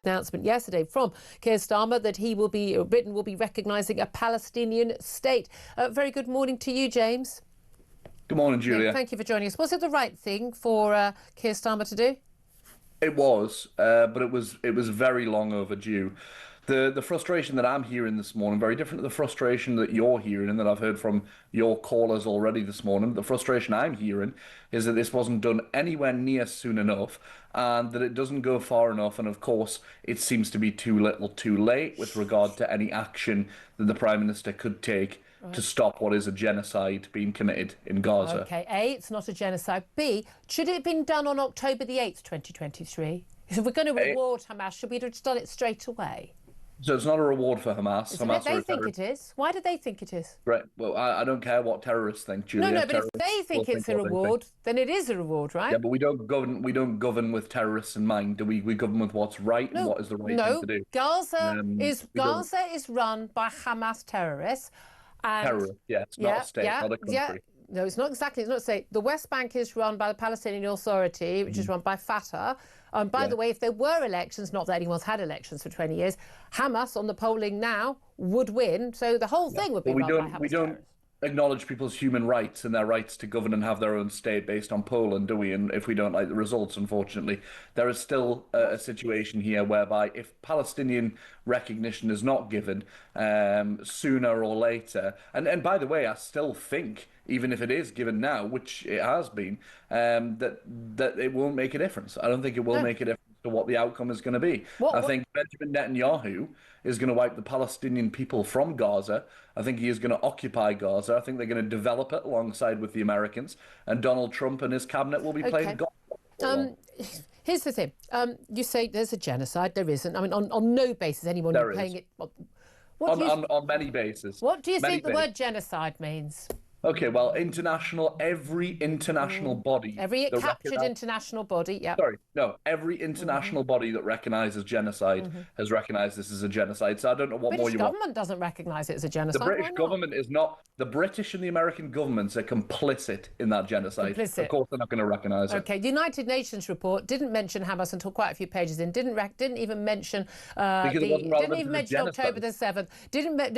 Announcement yesterday from Keir Starmer that Britain will be recognising a Palestinian state. Very good morning to you, James. Good morning, Julia. Thank you for joining us. Was it the right thing for Keir Starmer to do? It was, but it was very long overdue. The frustration that I'm hearing this morning, very different to the frustration that you're hearing and that I've heard from your callers already this morning. The frustration I'm hearing is that this wasn't done anywhere near soon enough and that it doesn't go far enough. And of course, it seems to be too little too late with regard to any action that the Prime Minister could take to stop what is a genocide being committed in Gaza. OK, A, it's not a genocide. B, should it have been done on October the 8th, 2023? If we're going to reward Hamas, should we have just done it straight away? So it's not a reward for Hamas. Hamas they think it is. Why do they think it is? Right. Well, I don't care what terrorists think, Julia. No, but if they think it's a reward, then it is a reward, right? Yeah, but we don't govern with terrorists in mind, do we? We govern with what's right and what is the right thing to do. Gaza is run by Hamas terrorists. Terrorists, yeah. It's not a state, not a country. Yeah. No, it's not exactly. It's not a state. The West Bank is run by the Palestinian Authority, which is run by Fatah. By the way, if there were elections, not that anyone's had elections for 20 years, Hamas on the polling now would win. So the whole thing would be run by Hamas We don't acknowledge people's human rights and their rights to govern and have their own state based on Poland, do we? And if we don't like the results, unfortunately, there is still a situation here whereby if Palestinian recognition is not given sooner or later, and by the way, I still think, even if it is given now, which it has been, that it won't make a difference. I don't think it will make a difference to what the outcome is going to be. I think Benjamin Netanyahu is going to wipe the Palestinian people from Gaza. I think he is going to occupy Gaza. I think they're going to develop it alongside with the Americans, and Donald Trump and his cabinet will be playing Gaza. Here's the thing. You say there's a genocide. There isn't. I mean, on no basis anyone is playing it. On many bases. What do you think the word genocide means? Okay, well, every international body... Every captured international body, yeah. Sorry, no, every international body that recognises genocide has recognised this as a genocide, so I don't know what more you want. The British government doesn't recognise it as a genocide. The British government is not. The British and the American governments are complicit in that genocide. Of course they're not going to recognise it. Okay, the United Nations report didn't mention Hamas until quite a few pages in, didn't even mention didn't even mention October the 7th,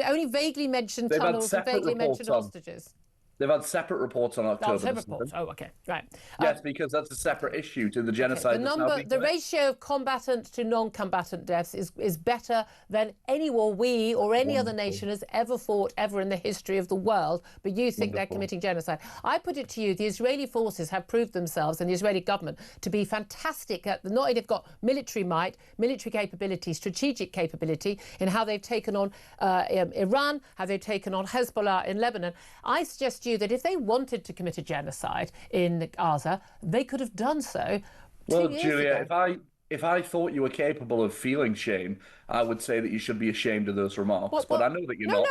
only vaguely mentioned tunnels and vaguely mentioned hostages. They've had separate reports on October. Separate reports. Oh, okay, right. Yes, because that's a separate issue to the genocide. The ratio of combatant to non-combatant deaths is better than any war we or any other nation has ever fought ever in the history of the world. But you think they're committing genocide? I put it to you: the Israeli forces have proved themselves, and the Israeli government, to be fantastic at not only they've got military might, military capability, strategic capability in how they've taken on Iran, how they've taken on Hezbollah in Lebanon. I suggest you that if they wanted to commit a genocide in Gaza, they could have done so 2 years Julia, ago. if I thought you were capable of feeling shame, I would say that you should be ashamed of those remarks. But I know that you're not.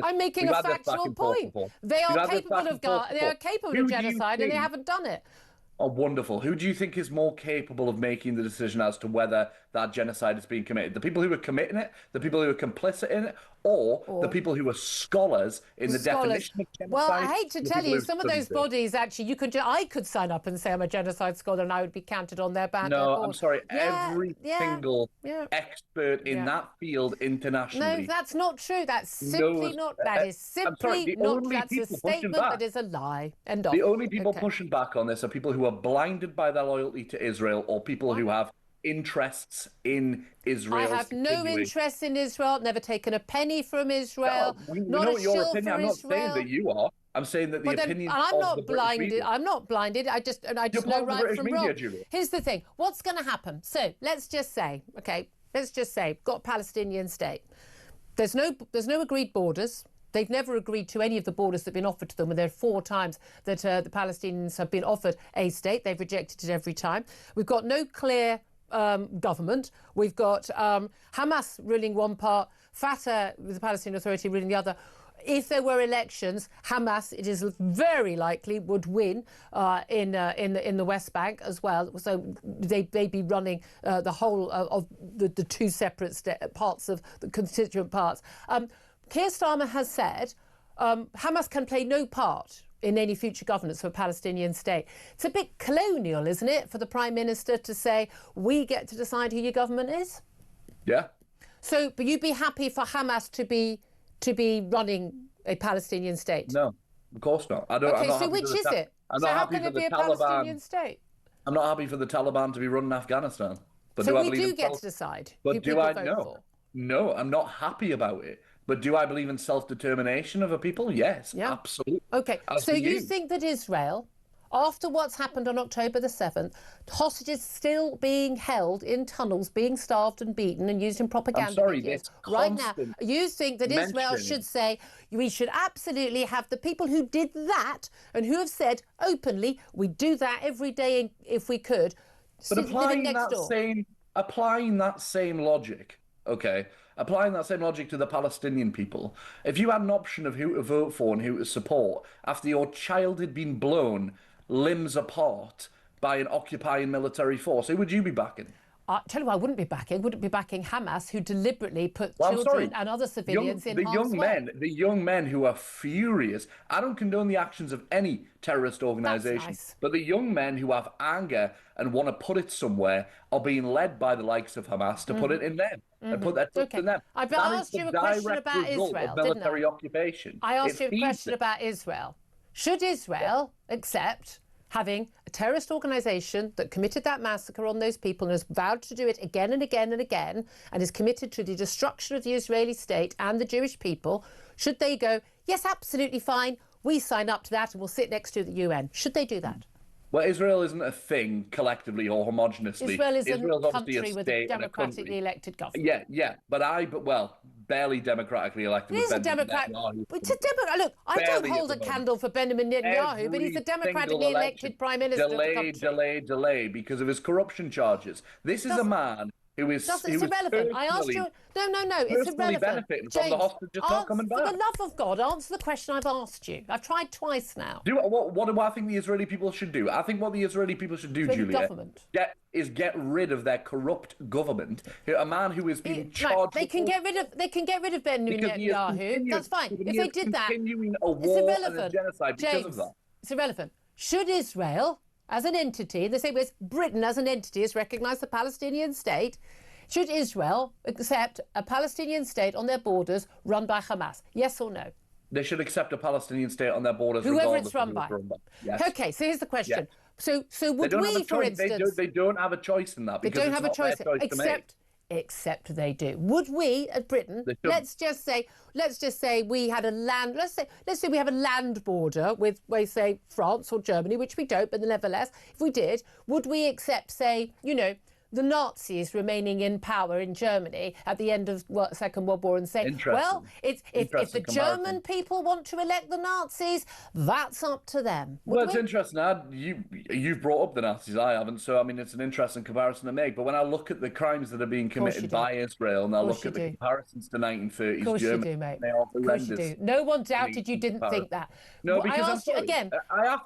I'm making a factual point. They are capable of genocide, and they haven't done it. Oh, wonderful. Who do you think is more capable of making the decision as to whether that genocide is being committed? The people who are committing it, the people who are complicit in it, or the people who are scholars in the definition of genocide? Well, I hate to tell you, some of those bodies actually, I could sign up and say I'm a genocide scholar and I would be counted on their band. No, I'm sorry. Every single expert in that field internationally. No, that's not true. That's simply not. That is simply not. That's a statement that is a lie. End of. The only people pushing back on this are people who are blinded by their loyalty to Israel or people who have interests in Israel. I have no interest in Israel, never taken a penny from Israel. Not a shill for Israel. I'm not saying that you are. I'm saying that the opinion of the British media. I'm not blinded. I just know right from wrong. Here's the thing. What's going to happen? So let's just say, got Palestinian state. There's no agreed borders. They've never agreed to any of the borders that have been offered to them, and there are 4 times that the Palestinians have been offered a state. They've rejected it every time. We've got no clear government. We've got Hamas ruling one part, Fatah, the Palestinian Authority, ruling the other. If there were elections, Hamas, it is very likely, would win in the West Bank as well. So they'd be running the whole of the 2 separate parts of the constituent parts. Keir Starmer has said Hamas can play no part in any future governance of a Palestinian state. It's a bit colonial, isn't it, for the Prime Minister to say, we get to decide who your government is? Yeah. So, but you'd be happy for Hamas to be running a Palestinian state? No, of course not. I don't. Okay, so which is it? So how can it be a Palestinian state? I'm not happy for the Taliban to be running Afghanistan. But so we do get to decide who people vote for. No, I'm not happy about it. But do I believe in self-determination of a people? Yes, absolutely. Okay, so you think that Israel, after what's happened on October the 7th, hostages still being held in tunnels, being starved and beaten and used in propaganda videos right now, you think that Israel should say, we should absolutely have the people who did that and who have said openly, we do that every day if we could, but applying that same logic, okay, applying that same logic to the Palestinian people, if you had an option of who to vote for and who to support after your child had been blown limbs apart by an occupying military force, who would you be backing? Tell you what I wouldn't be backing. Wouldn't be backing Hamas, who deliberately put children and other civilians in harm's way. The young men who are furious. I don't condone the actions of any terrorist organisation, but the young men who have anger and want to put it somewhere are being led by the likes of Hamas to put it in them and put their trust in them. I asked you a question about Israel, didn't I? Occupation. I asked you a question about Israel. Should Israel accept having a terrorist organisation that committed that massacre on those people and has vowed to do it again and again and again and is committed to the destruction of the Israeli state and the Jewish people, should they go, yes, absolutely fine, we sign up to that and we'll sit next to the UN? Should they do that? Well, Israel isn't a thing collectively or homogeneously. Israel is a country with a democratically elected government. Yeah, but barely democratically elected. It is a Democrat. It's a Democrat. Look, I don't hold a candle for Benjamin Netanyahu, but he's a democratically elected prime minister of the country. Delay because of his corruption charges. This is a man who is irrelevant. I asked you. No. It's irrelevant. Benefiting from the hostages not coming back. For the love of God, answer the question I've asked you. I've tried twice now. What do I think the Israeli people should do? I think what the Israeli people should do, Julia, get rid of their corrupt government. A man who is being charged. They can get rid of Benjamin Netanyahu. That's fine. If they did that, it's irrelevant. And a genocide because of that. It's irrelevant. Should Israel, as an entity, the same way as Britain as an entity has recognised the Palestinian state, should Israel accept a Palestinian state on their borders run by Hamas? Yes or no? They should accept a Palestinian state on their borders, whoever it's run by. Yes. Okay, so here's the question. Yes. So would we, for instance... They don't have a choice in that. They don't have a choice, except they do. Would we, as Britain, let's just say we had a land... Let's say we have a land border with, say, France or Germany, which we don't, but nevertheless, if we did, would we accept, say, the Nazis remaining in power in Germany at the end of the Second World War and say, well, if the German people want to elect the Nazis, that's up to them. It's interesting. You've brought up the Nazis, I haven't, so I mean it's an interesting comparison to make. But when I look at the crimes that are being committed by Israel, and I look at the comparisons to 1930s Germany, they are horrendous. No one doubted you didn't think that. No, because I asked you again. I've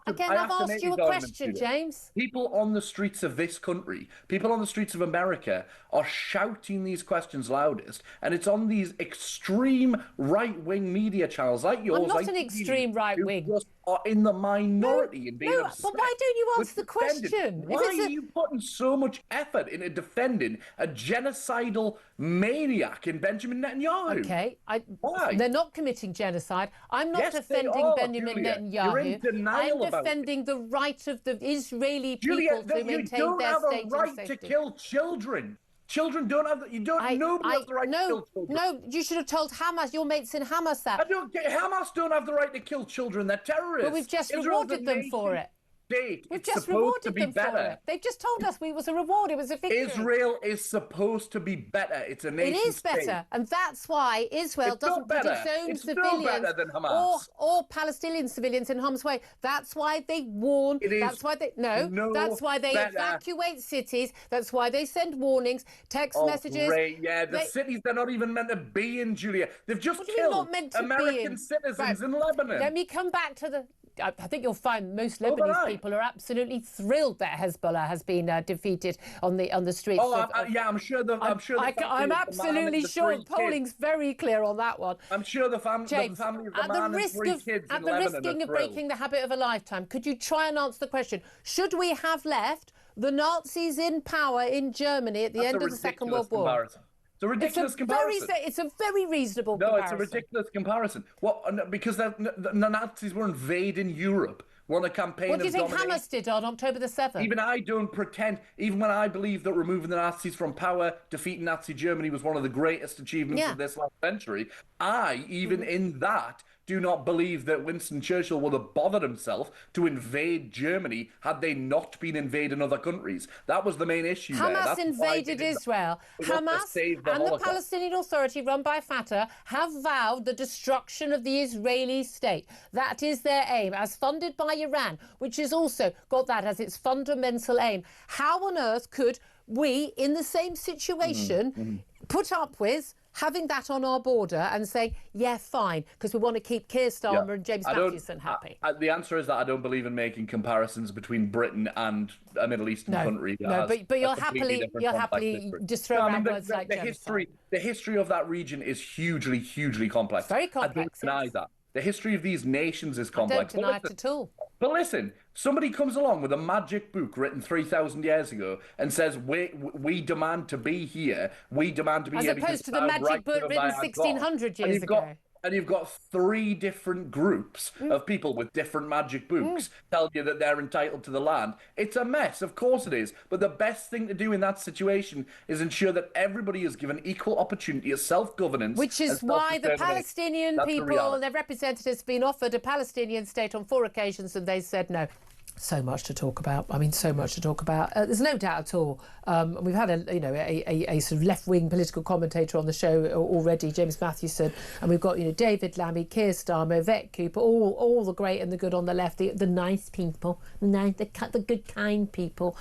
asked you a question, James. People on the streets of this country, people on the streets of America are shouting these questions loudest, and it's on these extreme right-wing media channels like yours. I'm not an extreme right-wing. Who just are in the minority and being upset. But why don't you answer the question? Why are you putting so much effort into defending a genocidal maniac in Benjamin Netanyahu? Okay, why? They're not committing genocide. I'm not defending Benjamin Netanyahu. You're in denial I'm defending the right of the Israeli people to maintain their state and safety. You don't have a right to kill children. Children don't have the, nobody has the right to kill children. No, you should have told Hamas, your mates in Hamas that. Hamas don't have the right to kill children. They're terrorists. But we've just rewarded them for it. We've just rewarded them for it. They've just told us it was a reward. It was a victory. Israel is supposed to be better. It's a nation state. It is better, and that's why Israel doesn't put its own civilians or Palestinian civilians in harm's way. That's why they warn. That's why they That's why they evacuate cities. That's why they send warnings, text messages. Great. Yeah, the cities they're not even meant to be in, Julia. They've just killed American citizens in Lebanon. Let me come back to the. I think you'll find most Lebanese people are absolutely thrilled that Hezbollah has been defeated on the streets. I'm sure. I'm absolutely sure. Polling's very clear on that one. I'm sure the family of the man and 3 kids at the risk of breaking the habit of a lifetime, could you try and answer the question? Should we have left the Nazis in power in Germany at the end of the Second World War? It's a ridiculous comparison. It's a very reasonable comparison. No, it's a ridiculous comparison. What? Because the Nazis were invading Europe. We're on a campaign What do you think domination. Hamas did on October the 7th? Even I don't pretend, even when I believe that removing the Nazis from power, defeating Nazi Germany was one of the greatest achievements of this last century, I, even in that, do not believe that Winston Churchill would have bothered himself to invade Germany had they not been invading other countries. That was the main issue there. Hamas invaded Israel. Hamas and the Palestinian Authority run by Fatah have vowed the destruction of the Israeli state. That is their aim, as funded by Iran, which has also got that as its fundamental aim. How on earth could we, in the same situation, put up with having that on our border and saying, yeah, fine, because we want to keep Keir Starmer and James Matthewson happy? The answer is that I don't believe in making comparisons between Britain and a Middle Eastern country. No, but you'll happily just throw around words like genocide. The history of that region is hugely, hugely complex. Very complex. I don't deny that. The history of these nations is complex. I don't deny it at all. But listen, somebody comes along with a magic book written 3,000 years ago and says, we demand to be here. We demand to be here. As opposed to the magic book written 1,600 years ago. And you've got three different groups of people with different magic books tell you that they're entitled to the land. It's a mess, of course it is. But the best thing to do in that situation is ensure that everybody is given equal opportunity of self-governance. Which is why the Palestinian people and their representatives have been offered a Palestinian state on 4 occasions and they said no. So much to talk about. I mean, so much to talk about. There's no doubt at all. We've had a sort of left-wing political commentator on the show already, James Matthewson, and we've got David Lammy, Keir Starmer, Yvette Cooper, all the great and the good on the left, the nice people, the good, kind people.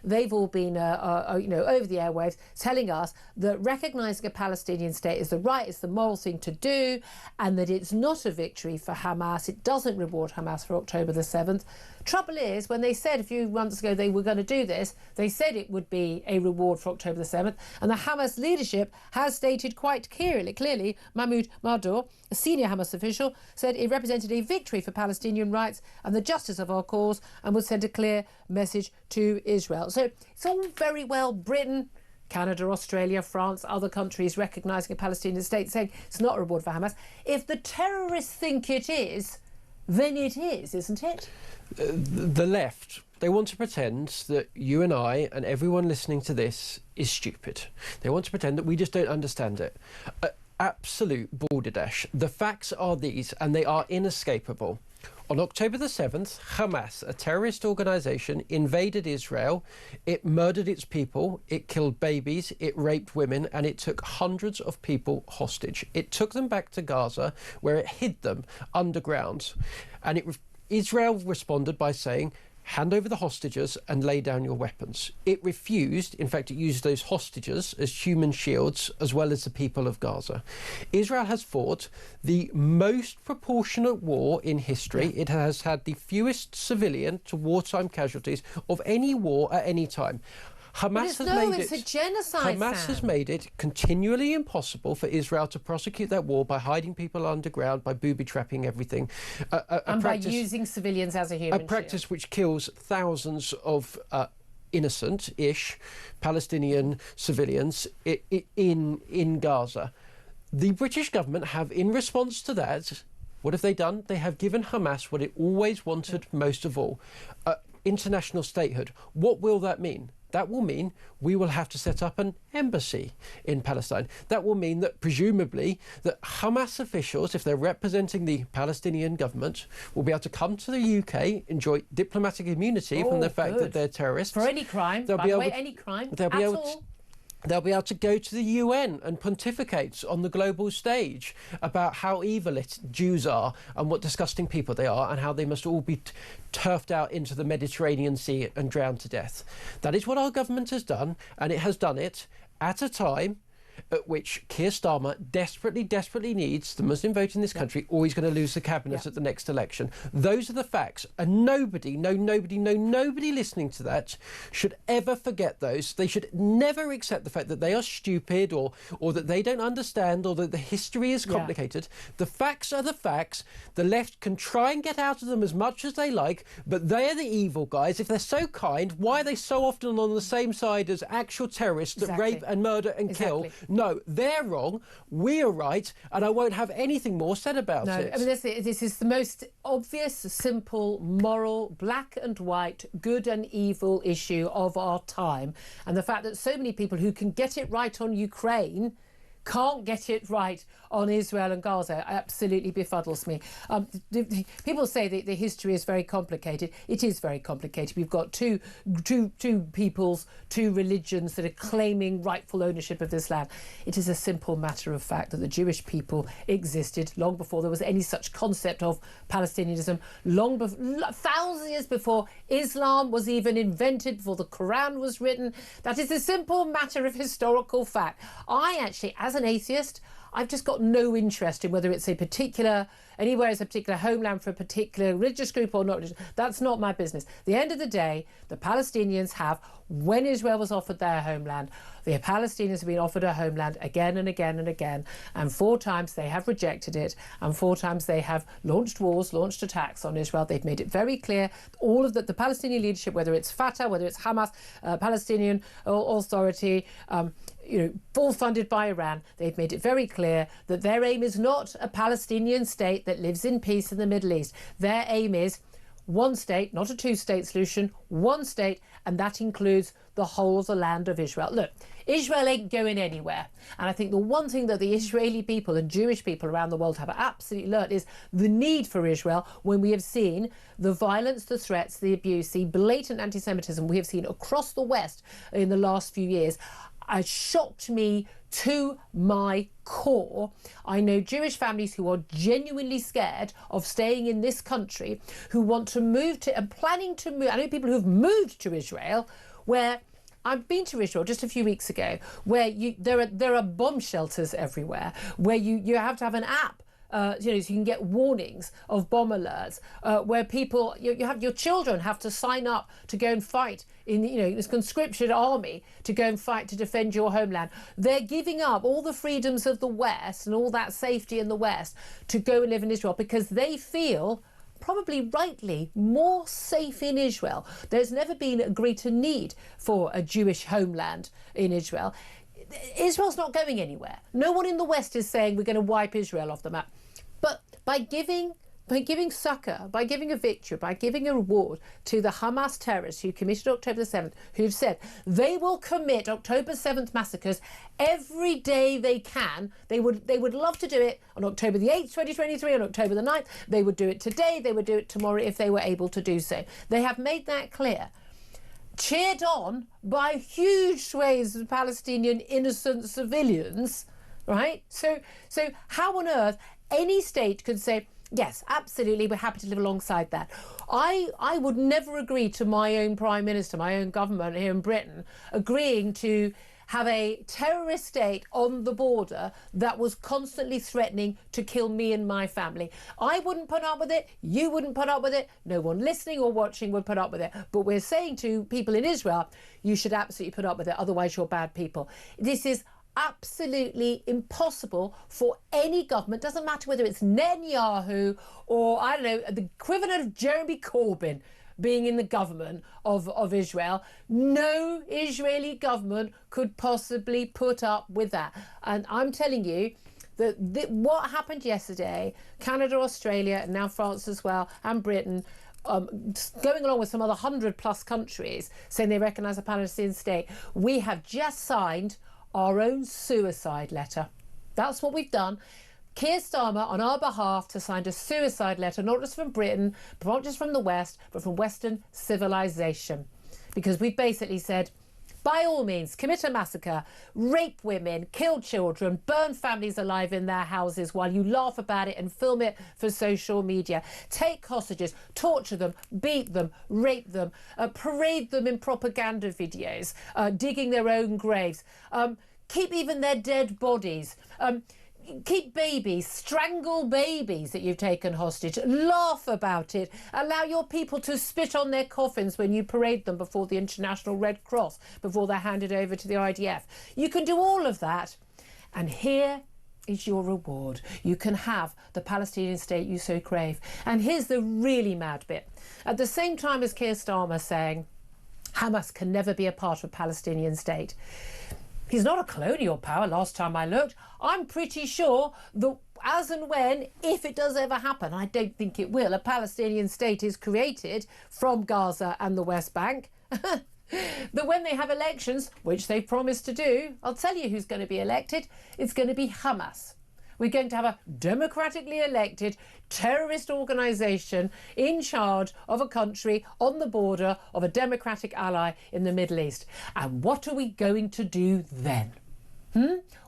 They've all been over the airwaves telling us that recognising a Palestinian state is the moral thing to do, and that it's not a victory for Hamas. It doesn't reward Hamas for October the 7th. Trouble is, when they said a few months ago they were going to do this, they said it would be a reward for October the 7th. And the Hamas leadership has stated quite clearly, Mahmoud Mardour, a senior Hamas official, said it represented a victory for Palestinian rights and the justice of our cause and would send a clear message to Israel. So it's all very well Britain, Canada, Australia, France, other countries recognising a Palestinian state, saying it's not a reward for Hamas. If the terrorists think it is, then it is, isn't it? The left, they want to pretend that you and I and everyone listening to this is stupid. They want to pretend that we just don't understand it. Absolute balderdash. The facts are these, and they are inescapable. On October the 7th, Hamas, a terrorist organisation, invaded Israel. It murdered its people, it killed babies, it raped women, and it took hundreds of people hostage. It took them back to Gaza, where it hid them underground. And Israel responded by saying, hand over the hostages and lay down your weapons. It refused. In fact, it used those hostages as human shields, as well as the people of Gaza. Israel has fought the most proportionate war in history. It has had the fewest civilian to wartime casualties of any war at any time. Hamas has made it continually impossible for Israel to prosecute that war by hiding people underground, by booby-trapping everything. And by using civilians as a human shield. A practice which kills thousands of innocent-ish Palestinian civilians in Gaza. The British government have, in response to that, what have they done? They have given Hamas what it always wanted most of all, international statehood. What will that mean? That will mean we will have to set up an embassy in Palestine. That will mean that, presumably, that Hamas officials, if they're representing the Palestinian government, will be able to come to the UK, enjoy diplomatic immunity from the fact that they're terrorists. For any crime, any crime They'll be able to go to the UN and pontificate on the global stage about how evil Jews are and what disgusting people they are and how they must all be turfed out into the Mediterranean Sea and drowned to death. That is what our government has done, and it has done it at a time at which Keir Starmer desperately needs the Muslim vote in this country, or he's going to lose the cabinet at the next election. Those are the facts, and nobody listening to that should ever forget those. They should never accept the fact that they are stupid or that they don't understand or that the history is complicated. The facts are the facts. The left can try and get out of them as much as they like, but they are the evil guys. If they're so kind, why are they so often on the same side as actual terrorists that rape and murder and kill, no, they're wrong, we're right, and I won't have anything more said about it. I mean, this is the most obvious, simple, moral, black and white, good and evil issue of our time. And the fact that so many people who can get it right on Ukraine can't get it right on Israel and Gaza absolutely befuddles me. People say that the history is very complicated. It is very complicated. We've got two peoples, two religions that are claiming rightful ownership of this land. It is a simple matter of fact that the Jewish people existed long before there was any such concept of Palestinianism, thousands of years before Islam was even invented, before the Quran was written. That is a simple matter of historical fact. I actually, as an atheist, I've just got no interest in whether it's anywhere is a particular homeland for a particular religious group or not. That's not my business. At the end of the day, the Palestinians have, when Israel was offered their homeland, the Palestinians have been offered a homeland again and again and again, and 4 times they have rejected it, and 4 times they have launched wars, launched attacks on Israel. They've made it very clear, all of the Palestinian leadership, whether it's Fatah, whether it's Hamas, Palestinian Authority, full funded by Iran, they've made it very clear that their aim is not a Palestinian state that lives in peace in the Middle East. Their aim is one state, not a 2-state solution, one state, and that includes the whole of the land of Israel. Look, Israel ain't going anywhere. And I think the one thing that the Israeli people and Jewish people around the world have absolutely learned is the need for Israel when we have seen the violence, the threats, the abuse, the blatant anti-Semitism we have seen across the West in the last few years. It shocked me to my core. I know Jewish families who are genuinely scared of staying in this country, who want to move to and planning to move. I know people who've moved to Israel, where I've been to Israel just a few weeks ago, where there are bomb shelters everywhere, where you have to have an app. So you can get warnings of bomb alerts, where people, your children have to sign up to go and fight in, this conscription army to go and fight to defend your homeland. They're giving up all the freedoms of the West and all that safety in the West to go and live in Israel because they feel, probably rightly, more safe in Israel. There's never been a greater need for a Jewish homeland in Israel. Israel's not going anywhere. No one in the West is saying we're going to wipe Israel off the map. But by giving succour, by giving a victory, by giving a reward to the Hamas terrorists who committed October the 7th, who've said they will commit October 7th massacres every day they can. They would love to do it on October the 8th, 2023, on October the 9th. They would do it today. They would do it tomorrow if they were able to do so. They have made that clear. Cheered on by huge swathes of Palestinian innocent civilians, right? So how on earth any state could say, yes, absolutely, we're happy to live alongside that. I would never agree to my own Prime Minister, my own government here in Britain, agreeing to have a terrorist state on the border that was constantly threatening to kill me and my family. I wouldn't put up with it. You wouldn't put up with it. No one listening or watching would put up with it. But we're saying to people in Israel, you should absolutely put up with it. Otherwise, you're bad people. This is absolutely impossible for any government. Doesn't matter whether it's Netanyahu or, I don't know, the equivalent of Jeremy Corbyn being in the government of Israel. No Israeli government could possibly put up with that. And I'm telling you that what happened yesterday, Canada, Australia, and now France as well, and Britain, going along with some other 100+ countries saying they recognise a Palestinian state, we have just signed our own suicide letter. That's what we've done. Keir Starmer, on our behalf, to sign a suicide letter, not just from Britain, not just from the West, but from Western civilization. Because we basically said, by all means, commit a massacre, rape women, kill children, burn families alive in their houses while you laugh about it and film it for social media. Take hostages, torture them, beat them, rape them, parade them in propaganda videos, digging their own graves, keep even their dead bodies, keep babies, strangle babies that you've taken hostage, laugh about it, allow your people to spit on their coffins when you parade them before the International Red Cross, before they're handed over to the IDF. You can do all of that, and here is your reward. You can have the Palestinian state you so crave. And here's the really mad bit. At the same time as Keir Starmer saying Hamas can never be a part of a Palestinian state, He's not a colonial power, last time I looked. I'm pretty sure that as and when, if it does ever happen, I don't think it will, a Palestinian state is created from Gaza and the West Bank, that when they have elections, which they've promised to do, I'll tell you who's going to be elected. It's going to be Hamas. We're going to have a democratically elected terrorist organisation in charge of a country on the border of a democratic ally in the Middle East. And what are we going to do then?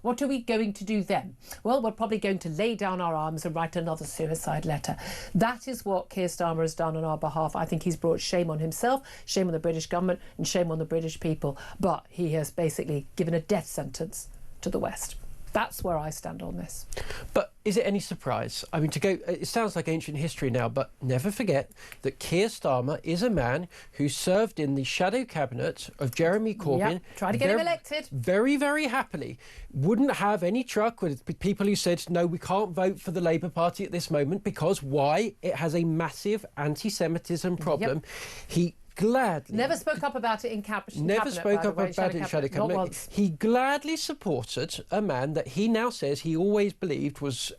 What are we going to do then? Well, we're probably going to lay down our arms and write another suicide letter. That is what Keir Starmer has done on our behalf. I think he's brought shame on himself, shame on the British government and shame on the British people. But he has basically given a death sentence to the West. That's where I stand on this. But is it any surprise? I mean, it sounds like ancient history now, but never forget that Keir Starmer is a man who served in the shadow cabinet of Jeremy Corbyn. Yep. Try to get him elected. Very, very happily. Wouldn't have any truck with people who said, no, we can't vote for the Labour Party at this moment because why? It has a massive anti-Semitism problem. Yep. He gladly never spoke up about it in cabinet. Never spoke up about it in shadow cabinet. Not once. He gladly supported a man that he now says he always believed was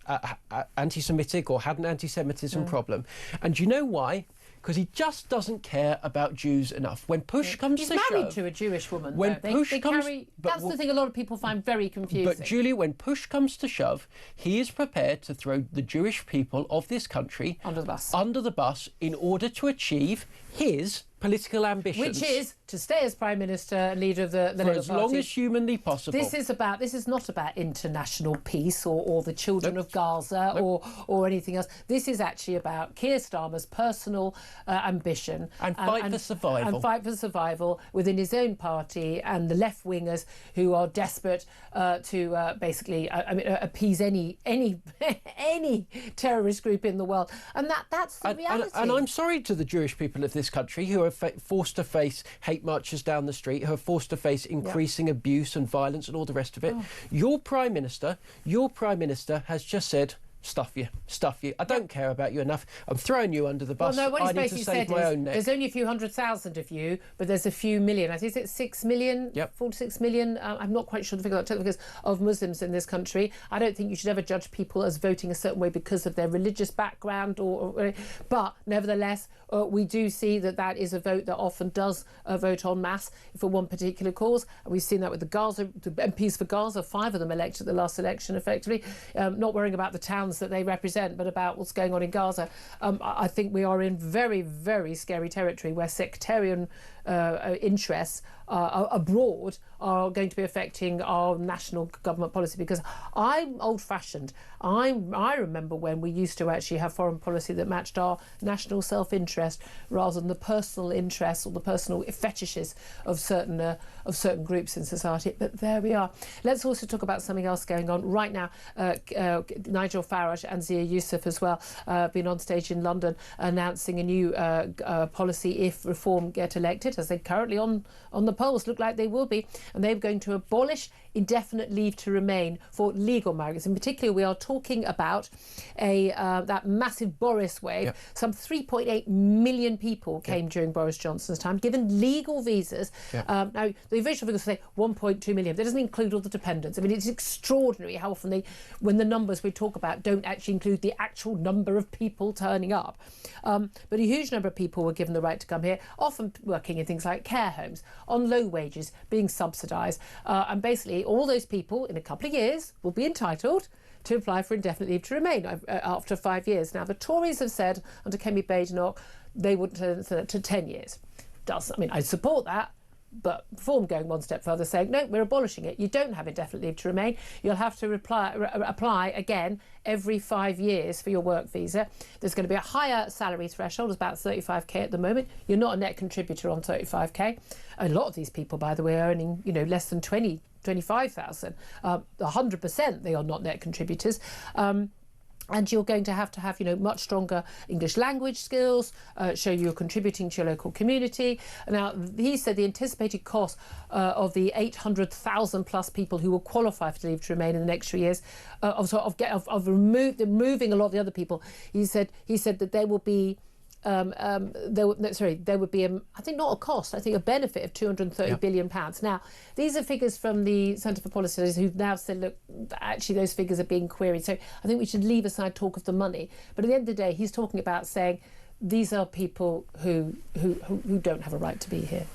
anti-Semitic or had an anti-Semitism problem. And do you know why? Because he just doesn't care about Jews enough. When push comes to shove... He's married to a Jewish woman. When push comes... That's the thing a lot of people find very confusing. But, Julia, when push comes to shove, he is prepared to throw the Jewish people of this country... under the bus. Under the bus in order to achieve his political ambitions. Which is to stay as Prime Minister and leader of the Labour Party. For as long as humanly possible. This is not about international peace or the children of Gaza or anything else. This is actually about Keir Starmer's personal ambition. And fight for survival. And fight for survival within his own party and the left-wingers who are desperate to basically appease any terrorist group in the world. And that's the reality. And I'm sorry to the Jewish people of this country who are forced to face hate marches down the street, who are forced to face increasing abuse and violence and all the rest of it. Your Prime Minister has just said, stuff you. I don't care about you enough. I'm throwing you under the bus. Well, no, what I need to save my own neck. There's only a few 100,000 of you, but there's a few million. I think it's 6 million, 46 million. I'm not quite sure the figures of Muslims in this country. I don't think you should ever judge people as voting a certain way because of their religious background, but nevertheless, we do see that is a vote that often does vote en masse for one particular cause. And we've seen that with the MPs for Gaza, 5 of them elected at the last election, effectively, not worrying about the towns that they represent, but about what's going on in Gaza. I think we are in very, very scary territory where sectarian interests abroad are going to be affecting our national government policy, because I'm old-fashioned. I remember when we used to actually have foreign policy that matched our national self-interest rather than the personal interests or the personal fetishes of certain groups in society. But there we are. Let's also talk about something else going on right now. Nigel Farage and Zia Youssef as well been on stage in London announcing a new policy if Reform get elected, as they're currently on the polls, look like they will be, and they're going to abolish indefinite leave to remain for legal migrants. In particular, we are talking about that massive Boris wave. Yep. Some 3.8 million people came during Boris Johnson's time, given legal visas. Yep. Now, the official figures say 1.2 million. That doesn't include all the dependents. I mean, it's extraordinary how often when the numbers we talk about don't actually include the actual number of people turning up. But a huge number of people were given the right to come here, often working in things like care homes, on low wages, being subsidised, and basically all those people in a couple of years will be entitled to apply for indefinite leave to remain after 5 years. Now, the Tories have said under Kemi Badenoch they would turn that to 10 years. I support that, but Reform going one step further, saying, no, we're abolishing it. You don't have indefinite leave to remain. You'll have to apply again every 5 years for your work visa. There's going to be a higher salary threshold, it's about 35k at the moment. You're not a net contributor on 35k. A lot of these people, by the way, are earning, less than 25,000. 100% they are not net contributors. And you're going to have much stronger English language skills, show you're contributing to your local community. Now, he said the anticipated cost of the 800,000 plus people who will qualify for leave to remain in the next 3 years, of removing a lot of the other people. He said that there will be there would be I think not a cost, I think a benefit of £230 billion. Now, these are figures from the Centre for Policy Studies who've now said, look, actually those figures are being queried. So I think we should leave aside talk of the money. But at the end of the day, he's talking about saying these are people who don't have a right to be here.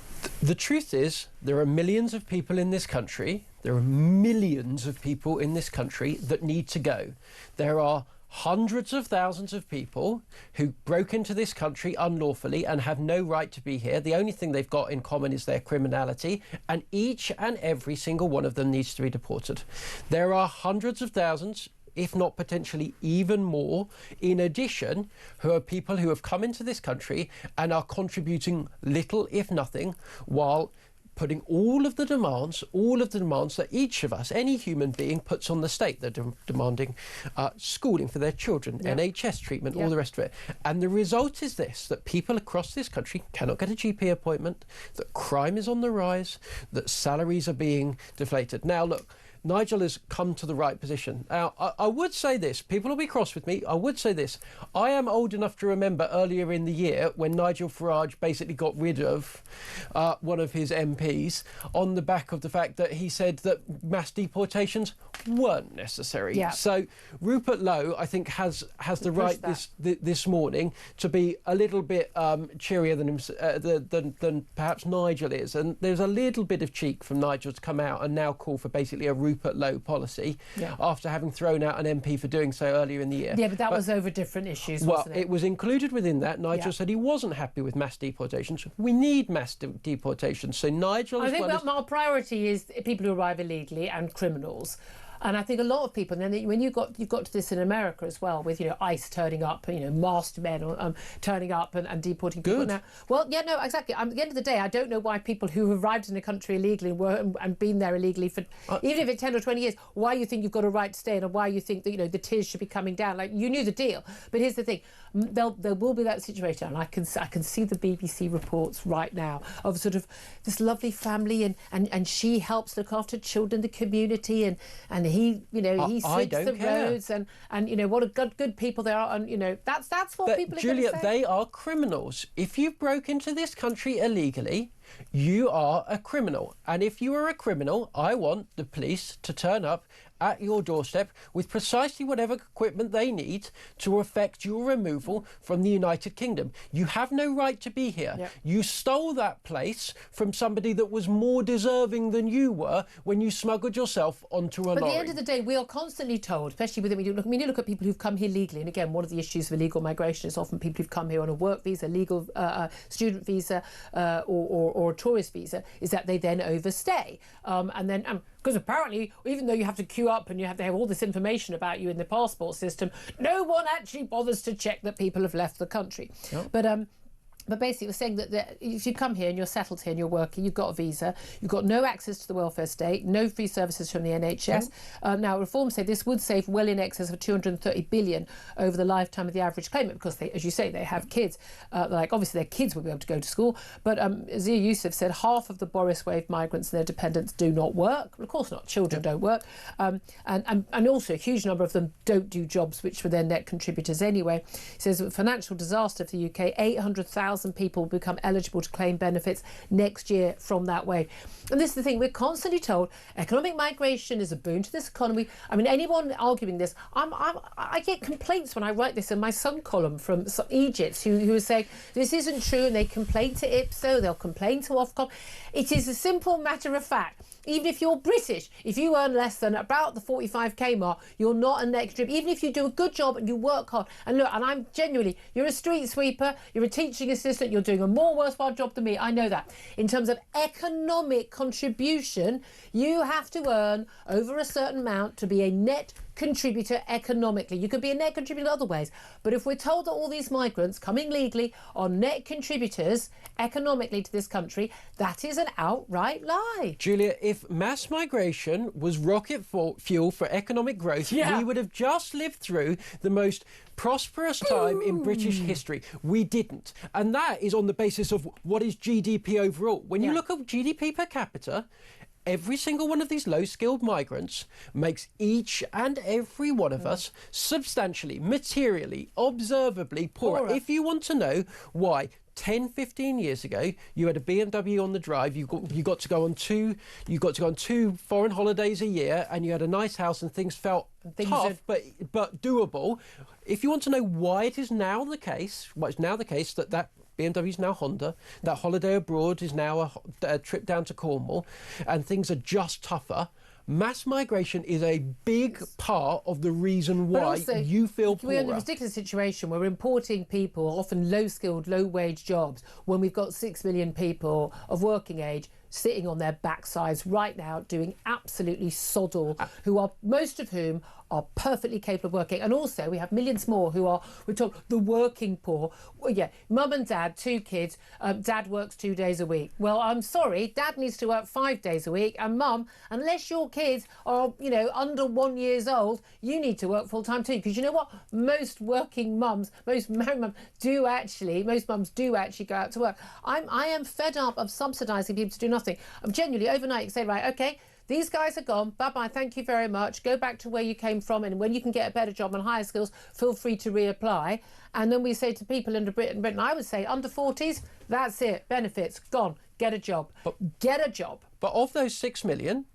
The truth is, there are millions of people in this country. There are millions of people in this country that need to go. There are hundreds of thousands of people who broke into this country unlawfully and have no right to be here. The only thing they've got in common is their criminality, and each and every single one of them needs to be deported. There are hundreds of thousands, if not potentially even more, in addition, who are people who have come into this country and are contributing little, if nothing, while putting all of the demands that each of us, any human being, puts on the state. They're demanding schooling for their children, NHS treatment, all the rest of it. And the result is this, that people across this country cannot get a GP appointment, that crime is on the rise, that salaries are being deflated. Now, look, Nigel has come to the right position. Now, I would say this, people will be cross with me, I would say this, I am old enough to remember earlier in the year when Nigel Farage basically got rid of one of his MPs on the back of the fact that he said that mass deportations weren't necessary. Yeah. So Rupert Lowe, I think, has the right this morning to be a little bit cheerier than perhaps Nigel is. And there's a little bit of cheek from Nigel to come out and now call for basically a Rupert Lowe policy after having thrown out an MP for doing so earlier in the year. Yeah, but that was over different issues, wasn't it? It was included within that. Nigel said he wasn't happy with mass deportations. We need mass deportations. So Nigel... I think our priority is people who arrive illegally and criminals. And I think a lot of people, and then when you've got to this in America as well, with ICE turning up, masked men turning up and deporting people. Good. Now, well, yeah, no, exactly. At the end of the day, I don't know why people who arrived in a country illegally and been there illegally for even if it's 10 or 20 years, why you think you've got a right to stay and why you think that the tiers should be coming down. Like, you knew the deal. But here's the thing: there will be that situation, and I can see the BBC reports right now of sort of this lovely family and she helps look after children in the community and he sweeps the roads and what a good people they are, and that's what people are Julia, say. They are criminals. If you broke into this country illegally, you are a criminal. And if you are a criminal, I want the police to turn up at your doorstep with precisely whatever equipment they need to effect your removal from the United Kingdom. You have no right to be here. Yep. You stole that place from somebody that was more deserving than you were when you smuggled yourself onto a lorry. But at the end of the day, we are constantly told, especially when you look at people who've come here legally, and again, one of the issues of illegal migration is often people who've come here on a work visa, legal student visa, or a tourist visa, is that they then overstay. And then... because apparently, even though you have to queue up and you have to have all this information about you in the passport system, no one actually bothers to check that people have left the country. Yep. But basically, we're saying that if you come here and you're settled here and you're working, you've got a visa, you've got no access to the welfare state, no free services from the NHS. Now, reforms say this would save well in excess of £230 billion over the lifetime of the average claimant, because they, as you say, they have kids. Obviously, their kids will be able to go to school. But Zia Youssef said half of the Boris wave migrants and their dependents do not work. Well, of course not. Children don't work. And also a huge number of them don't do jobs which were their net contributors anyway. He says, financial disaster for the UK, 800,000 people will become eligible to claim benefits next year from that wave. And this is the thing, we're constantly told economic migration is a boon to this economy. I mean, anyone arguing this, I get complaints when I write this in my Sun column from some Egypt who are saying this isn't true, and they complain to Ipso, they'll complain to Ofcom. It is a simple matter of fact. Even if you're British, if you earn less than about the 45k mark, you're not a net contributor. Even if you do a good job and you work hard. And look, and I'm genuinely, you're a street sweeper, you're a teaching assistant, you're doing a more worthwhile job than me. I know that. In terms of economic contribution, you have to earn over a certain amount to be a net contributor economically. You could be a net contributor other ways. But if we're told that all these migrants coming legally are net contributors economically to this country, that is an outright lie. Julia, if mass migration was rocket fuel for economic growth, we would have just lived through the most prosperous time in British history. We didn't. And that is on the basis of what is GDP overall. When you look at GDP per capita, every single one of these low-skilled migrants makes each and every one of us substantially, materially, observably poorer. If you want to know why 10, 15 years ago, you had a BMW on the drive, you got to go on two foreign holidays a year, and you had a nice house, and things felt tough, but doable. If you want to know why it is now the case, that BMW is now Honda, that holiday abroad is now a trip down to Cornwall, and things are just tougher. Mass migration is a big part of the reason why you feel poorer. We're in a ridiculous situation where we're importing people, often low-skilled, low-wage jobs, when we've got 6 million people of working age sitting on their backsides right now doing absolutely sod all, most of whom are perfectly capable of working. And also we have millions more who are, we're talking the working poor. Well, yeah, mum and dad, 2 kids, dad works 2 days a week. Well, I'm sorry, dad needs to work 5 days a week, and mum, unless your kids are, you know, under 1 year old, you need to work full time too. Because you know what? Most working mums, most married mums most mums do actually go out to work. I am fed up of subsidising people to do nothing. Genuinely, overnight you say, right, okay, these guys are gone, bye-bye, thank you very much, go back to where you came from, and when you can get a better job and higher skills, feel free to reapply. And then we say to people in Britain, I would say under 40s, that's it, benefits, gone, get a job, get a job. But of those 6 million,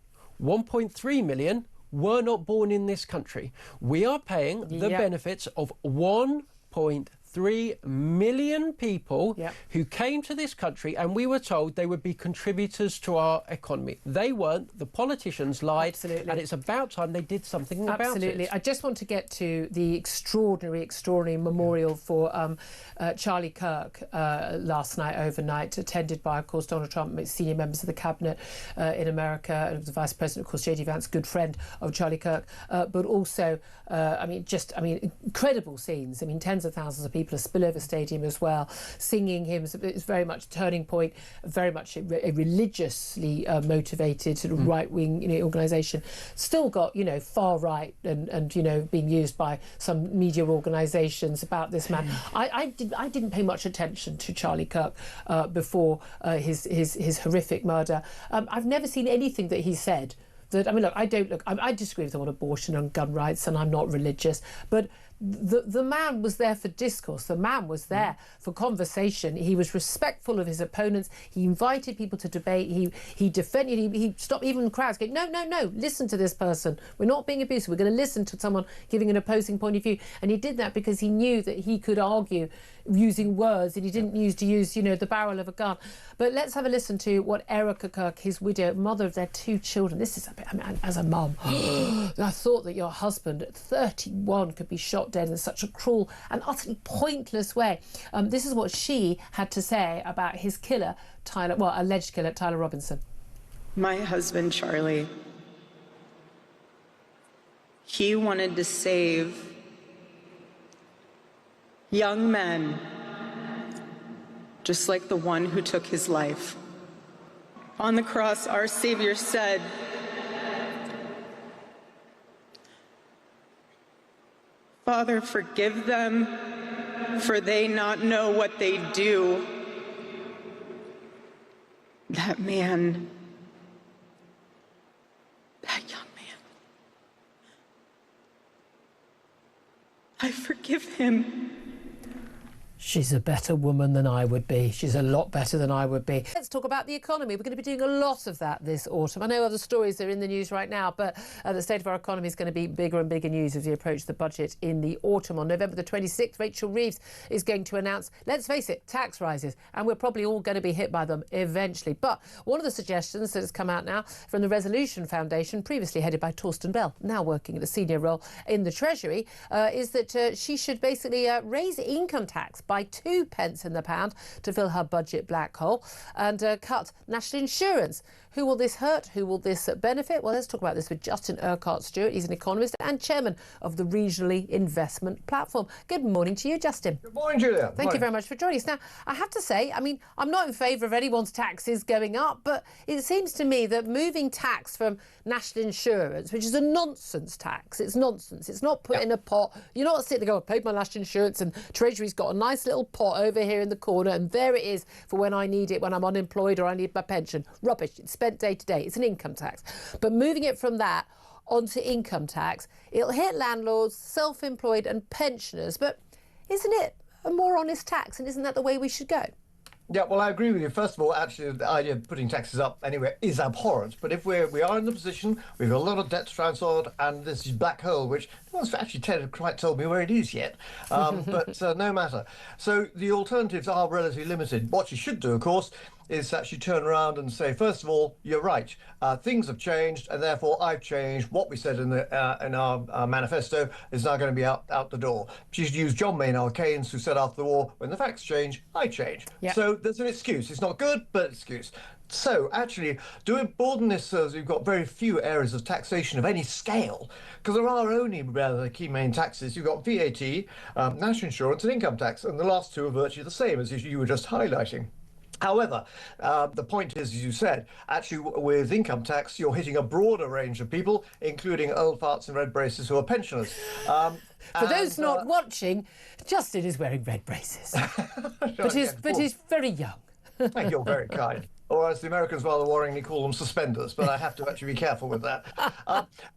1.3 million were not born in this country. We are paying the benefits of 1.3 million people who came to this country, and we were told they would be contributors to our economy. They weren't. The politicians lied. Absolutely. And it's about time they did something about it. Absolutely. I just want to get to the extraordinary memorial for Charlie Kirk last night, overnight, attended by, of course, Donald Trump, senior members of the cabinet in America, and the Vice President, of course, J.D. Vance, good friend of Charlie Kirk, but also, incredible scenes. I mean, tens of thousands of people, a spillover stadium as well, singing hymns. It's very much a turning point, very much a religiously motivated sort of right-wing organisation. Still got, far right and being used by some media organisations about this man. I didn't pay much attention to Charlie Kirk before his horrific murder. I've never seen anything that he said that, I disagree with him on abortion and gun rights, and I'm not religious, but the man was there for discourse. The man was there for conversation. He was respectful of his opponents. He invited people to debate. He defended. He stopped even crowds going, no, listen to this person. We're not being abusive. We're going to listen to someone giving an opposing point of view. And he did that because he knew that he could argue using words, and he didn't use the barrel of a gun. But let's have a listen to what Erica Kirk, his widow, mother of their 2 children. This is a bit, as a mum, I thought that your husband at 31 could be shot dead in such a cruel and utterly pointless way. This is what she had to say about his killer, alleged killer, Tyler Robinson. My husband, Charlie, he wanted to save young men, just like the one who took his life. On the cross, our Savior said, "Father, forgive them, for they not know what they do." That man, that young man, I forgive him. She's a better woman than I would be. She's a lot better than I would be. Let's talk about the economy. We're going to be doing a lot of that this autumn. I know other stories are in the news right now, but the state of our economy is going to be bigger and bigger news as we approach the budget in the autumn. On November the 26th, Rachel Reeves is going to announce, let's face it, tax rises, and we're probably all going to be hit by them eventually. But one of the suggestions that has come out now from the Resolution Foundation, previously headed by Torsten Bell, now working at a senior role in the Treasury, is that she should basically raise income tax by 2 pence in the pound to fill her budget black hole, and cut national insurance. Who will this hurt? Who will this benefit? Well, let's talk about this with Justin Urquhart-Stewart. He's an economist and chairman of the Regionally Investment Platform. Good morning to you, Justin. Good morning, Julia. Thank you very much for joining us. Now, I have to say, I'm not in favour of anyone's taxes going up, but it seems to me that moving tax from national insurance, which is a nonsense tax, it's nonsense. It's not put in a pot. You're not sitting there going, I paid my national insurance and Treasury's got a nice little pot over here in the corner, and there it is for when I need it, when I'm unemployed or I need my pension. Rubbish. It's spent day to day. It's an income tax. But moving it from that onto income tax, it'll hit landlords, self-employed and pensioners. But isn't it a more honest tax, and isn't that the way we should go? Yeah, well, I agree with you. First of all, actually, the idea of putting taxes up anywhere is abhorrent. But if we are in the position, we've got a lot of debt to try and sort, and this is black hole, which no one's actually quite told me where it is yet. But no matter. So the alternatives are relatively limited. What you should do, of course, is actually turn around and say, first of all, you're right. Things have changed, and therefore I've changed. What we said in our manifesto is now going to be out the door. She should use John Maynard Keynes, who said after the war, when the facts change, I change. Yep. So there's an excuse. It's not good, but an excuse. So actually, broaden this so you've got very few areas of taxation of any scale, because there are only rather key main taxes. You've got VAT, national insurance, and income tax, and the last two are virtually the same as you were just highlighting. However, the point is, as you said, actually with income tax, you're hitting a broader range of people, including old farts and red braces who are pensioners. For those not watching, Justin is wearing red braces, but he's very young. You're very kind. Or as the Americans rather worryingly call them, suspenders, but I have to actually be careful with that.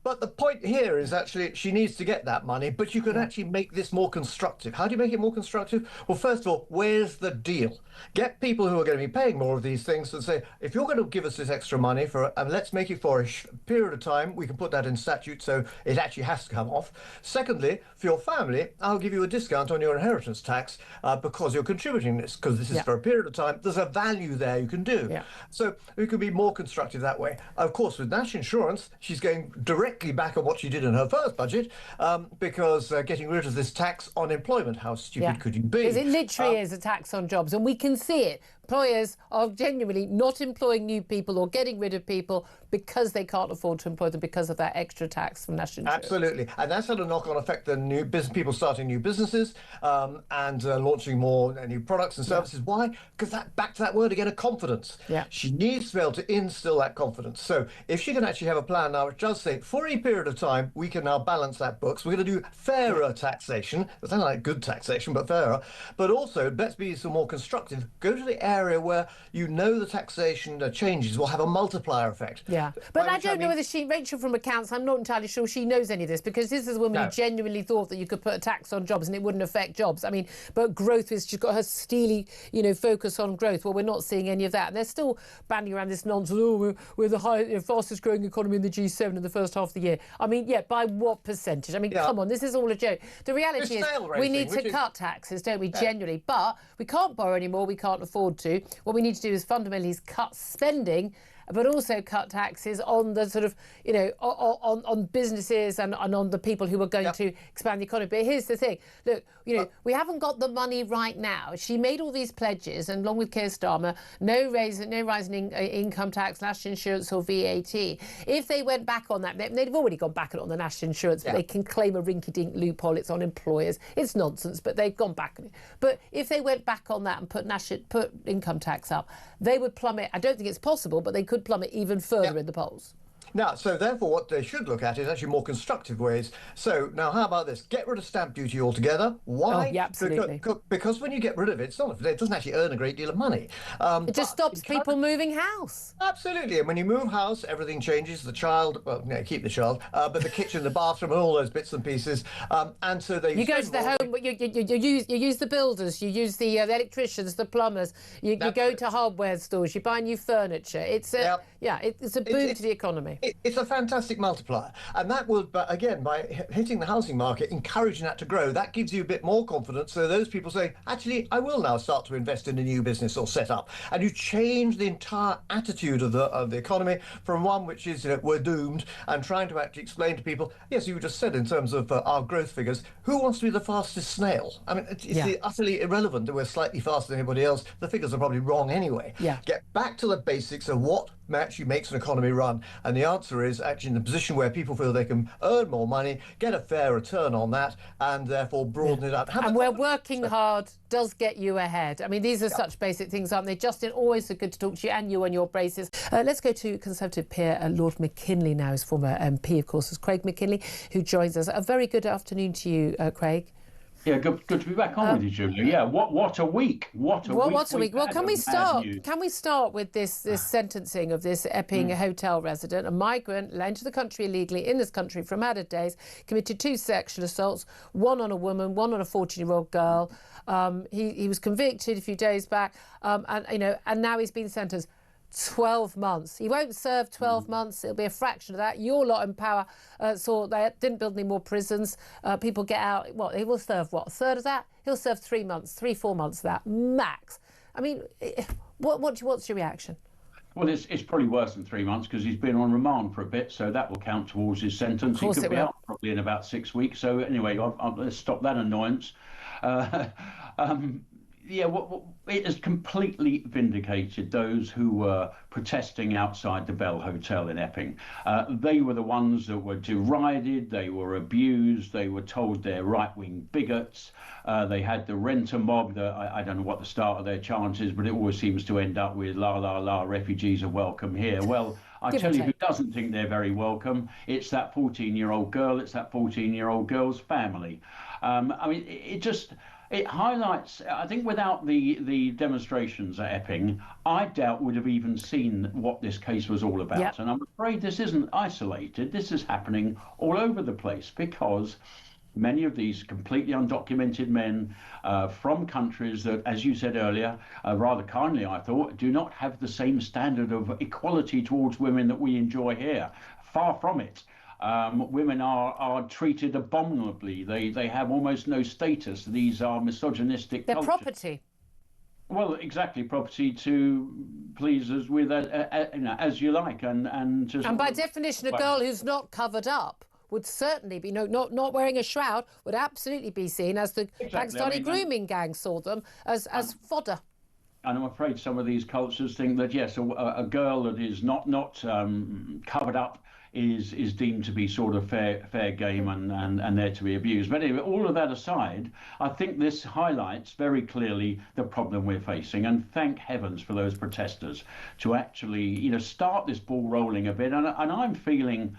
But the point here is actually she needs to get that money, but you can actually make this more constructive. How do you make it more constructive? Well, first of all, where's the deal? Get people who are going to be paying more of these things and say, if you're going to give us this extra money, and let's make it for a period of time, we can put that in statute so it actually has to come off. Secondly, for your family, I'll give you a discount on your inheritance tax because you're contributing this, because this is for a period of time. There's a value there you can do. Yeah. So we could be more constructive that way. Of course, with national insurance, she's going directly back on what she did in her first budget, because getting rid of this tax on employment, how stupid could you be? Because it literally is a tax on jobs, and we can see it. Employers are genuinely not employing new people or getting rid of people because they can't afford to employ them because of that extra tax from national insurance. Absolutely. And that's had a knock-on effect on new business, people starting new businesses and launching more new products and services. Why? Because back to that word again, of confidence. Yeah. She needs to be able to instill that confidence. So if she can actually have a plan now, which does say for a period of time, we can now balance that books. We're going to do fairer taxation. It sounds like good taxation, but fairer. But also, let's be some more constructive. Go to the area where you know the taxation changes will have a multiplier effect. Yeah, but I don't know whether Rachel from accounts, I'm not entirely sure she knows any of this, because this is a woman who genuinely thought that you could put a tax on jobs and it wouldn't affect jobs. I mean, but growth is, she's got her steely, focus on growth. Well, we're not seeing any of that. And they're still banding around this nonsense, we're the fastest growing economy in the G7 in the first half of the year. I mean, by what percentage? I mean, come on, this is all a joke. The reality is we need to cut taxes, don't we, genuinely? But we can't borrow anymore, we can't afford to. What we need to do is fundamentally cut spending, but also cut taxes on the sort of, on businesses and on the people who are going to expand the economy. But here's the thing. Look, we haven't got the money right now. She made all these pledges, and along with Keir Starmer, no rising income tax, national insurance or VAT. If they went back on that, they've already gone back on the national insurance, but they can claim a rinky-dink loophole. It's on employers. It's nonsense, but they've gone back on it. But if they went back on that and put income tax up, they would plummet. I don't think it's possible, but they could plummet even further in the polls. Now, so therefore what they should look at is actually more constructive ways. So now how about this? Get rid of stamp duty altogether. Why? Oh, yeah, absolutely. Because when you get rid of it, it doesn't actually earn a great deal of money. It just stops people moving house. Absolutely. And when you move house, everything changes. The child, keep the child, but the kitchen, the bathroom, and all those bits and pieces. And so they... You go to the home, you use the builders, you use the electricians, the plumbers, you go to hardware stores, you buy new furniture. It's a boon to the economy. It's a fantastic multiplier, and that will, again, by hitting the housing market, encouraging that to grow, that gives you a bit more confidence. So those people say, actually, I will now start to invest in a new business or set up, and you change the entire attitude of the economy from one which is we're doomed, and trying to actually explain to people, yes, you just said in terms of our growth figures, who wants to be the fastest snail? I mean, it's utterly irrelevant that we're slightly faster than anybody else. The figures are probably wrong anyway. Get back to the basics of what actually makes an economy run, and the answer is actually in the position where people feel they can earn more money, get a fair return on that, and therefore broaden it out. And where working hard does get you ahead. I mean, these are such basic things, aren't they? Justin, always so good to talk to you, and you and your braces. Let's go to Conservative peer Lord McKinley now. His former MP, of course, is Craig McKinley, who joins us. A very good afternoon to you, Craig. Yeah, good to be back on with you, Julia. Yeah, what a week! What a week! Well, can we start? Can we start with this sentencing of this Epping hotel resident, a migrant, entered the country illegally in this country from added days, committed 2 sexual assaults, one on a woman, one on a 14-year-old girl. He was convicted a few days back, and now he's been sentenced 12 months. He won't serve 12 months. It'll be a fraction of that. Your lot in power saw they didn't build any more prisons. People get out. He will serve a third of that? He'll serve 3 months, 4 months of that max. I mean, what's your reaction? Well, it's probably worse than 3 months because he's been on remand for a bit, so that will count towards his sentence. He could be out probably in about 6 weeks. So anyway, let's stop that annoyance. It has completely vindicated those who were protesting outside the Bell Hotel in Epping. They were the ones that were derided, they were abused, they were told they're right-wing bigots. They had the renter mob. I don't know what the start of their chant is, but it always seems to end up with la la la, refugees are welcome here. Well, I tell you who doesn't think they're very welcome. It's that 14-year-old girl. It's that 14-year-old girl's family. I mean, it highlights, I think without the demonstrations at Epping, I doubt would have even seen what this case was all about. Yep. And I'm afraid this isn't isolated. This is happening all over the place because many of these completely undocumented men from countries that, as you said earlier, rather kindly, I thought, do not have the same standard of equality towards women that we enjoy here. Far from it. Women are treated abominably. They have almost no status. These are misogynistic cultures. They're property. Well, exactly, property to please us with as you like, and by definition, a girl who's not covered up would certainly be not wearing a shroud would absolutely be seen as the Pakistani grooming gang saw them as fodder. And I'm afraid some of these cultures think that yes, a girl that is not covered up is deemed to be sort of fair game and there to be abused. But anyway, all of that aside, I think this highlights very clearly the problem we're facing. And thank heavens for those protesters to actually, start this ball rolling a bit. And I'm feeling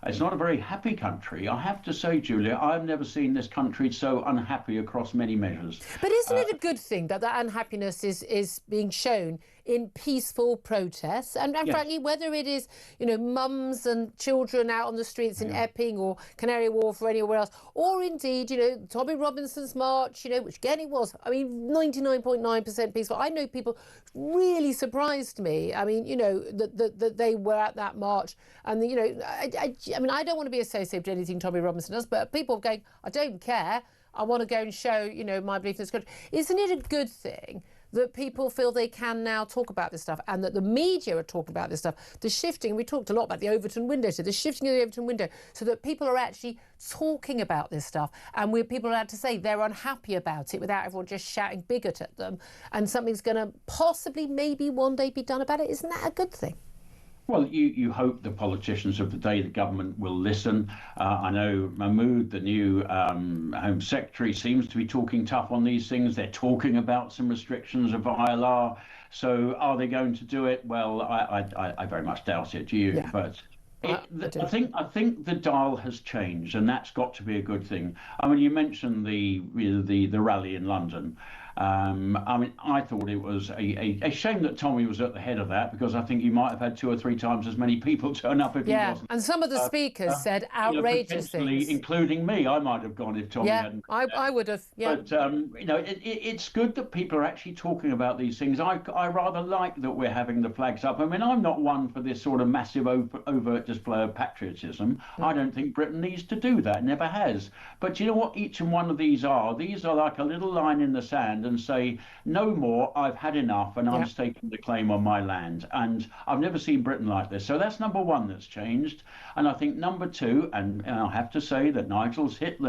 it's not a very happy country. I have to say, Julia, I've never seen this country so unhappy across many measures. But isn't it a good thing that that unhappiness is being shown in peaceful protests? And yes. Frankly, whether it is, mums and children out on the streets in Epping or Canary Wharf or anywhere else, or indeed, Tommy Robinson's march, which again it was, 99.9% peaceful. I know people really surprised me. That they were at that march. And, I don't want to be associated with anything Tommy Robinson does, but people going, I don't care. I want to go and show, my belief in this country. Isn't it a good thing that people feel they can now talk about this stuff and that the media are talking about this stuff? The shifting, we talked a lot about the Overton window, so the shifting of the Overton window, so that people are actually talking about this stuff and people are allowed to say they're unhappy about it without everyone just shouting bigot at them, and something's going to possibly maybe one day be done about it. Isn't that a good thing? Well, you hope the politicians of the day, the government, will listen. I know Mahmood, the new Home Secretary, seems to be talking tough on these things. They're talking about some restrictions of ILR. So are they going to do it? Well, I very much doubt it. Do you? Yeah. But I think the dial has changed, and that's got to be a good thing. You mentioned the rally in London. I thought it was a shame that Tommy was at the head of that, because I think you might have had 2 or 3 times as many people turn up if he wasn't. And some of the speakers said outrageous things. Including me. I might have gone if Tommy hadn't. I would have, But, it's good that people are actually talking about these things. I rather like that we're having the flags up. I'm not one for this sort of massive overt display of patriotism. I don't think Britain needs to do that, never has. But you know what each and one of these are? These are like a little line in the sand and say, no more, I've had enough, and I'm staking the claim on my land. And I've never seen Britain like this. So that's number one that's changed. And I think number two, and I'll have to say that Nigel's hit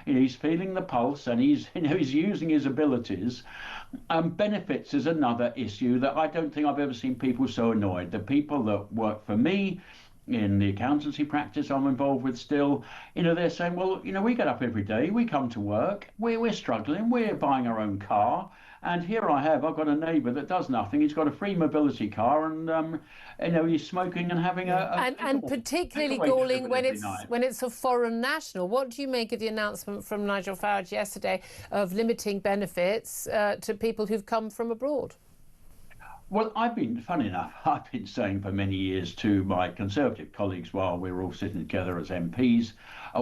he's feeling the pulse, and he's using his abilities. Benefits is another issue that I don't think I've ever seen people so annoyed. The people that work for me, in the accountancy practice I'm involved with still, they're saying, well, we get up every day, we come to work, we're struggling, we're buying our own car, And here I've got a neighbour that does nothing. He's got a free mobility car, and he's smoking and having and particularly galling when it's a foreign national. What do you make of the announcement from Nigel Farage yesterday of limiting benefits to people who've come from abroad? Well, funny enough, I've been saying for many years to my Conservative colleagues while we were all sitting together as MPs,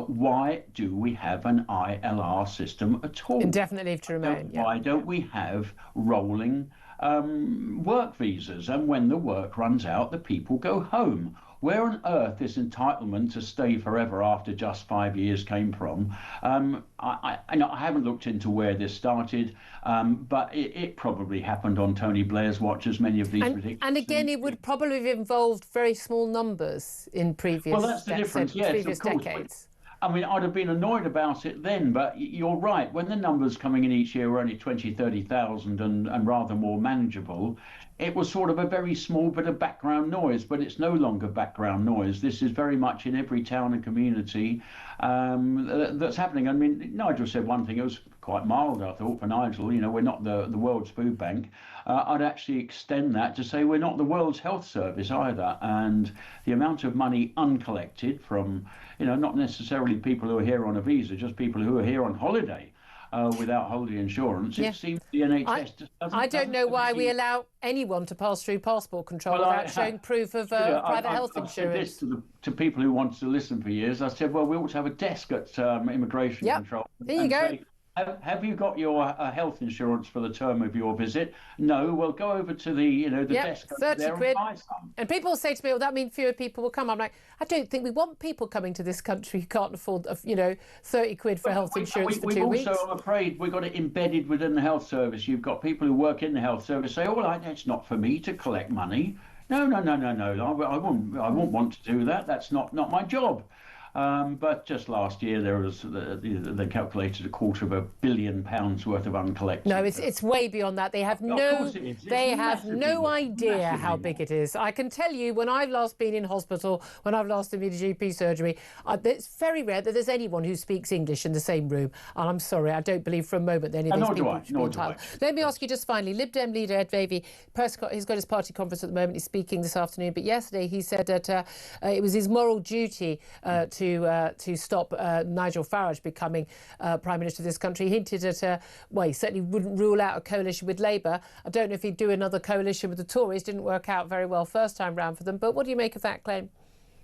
why do we have an ILR system at all? Indefinite leave to remain. Why don't we have rolling work visas? And when the work runs out, the people go home. Where on earth this entitlement to stay forever after just 5 years came from? I haven't looked into where this started, but it probably happened on Tony Blair's watch, as many of these ridiculous and again, it would probably have involved very small numbers in previous, well, that's the difference. Yes, previous of course. decades. I mean, I'd have been annoyed about it then, but you're right. When the numbers coming in each year were only 20, 30,000 and rather more manageable, it was sort of a very small bit of background noise, but it's no longer background noise. This is very much in every town and community that's happening. I mean, Nigel said one thing, it was quite mild, I thought, for Nigel. You know, we're not the world's food bank. I'd actually extend that to say we're not the world's health service either. And the amount of money uncollected from, not necessarily people who are here on a visa, just people who are here on holiday. Without holiday insurance, it seems the NHS I don't know why we allow anyone to pass through passport control without showing proof of private health insurance. I've said this to people who wanted to listen for years. I said, well, we ought to have a desk at immigration control. There you go. Say, have you got your health insurance for the term of your visit? No. Well, go over to the desk 30 there quid. and buy some. And people say to me, well, that means fewer people will come. I'm like, I don't think we want people coming to this country who can't afford, 30 quid for health insurance for 2 weeks. We've also, I'm afraid, we've got it embedded within the health service. You've got people who work in the health service say, oh, it's not for me to collect money. No. I won't want to do that. That's not my job. But just last year there was they calculated £250 million worth of uncollected. No, it's way beyond that. They have no idea how big it is. I can tell you, when I've last been in hospital, when I've last been in GP surgery, it's very rare that there's anyone who speaks English in the same room. And I'm sorry, I don't believe for a moment that any of these people should be entitled. Let me ask you just finally, Lib Dem leader Ed Davey, he's got his party conference at the moment. He's speaking this afternoon, but yesterday he said that it was his moral duty to stop Nigel Farage becoming Prime Minister of this country. He hinted at, he certainly wouldn't rule out a coalition with Labour. I don't know if he'd do another coalition with the Tories. Didn't work out very well first time round for them. But what do you make of that claim?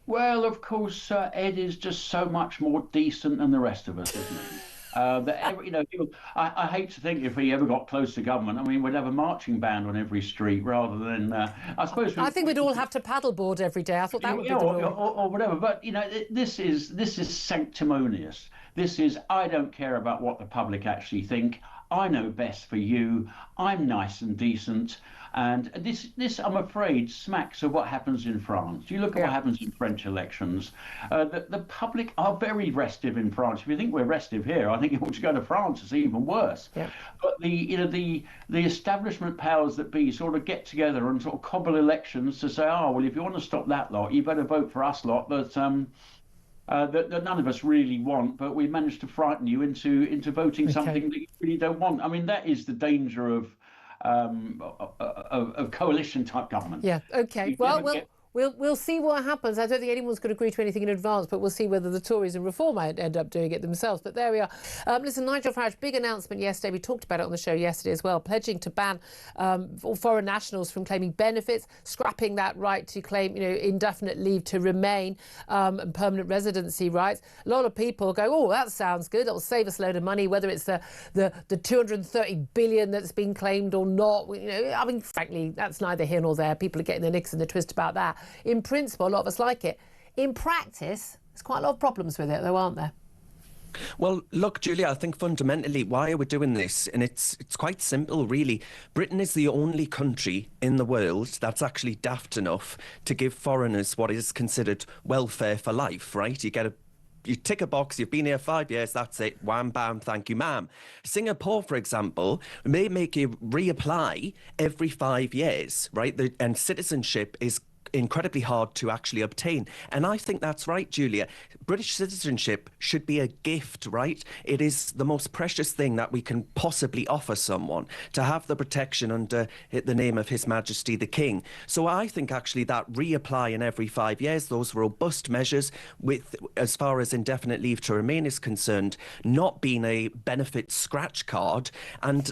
Well, of course, Ed is just so much more decent than the rest of us, isn't he? I hate to think if he ever got close to government, I mean, we'd have a marching band on every street rather than, I suppose. I think we'd all have to paddleboard every day. I thought that would be the rule. Or whatever. But, this is sanctimonious. This is, I don't care about what the public actually think. I know best for you. I'm nice and decent. And this, I'm afraid, smacks of what happens in France. You look at what happens in French elections. The public are very restive in France. If you think we're restive here, I think you ought to go to France. It's even worse. Yeah. But the establishment powers that be sort of get together and sort of cobble elections to say, oh, well, if you want to stop that lot, you better vote for us lot that none of us really want, but we managed to frighten you into voting something that you really don't want. I mean, that is the danger of coalition type government. Yeah. Okay. We'll see what happens. I don't think anyone's going to agree to anything in advance, but we'll see whether the Tories and Reform might end up doing it themselves. But there we are. Listen, Nigel Farage, big announcement yesterday. We talked about it on the show yesterday as well, pledging to ban all foreign nationals from claiming benefits, scrapping that right to claim, indefinite leave to remain and permanent residency rights. A lot of people go, oh, that sounds good. It'll save us a load of money, whether it's the 230 billion that's been claimed or not. I mean, frankly, that's neither here nor there. People are getting their nicks in the twist about that. In principle, a lot of us like it. In practice, there's quite a lot of problems with it, though, aren't there? Well, look, Julia, I think fundamentally, why are we doing this? And it's quite simple, really. Britain is the only country in the world that's actually daft enough to give foreigners what is considered welfare for life, right? You tick a box, you've been here 5 years, that's it, wham, bam, thank you, ma'am. Singapore, for example, may make you reapply every 5 years, right? And citizenship is incredibly hard to actually obtain. And I think that's right, Julia. British citizenship should be a gift, right? It is the most precious thing that we can possibly offer someone, to have the protection under the name of His Majesty the King. So I think actually that reapplying every 5 years, those robust measures with, as far as indefinite leave to remain is concerned, not being a benefit scratch card. And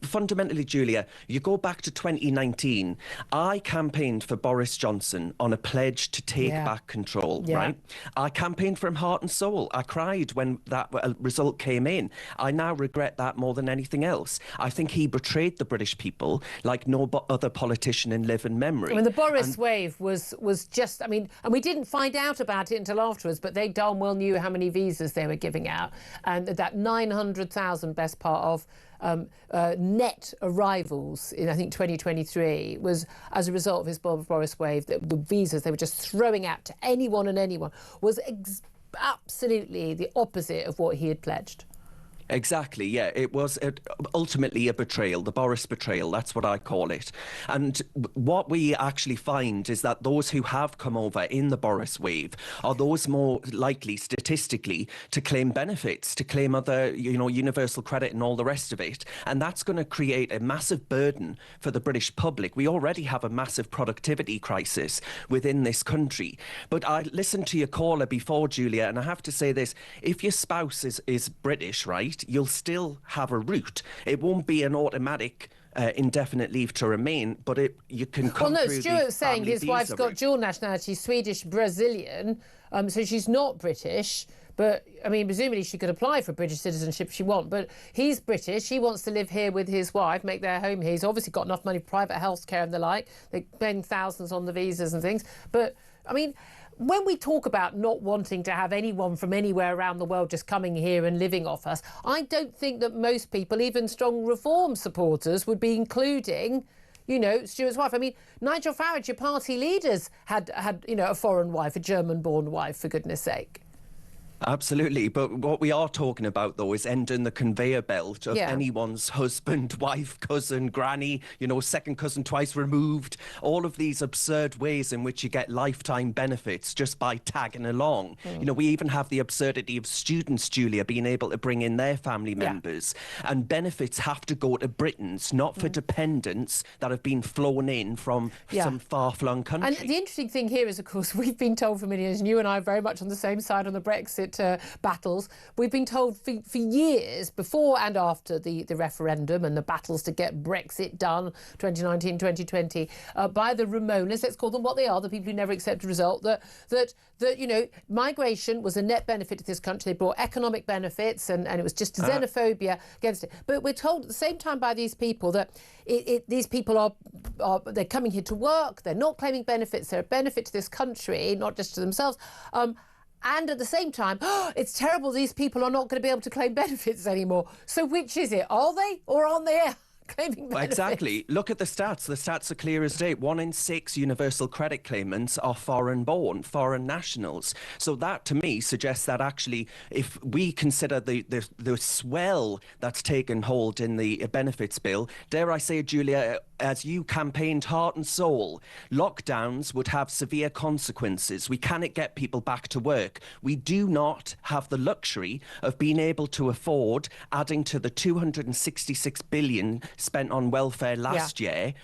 fundamentally, Julia, you go back to 2019, I campaigned for Boris Johnson on a pledge to take back control, right? I campaigned for him heart and soul. I cried when that result came in. I now regret that more than anything else. I think he betrayed the British people like no other politician in living memory. I mean, the Boris wave was just, I mean, and we didn't find out about it until afterwards, but they darn well knew how many visas they were giving out. And that 900,000, best part of net arrivals in, I think, 2023 was as a result of his Boris wave. The visas they were just throwing out to anyone and anyone was absolutely the opposite of what he had pledged. Exactly, yeah. It was ultimately a betrayal, the Boris betrayal, that's what I call it. And what we actually find is that those who have come over in the Boris wave are those more likely, statistically, to claim benefits, to claim other, universal credit and all the rest of it. And that's going to create a massive burden for the British public. We already have a massive productivity crisis within this country. But I listened to your caller before, Julia, and I have to say this, if your spouse is British, right, you'll still have a route. It won't be an automatic indefinite leave to remain, but you can come through. Well, no, Stuart's saying his wife's got dual nationality, Swedish, Brazilian, so she's not British. But, I mean, presumably she could apply for British citizenship if she wants. But he's British. He wants to live here with his wife, make their home here. He's obviously got enough money for private health care and the like. They spend thousands on the visas and things. But, I mean, when we talk about not wanting to have anyone from anywhere around the world just coming here and living off us, I don't think that most people, even strong reform supporters, would be including, Stuart's wife. I mean, Nigel Farage, your party leaders, had a foreign wife, a German-born wife, for goodness sake. Absolutely. But what we are talking about, though, is ending the conveyor belt of anyone's husband, wife, cousin, granny, second cousin twice removed, all of these absurd ways in which you get lifetime benefits just by tagging along. We even have the absurdity of students, Julia, being able to bring in their family members. And benefits have to go to Britons, not for dependents that have been flown in from some far-flung country. And the interesting thing here is, of course, we've been told for many years, and you and I are very much on the same side on the Brexit battles. We've been told for years, before and after the referendum and the battles to get Brexit done, 2019, 2020, by the Ramonas, let's call them what they are, the people who never accept a result, that migration was a net benefit to this country. They brought economic benefits and it was just xenophobia against it. But we're told at the same time by these people that these people they're coming here to work, they're not claiming benefits, they're a benefit to this country, not just to themselves. And at the same time, it's terrible, these people are not going to be able to claim benefits anymore. So which is it? Are they or aren't they claiming benefits? Exactly. Look at the stats. The stats are clear as day. 1 in 6 universal credit claimants are foreign-born, foreign nationals. So that, to me, suggests that actually, if we consider the swell that's taken hold in the benefits bill, dare I say, Julia, as you campaigned heart and soul, lockdowns would have severe consequences. We cannot get people back to work. We do not have the luxury of being able to afford adding to the 266 billion spent on welfare last year,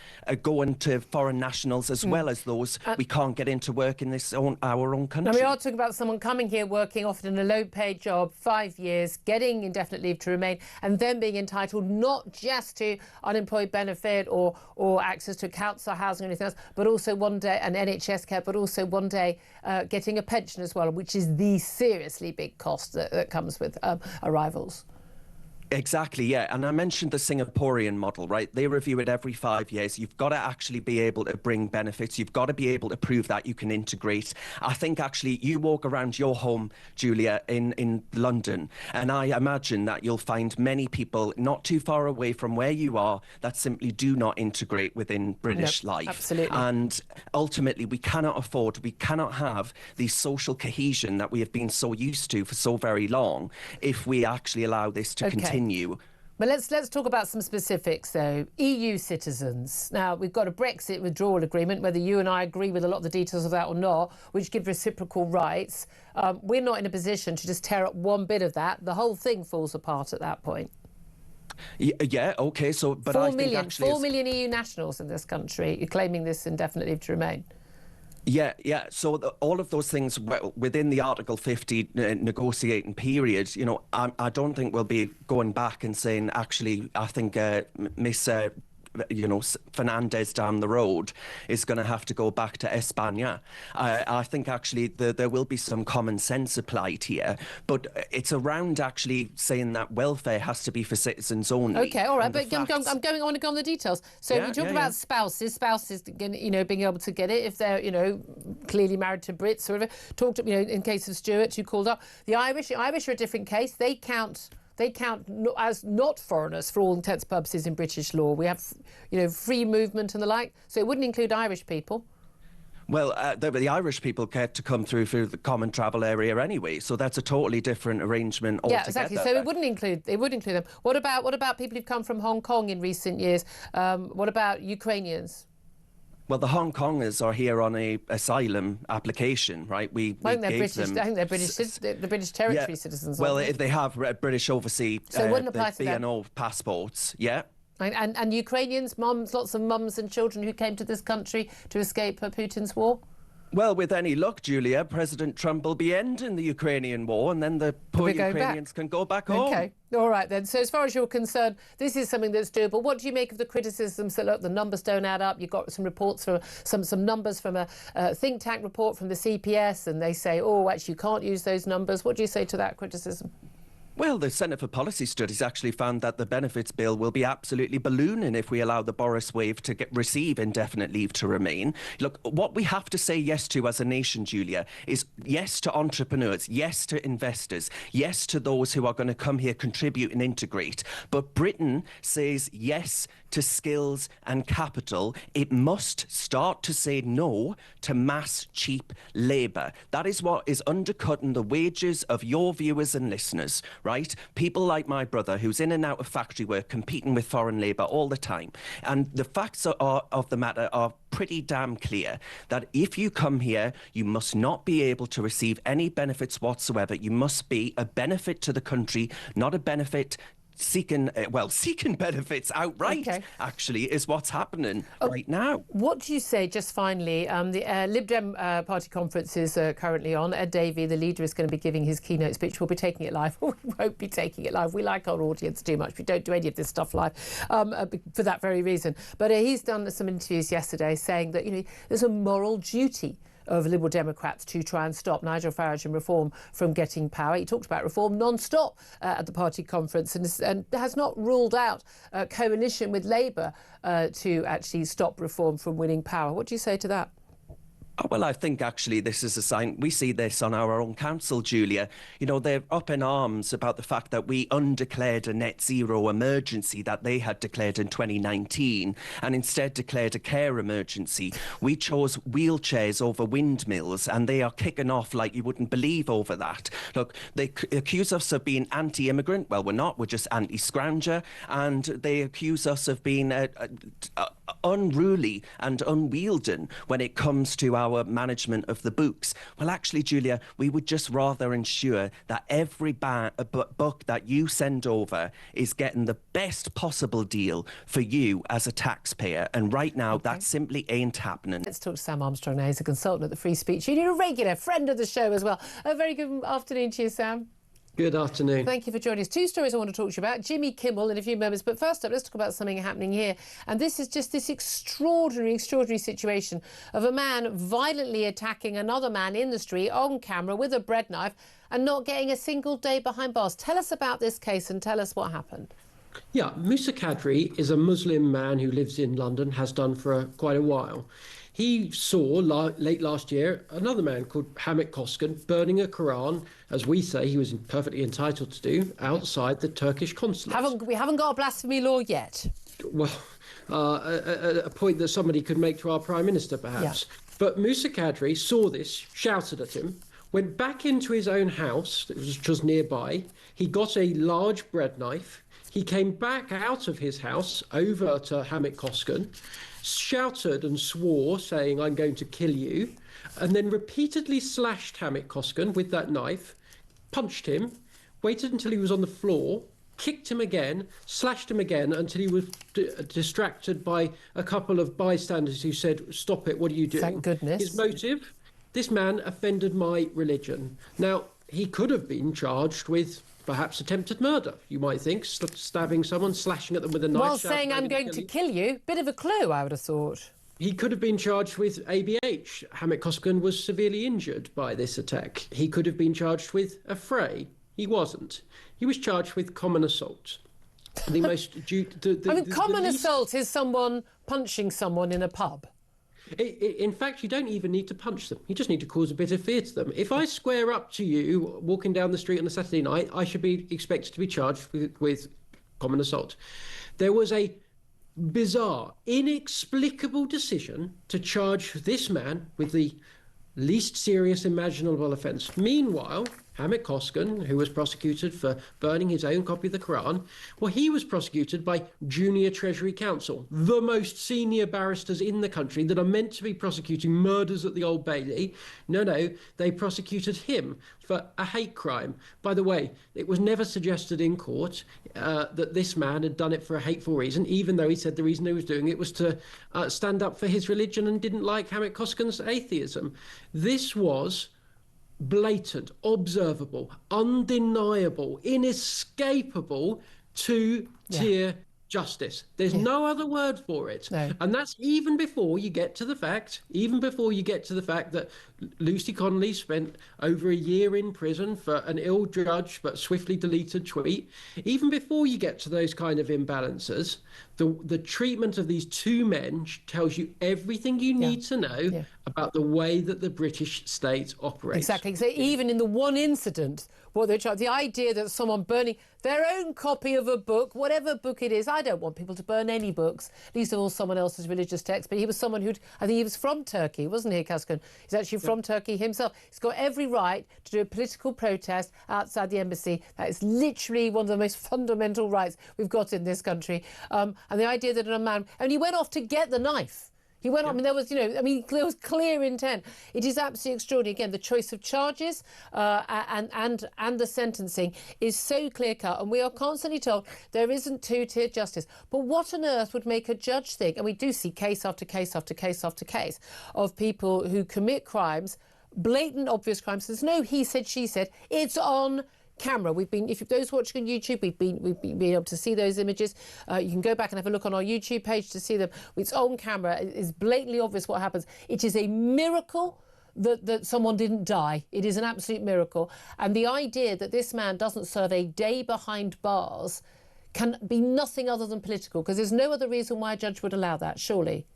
going to foreign nationals as well as those we can't get into work in our own country. Now, we are talking about someone coming here, working often in a low-paid job, 5 years, getting indefinite leave to remain, and then being entitled not just to unemployed benefit or access to council housing or anything else, but also one day, and NHS care, but also one day getting a pension as well, which is the seriously big cost that comes with arrivals. Exactly, yeah. And I mentioned the Singaporean model, right? They review it every 5 years. You've got to actually be able to bring benefits. You've got to be able to prove that you can integrate. I think actually you walk around your home, Julia, in London, and I imagine that you'll find many people not too far away from where you are that simply do not integrate within British life. Absolutely. And ultimately, we cannot have the social cohesion that we have been so used to for so very long if we actually allow this to continue. But let's talk about some specifics, though. EU citizens. Now, we've got a Brexit withdrawal agreement, whether you and I agree with a lot of the details of that or not, which give reciprocal rights. We're not in a position to just tear up one bit of that. The whole thing falls apart at that point. Yeah, OK, so... but 4 I million, think actually 4 million EU nationals in this country. You're claiming this indefinite leave to remain. Yeah. So all of those things within the Article 50 negotiating period, you know, I don't think we'll be going back and saying, actually, I think Miss Fernandez down the road is going to have to go back to España. I think actually there will be some common sense applied here, but it's around actually saying that welfare has to be for citizens only. Okay, all right, but I'm going on to go on the details. So we talk about spouses, you know, being able to get it if they're, you know, clearly married to Brits or whatever. Talked, you know, in case of Stuart, who called up. The Irish are a different case. They count as not foreigners for all intents and purposes in British law. We have, you know, free movement and the like, so it wouldn't include Irish people. Well, the Irish people get to come through the common travel area anyway, so that's a totally different arrangement altogether. Yeah, exactly. So it would include them. What about people who've come from Hong Kong in recent years? What about Ukrainians? Well, the Hong Kongers are here on a asylum application, right? I think they're British territory citizens. Well, if they have British overseas BNO them. Passports, yeah. And Ukrainians, lots of mums and children who came to this country to escape Putin's war? Well, with any luck, Julia, President Trump will be ending the Ukrainian war, and then the poor Ukrainians can go back home. OK, all right then. So as far as you're concerned, this is something that's doable. What do you make of the criticisms that, look, the numbers don't add up? You've got some reports from some numbers from a think tank report from the CPS, and they say, oh, actually, you can't use those numbers. What do you say to that criticism? Well, the Centre for Policy Studies actually found that the benefits bill will be absolutely ballooning if we allow the Boris wave to receive indefinite leave to remain. Look, what we have to say yes to as a nation, Julia, is yes to entrepreneurs, yes to investors, yes to those who are going to come here, contribute and integrate. But Britain says yes to skills and capital. It must start to say no to mass, cheap labour. That is what is undercutting the wages of your viewers and listeners, right? People like my brother, who's in and out of factory work, competing with foreign labour all the time. And the facts of the matter are pretty damn clear, that if you come here, you must not be able to receive any benefits whatsoever. You must be a benefit to the country, not a benefit seeking benefits outright, actually, is what's happening right now. What do you say, just finally, the Lib Dem party conference is currently on. Ed Davey, the leader, is going to be giving his keynote speech. We'll be taking it live. We won't be taking it live. We like our audience too much. We don't do any of this stuff live for that very reason. But he's done some interviews yesterday saying that, you know, there's a moral duty of Liberal Democrats to try and stop Nigel Farage and Reform from getting power. He talked about Reform non-stop at the party conference and has not ruled out a coalition with Labour to actually stop Reform from winning power. What do you say to that? Well, I think actually this is a sign. We see this on our own council, Julia. You know, they're up in arms about the fact that we undeclared a net zero emergency that they had declared in 2019 and instead declared a care emergency. We chose wheelchairs over windmills, and they are kicking off like you wouldn't believe over that. Look, they accuse us of being anti-immigrant. Well, we're not. We're just anti-scrounger. And they accuse us of being unruly and unwielding when it comes to our management of the books. Well, actually, Julia, we would just rather ensure that every book that you send over is getting the best possible deal for you as a taxpayer. And right now, that simply ain't happening. Let's talk to Sam Armstrong now. He's a consultant at the Free Speech Union, a regular friend of the show as well. A very good afternoon to you, Sam. Good afternoon. Thank you for joining us. Two stories I want to talk to you about. Jimmy Kimmel in a few moments. But first up, let's talk about something happening here. And this is just this extraordinary situation of a man violently attacking another man in the street on camera with a bread knife and not getting a single day behind bars. Tell us about this case and tell us what happened. Yeah, Musa Kadri is a Muslim man who lives in London, has done for quite a while. He saw late last year another man called Hamid Koskan burning a Quran, as we say he was perfectly entitled to do, outside the Turkish consulate. We haven't got a blasphemy law yet. Well, a point that somebody could make to our Prime Minister, perhaps. Yeah. But Musa Kadri saw this, shouted at him, went back into his own house, which was nearby. He got a large bread knife. He came back out of his house over to Hamid Koskan, shouted and swore, saying, "I'm going to kill you," and then repeatedly slashed Hamid Koskan with that knife, punched him, waited until he was on the floor, kicked him again, slashed him again until he was distracted by a couple of bystanders who said, "Stop it, what are you doing?" Thank goodness. His motive? This man offended my religion. Now, he could have been charged with perhaps attempted murder, you might think, stabbing someone, slashing at them with a knife. While saying, "I'm going to kill you," bit of a clue, I would have thought. He could have been charged with ABH. Hamid Koskan was severely injured by this attack. He could have been charged with affray. He wasn't. He was charged with common assault. The most common assault is someone punching someone in a pub. In fact, you don't even need to punch them. You just need to cause a bit of fear to them. If I square up to you walking down the street on a Saturday night, I should be expected to be charged with common assault. There was a bizarre, inexplicable decision to charge this man with the least serious imaginable offence. Meanwhile, Hamid Koskan, who was prosecuted for burning his own copy of the Quran, well, he was prosecuted by Junior Treasury Counsel, the most senior barristers in the country that are meant to be prosecuting murders at the Old Bailey. No, they prosecuted him for a hate crime. By the way, it was never suggested in court that this man had done it for a hateful reason, even though he said the reason he was doing it was to stand up for his religion and didn't like Hamid Koskan's atheism. This was blatant, observable, undeniable, inescapable two-tier justice. There's no other word for it. No. And that's even before you get to the fact, that Lucy Connolly spent over a year in prison for an ill-judged but swiftly deleted tweet. Even before you get to those kind of imbalances, the treatment of these two men tells you everything you need to know about the way that the British state operates. Exactly. So even in the one incident, the idea that someone burning their own copy of a book, whatever book it is, I don't want people to burn any books, least of all someone else's religious text, but he was someone I think he was from Turkey, wasn't he, Koskan? He's actually from Turkey himself. He's got every right to do a political protest outside the embassy. That is literally one of the most fundamental rights we've got in this country. And the idea that a man... And he went off to get the knife. He went on, there was clear intent. It is absolutely extraordinary. Again, the choice of charges and the sentencing is so clear-cut, and we are constantly told there isn't two-tier justice. But what on earth would make a judge think, and we do see case after case after case after case of people who commit crimes, blatant, obvious crimes. There's no he said, she said. It's on camera. If those watching on YouTube, we've been able to see those images. You can go back and have a look on our YouTube page to see them. It's on camera. It's blatantly obvious what happens. It is a miracle that someone didn't die. It is an absolute miracle. And the idea that this man doesn't serve a day behind bars can be nothing other than political, because there's no other reason why a judge would allow that, surely.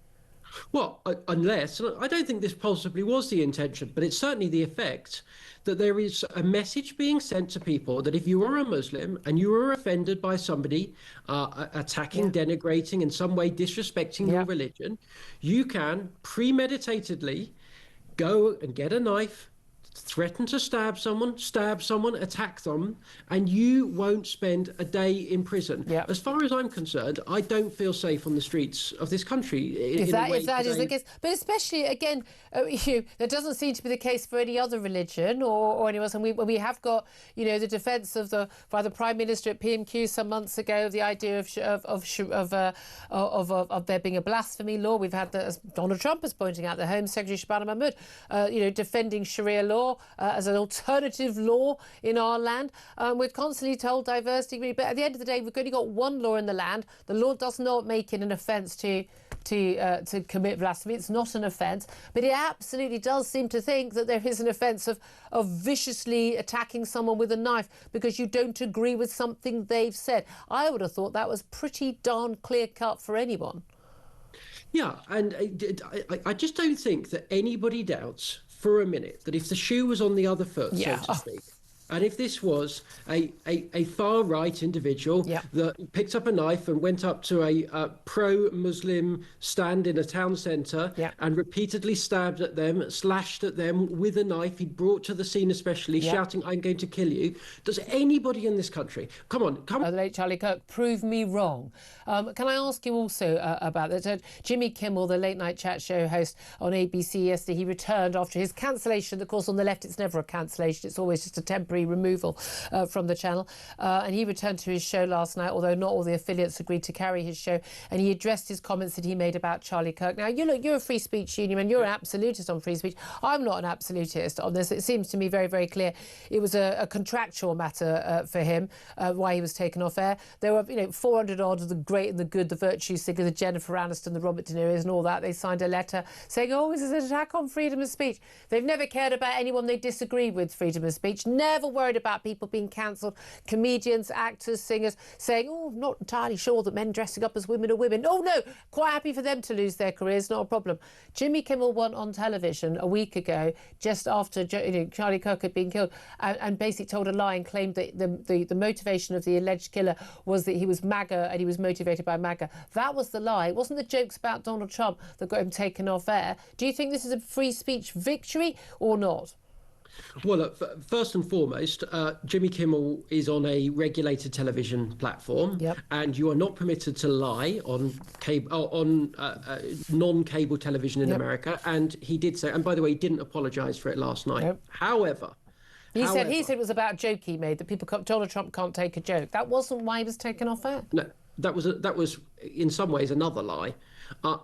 Well, unless, I don't think this possibly was the intention, but it's certainly the effect that there is a message being sent to people that if you are a Muslim and you are offended by somebody attacking, denigrating, in some way disrespecting your religion, you can premeditatedly go and get a knife, threaten to stab someone, attack them, and you won't spend a day in prison. As far as I'm concerned, I don't feel safe on the streets of this country. If that is the case, but especially again, that doesn't seem to be the case for any other religion or anyone else. And we have got, the defence by the Prime Minister at PMQ some months ago of the idea of there being a blasphemy law. We've had as Donald Trump is pointing out, the Home Secretary Shabana Mahmood, defending Sharia law as an alternative law in our land. We're constantly told diversity, but at the end of the day, we've only got one law in the land. The law does not make it an offence to commit blasphemy. It's not an offence, but it absolutely does seem to think that there is an offence of viciously attacking someone with a knife because you don't agree with something they've said. I would have thought that was pretty darn clear-cut for anyone. Yeah, and I just don't think that anybody doubts for a minute that if the shoe was on the other foot, so to speak, And if this was a far-right individual that picked up a knife and went up to a pro-Muslim stand in a town centre and repeatedly stabbed at them, slashed at them with a knife he brought to the scene especially, shouting, "I'm going to kill you," does anybody in this country, come on. The late Charlie Kirk, prove me wrong. Can I ask you also about that? Jimmy Kimmel, the late night chat show host on ABC yesterday, he returned after his cancellation. Of course, on the left, it's never a cancellation. It's always just a temporary removal from the channel. And he returned to his show last night, although not all the affiliates agreed to carry his show. And he addressed his comments that he made about Charlie Kirk. Now, you're a free speech union and you're an absolutist on free speech. I'm not an absolutist on this. It seems to me very, very clear. It was a contractual matter for him, why he was taken off air. There were, 400 odd of the great and the good, the virtue singer, the Jennifer Aniston, the Robert De Niro's and all that. They signed a letter saying, this is an attack on freedom of speech. They've never cared about anyone they disagree with freedom of speech, never worried about people being cancelled, comedians, actors, singers, saying, not entirely sure that men dressing up as women are women. Oh, no, quite happy for them to lose their careers, not a problem. Jimmy Kimmel went on television a week ago, just after Charlie Kirk had been killed, and basically told a lie and claimed that the motivation of the alleged killer was that he was MAGA and he was motivated by MAGA. That was the lie. It wasn't the jokes about Donald Trump that got him taken off air. Do you think this is a free speech victory or not? Well, look, first and foremost, Jimmy Kimmel is on a regulated television platform, and you are not permitted to lie on non-cable television in America. And he did say, and by the way, he didn't apologise for it last night. However, he said it was about a joke he made, that Donald Trump can't take a joke. That wasn't why he was taken off air. No, that was in some ways another lie.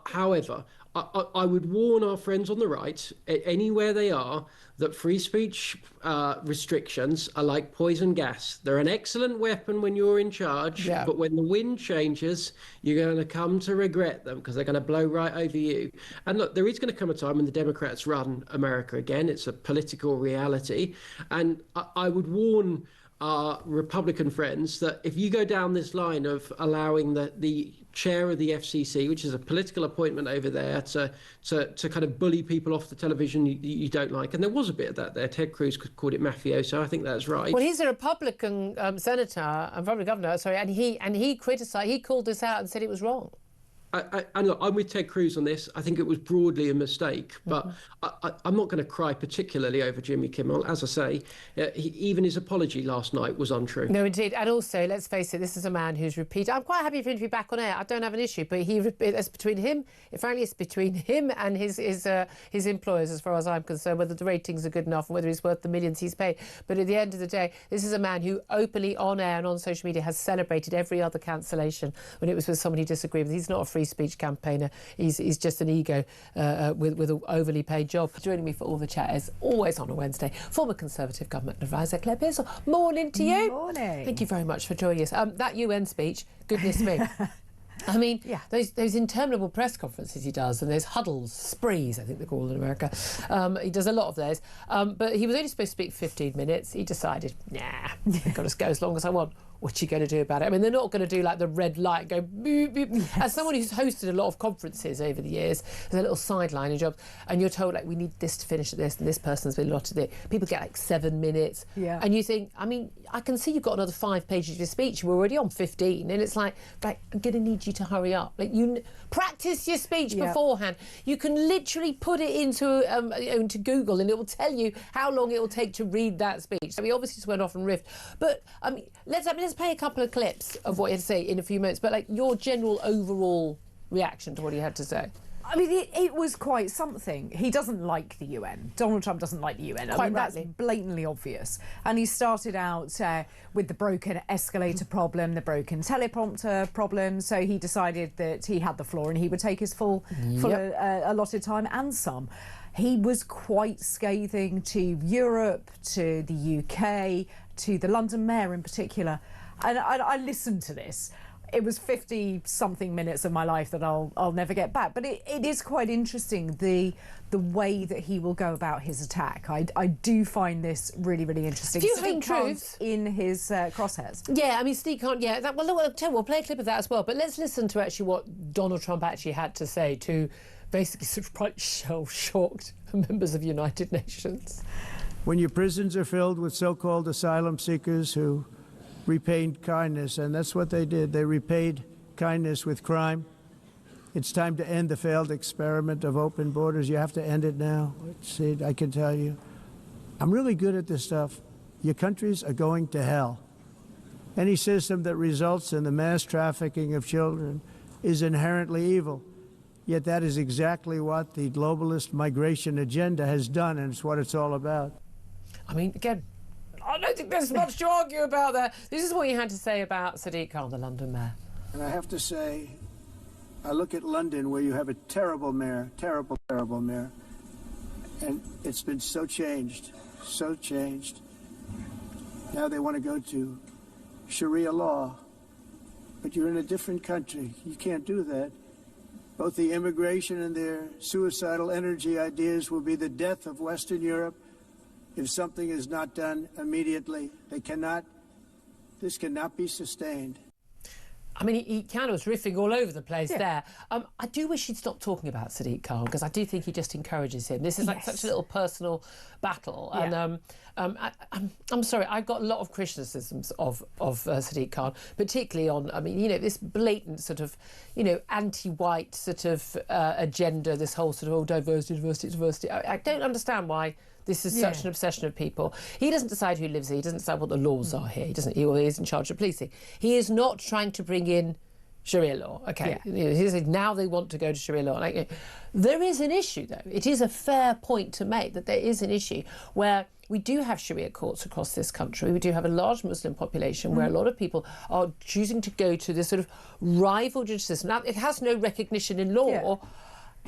However, I would warn our friends on the right, anywhere they are, that free speech restrictions are like poison gas. They're an excellent weapon when you're in charge, but when the wind changes, you're going to come to regret them because they're going to blow right over you. And look, there is going to come a time when the Democrats run America again. It's a political reality. And I would warn our Republican friends that if you go down this line of allowing the chair of the FCC, which is a political appointment over there, to kind of bully people off the television you don't like, and there was a bit of that there. Ted Cruz called it mafioso. I think that's right. Well, he's a Republican senator, Republican governor, sorry, and he criticised, he called this out and said it was wrong. And look, I'm with Ted Cruz on this. I think it was broadly a mistake, but I'm not going to cry particularly over Jimmy Kimmel. As I say, even his apology last night was untrue. No, indeed. And also, let's face it, this is a man who's repeated. I'm quite happy for him to be back on air. I don't have an issue, but it's between him. Frankly, it's between him and his employers, as far as I'm concerned, whether the ratings are good enough and whether he's worth the millions he's paid. But at the end of the day, this is a man who openly on air and on social media has celebrated every other cancellation when it was with somebody he disagreed with. He's not a free speech campaigner. He's just an ego with an overly paid job. Joining me for all the chat, as always on a Wednesday, former Conservative government advisor Claire Pearsall. Morning to you. Morning. Thank you very much for joining us. That UN speech, goodness me. I mean, those interminable press conferences he does, and those huddles, sprees, I think they're called in America. He does a lot of those. But he was only supposed to speak 15 minutes. He decided, I've got to go as long as I want. What's she going to do about it? I mean, they're not going to do like the red light, go boop, boop. Yes. As someone who's hosted a lot of conferences over the years, there's a little sideline in jobs, and you're told, like, we need this to finish at this, and this person's been allotted it. People get like 7 minutes. Yeah. And you think, I mean, I can see you've got another 5 pages of your speech. You're already on 15. And it's like, I'm going to need you to hurry up. Like, you practice your speech beforehand. You can literally put it into Google, and it will tell you how long it will take to read that speech. So he obviously just went off and riffed. But I mean, let's play a couple of clips of what he had to say in a few minutes, but like your general overall reaction to what he had to say. I mean, it was quite something. He doesn't like the UN. Donald Trump doesn't like the UN. I mean, that's blatantly obvious. And he started out with the broken escalator problem, the broken teleprompter problem. So he decided that he had the floor and he would take his full allotted time and some. He was quite scathing to Europe, to the UK, to the London mayor in particular. And I listened to this. It was 50-something minutes of my life that I'll never get back. But it is quite interesting, the way that he will go about his attack. I do find this really, really interesting. Few home truths in his crosshairs. Yeah, I mean, Steve can't. Yeah, we'll play a clip of that as well. But let's listen to actually what Donald Trump actually had to say to basically sort of quite shell-shocked members of United Nations. when your prisons are filled with so-called asylum seekers who repaid kindness, and that's what they did. They repaid kindness with crime. It's time to end the failed experiment of open borders. You have to end it now. See, I can tell you, I'm really good at this stuff. Your countries are going to hell. Any system that results in the mass trafficking of children is inherently evil. Yet that is exactly what the globalist migration agenda has done, and it's what it's all about. I mean, again, I don't think there's much to argue about there. This is what you had to say about Sadiq Khan, the London mayor. And I have to say, I look at London, where you have a terrible mayor, terrible, terrible mayor, and it's been so changed, so changed. Now they want to go to Sharia law, but you're in a different country. You can't do that. Both the immigration and their suicidal energy ideas will be the death of Western Europe if something is not done immediately. This cannot be sustained. I mean, he kind of was riffing all over the place there. I do wish he'd stop talking about Sadiq Khan, because I do think he just encourages him. This is like such a little personal battle. And I'm sorry, I've got a lot of criticisms of Sadiq Khan, particularly on, I mean, you know, this blatant sort of, you know, anti-white sort of agenda, this whole sort of, oh, diversity. I don't understand why this is such an obsession of people. He doesn't decide who lives here. He doesn't decide what the laws are here. He is in charge of policing. He is not trying to bring in Sharia law. Okay, you know, now they want to go to Sharia law. Like, you know, there is an issue, though. It is a fair point to make that there is an issue where we do have Sharia courts across this country. We do have a large Muslim population where a lot of people are choosing to go to this sort of rival judicial system. Now, it has no recognition in law. Yeah.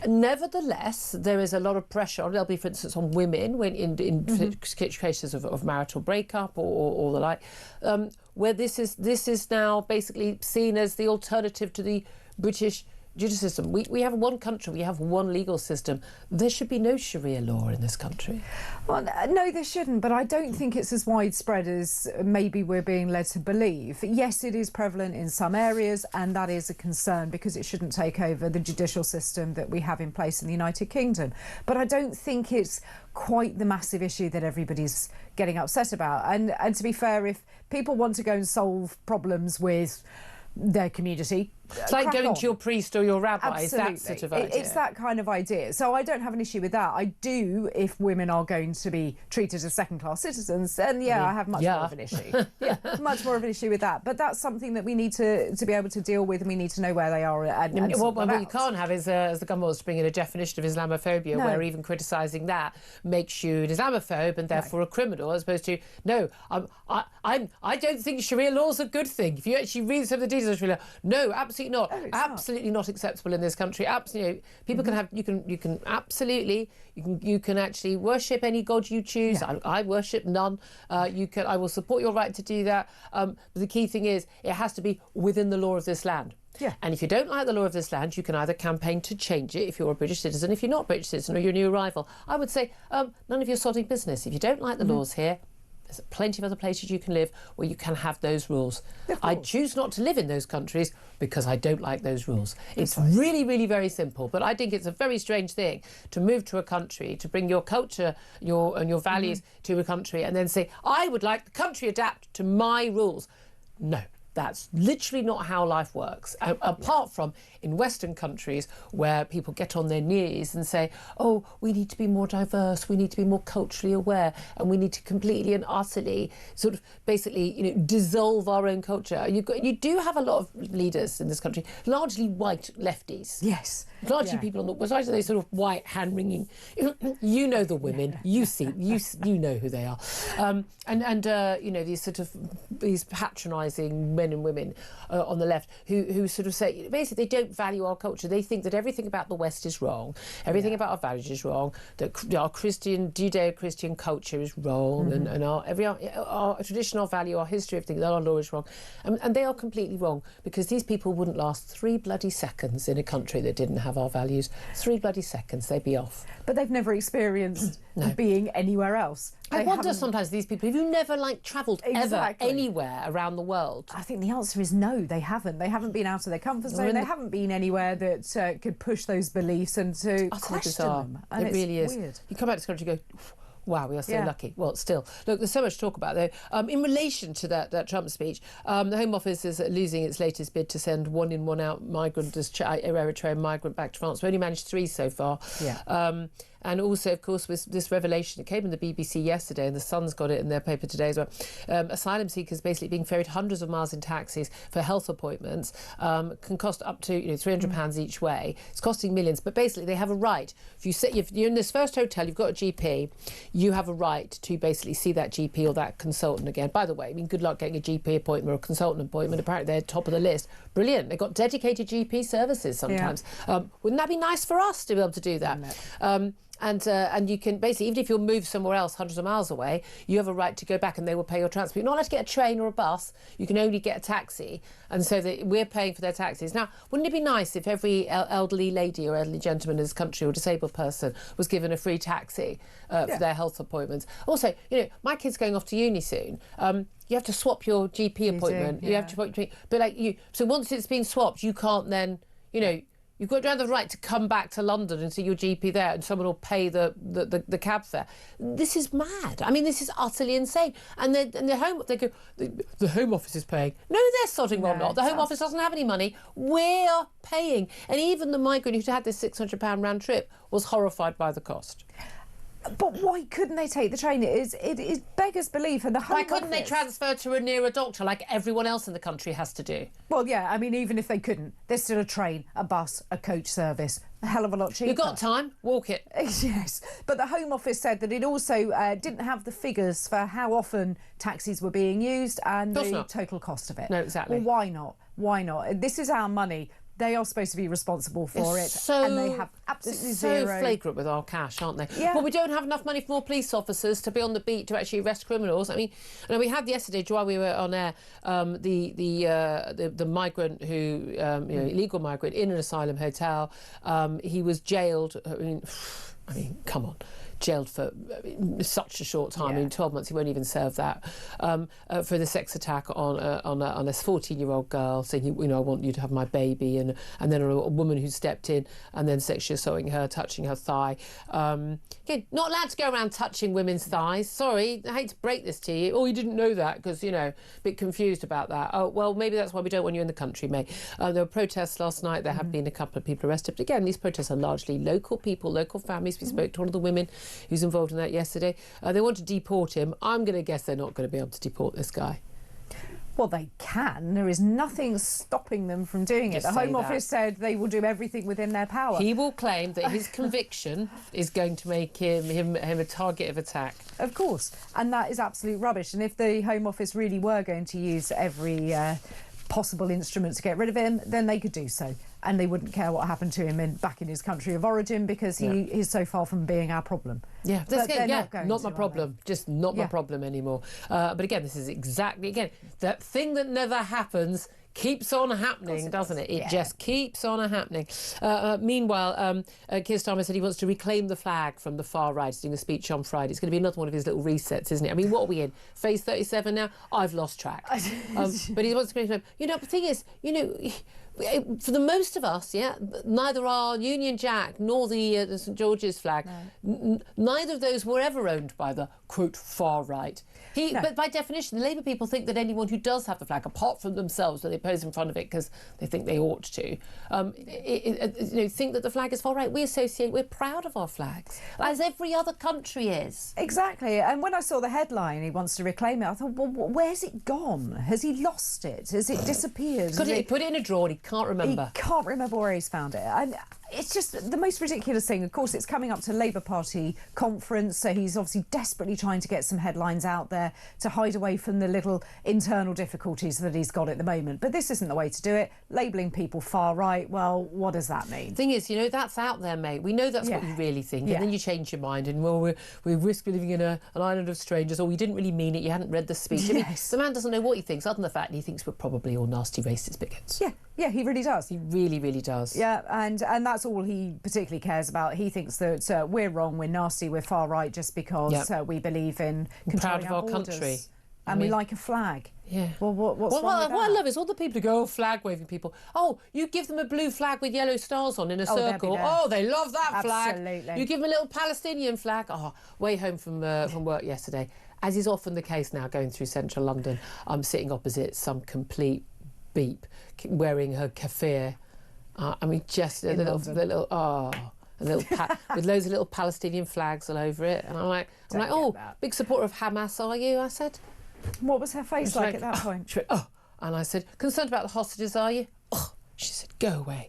Nevertheless, there is a lot of pressure. There'll be, for instance, on women when in cases of marital breakup or the like, where this is now basically seen as the alternative to the British judicial system. We have one country, we have one legal system. There should be no Sharia law in this country. Well, no, there shouldn't, but I don't think it's as widespread as maybe we're being led to believe. Yes, it is prevalent in some areas, and that is a concern because it shouldn't take over the judicial system that we have in place in the United Kingdom. But I don't think it's quite the massive issue that everybody's getting upset about. And to be fair, if people want to go and solve problems with their community, it's like going to your priest or your rabbi. Absolutely. That sort of idea. It's that kind of idea. So I don't have an issue with that. I do if women are going to be treated as second-class citizens, then I have much more of an issue. Much more of an issue with that. But that's something that we need to be able to deal with, and we need to know where they are. What you can't have is the government wants to bring in a definition of Islamophobia where even criticising that makes you an Islamophobe and therefore a criminal, as opposed to, no, I don't think Sharia law is a good thing. If you actually read some of the details of Sharia law, no, absolutely not. Oh, absolutely not acceptable in this country. Absolutely, people can have. You can absolutely. You can actually worship any god you choose. I worship none. I will support your right to do that. But the key thing is, it has to be within the law of this land. Yeah. And if you don't like the law of this land, you can either campaign to change it if you're a British citizen. If you're not a British citizen or you're a new arrival, I would say none of your sodding business. If you don't like the laws here, there's plenty of other places you can live where you can have those rules. I choose not to live in those countries because I don't like those rules. It's really, really very simple. But I think it's a very strange thing to move to a country, to bring your culture and your values to a country and then say, I would like the country adapt to my rules. No. That's literally not how life works. Apart from in Western countries where people get on their knees and say, oh, we need to be more diverse, we need to be more culturally aware, and we need to completely and utterly sort of basically, dissolve our own culture. You do have a lot of leaders in this country, largely white lefties. Yes. Largely people on the side of those sort of white hand-wringing. You know the women. You know who they are. These sort of these patronising men and women on the left who sort of say basically they don't value our culture. They think that everything about the West is wrong, everything about our values is wrong, that our Christian Judeo-Christian culture is wrong, and our tradition, our value, our history, everything, that our law is wrong, and they are completely wrong because these people wouldn't last 3 bloody seconds in a country that didn't have our values. 3 bloody seconds, they'd be off. But they've never experienced being anywhere else. I wonder sometimes these people, have you never travelled ever anywhere around the world? I think the answer is no, they haven't. They haven't been out of their comfort zone. They haven't been anywhere that could push those beliefs and to question them. And it really is. Weird. You come back to this country and go, Wow, we are so lucky. Well, still, look, there's so much to talk about, though. In relation to that Trump speech, the Home Office is losing its latest bid to send one in, one out Eritrean migrant back to France. We only managed 3 so far. Yeah. And also, of course, with this revelation, it came in the BBC yesterday, and the Sun's got it in their paper today as well. Asylum seekers basically being ferried hundreds of miles in taxis for health appointments can cost up to £300 each way. It's costing millions, but basically they have a right. If you're in this first hotel, you've got a GP, you have a right to basically see that GP or that consultant again. By the way, I mean, good luck getting a GP appointment or a consultant appointment. Apparently they're top of the list. Brilliant. They've got dedicated GP services sometimes. Yeah. Wouldn't that be nice for us to be able to do that? And you can basically, even if you'll move somewhere else hundreds of miles away, you have a right to go back and they will pay your transport. You're not allowed to get a train or a bus. You can only get a taxi. And so we're paying for their taxis. Now, wouldn't it be nice if every elderly lady or elderly gentleman in this country or disabled person was given a free taxi for their health appointments? Also, my kid's going off to uni soon. You have to swap your GP appointment. You have to, but so once it's been swapped, you can't then, you've got to have the right to come back to London and see your GP there, and someone will pay the cab fare. This is mad. I mean, this is utterly insane. And the Home Office is paying. No, they're sodding well not. The Home Office doesn't have any money. We're paying. And even the migrant who had this £600 round trip was horrified by the cost. But why couldn't they take the train? It is beggars belief. And the Home Why couldn't they transfer to a nearer doctor like everyone else in the country has to do? Well, yeah, I mean, even if they couldn't, there's still a train, a bus, a coach service, a hell of a lot cheaper. You've got time, walk it. Yes, but the Home Office said that it also didn't have the figures for how often taxis were being used and the total cost of it. No, exactly. Well, why not? Why not? This is our money. They are supposed to be responsible for it, and they have absolutely zero. So flagrant with our cash, aren't they? Yeah. Well, we don't have enough money for more police officers to be on the beat to actually arrest criminals. I mean, we had yesterday, while we were on air, the migrant who, illegal migrant in an asylum hotel. He was jailed. I mean, come on. Jailed for such a short time. I mean, 12 months, he won't even serve that, for the sex attack on a 14-year-old girl, saying, I want you to have my baby, and then a woman who stepped in and then sexually assaulting her, touching her thigh. Again, not allowed to go around touching women's thighs. Sorry, I hate to break this to you. Oh, you didn't know that because, a bit confused about that. Oh, well, maybe that's why we don't want you in the country, mate. There were protests last night. There have been a couple of people arrested. But again, these protests are largely local people, local families. We spoke to one of the women who's involved in that yesterday. They want to deport him. I'm going to guess they're not going to be able to deport this guy. Well, they can. There is nothing stopping them from doing it. The Home Office said they will do everything within their power. He will claim that his conviction is going to make him a target of attack. Of course. And that is absolute rubbish. And if the Home Office really were going to use every possible instrument to get rid of him, then they could do so. And they wouldn't care what happened to him back in his country of origin, because he is so far from being our problem. Yeah, not my problem. Just not my problem anymore. But again, this is exactly, that thing that never happens keeps on happening, doesn't it? It just keeps on happening. Meanwhile, Keir Starmer said he wants to reclaim the flag from the far right. He's doing a speech on Friday. It's going to be another one of his little resets, isn't it? I mean, what are we in? Phase 37 now? I've lost track. But he wants to reclaim. The thing is, for the most of us, neither our Union Jack nor the St George's flag, neither of those were ever owned by the, quote, far right. But by definition, the Labour people think that anyone who does have the flag, apart from themselves, when they pose in front of it because they think they ought to, think that the flag is far right. We're proud of our flags, as every other country is. Exactly. And when I saw the headline, he wants to reclaim it, I thought, well, where's it gone? Has he lost it? Has it disappeared? He put it in a drawer and he can't remember. He can't remember where he's found it. And it's just the most ridiculous thing. Of course, it's coming up to Labour Party conference, so he's obviously desperately trying to get some headlines out there to hide away from the little internal difficulties that he's got at the moment. But this isn't the way to do it. Labelling people far right, well, what does that mean? The thing is, that's out there, mate. We know that's what you really think, and then you change your mind, and we risk living in an island of strangers, or you didn't really mean it, you hadn't read the speech. I mean, the man doesn't know what he thinks, other than the fact that he thinks we're probably all nasty racist bigots. Yeah, he really does. He really, really does. Yeah, and that's all he particularly cares about. He thinks that we're wrong, we're nasty, we're far right just because we believe in controlling proud of our country. And we like a flag. Yeah. Well, what's wrong with that? What I love is all the people who go, flag waving people. Oh, you give them a blue flag with yellow stars on in a circle. Oh, they love that flag. Absolutely. You give them a little Palestinian flag. Oh, way home from work yesterday, as is often the case now, going through central London, I'm sitting opposite some complete beep wearing her keffiyeh. I mean, just a little with loads of little Palestinian flags all over it, and I'm like, oh, big supporter of Hamas, are you? I said. What was her face like at that point? She went, oh, and I said, concerned about the hostages, are you? Oh, she said, go away.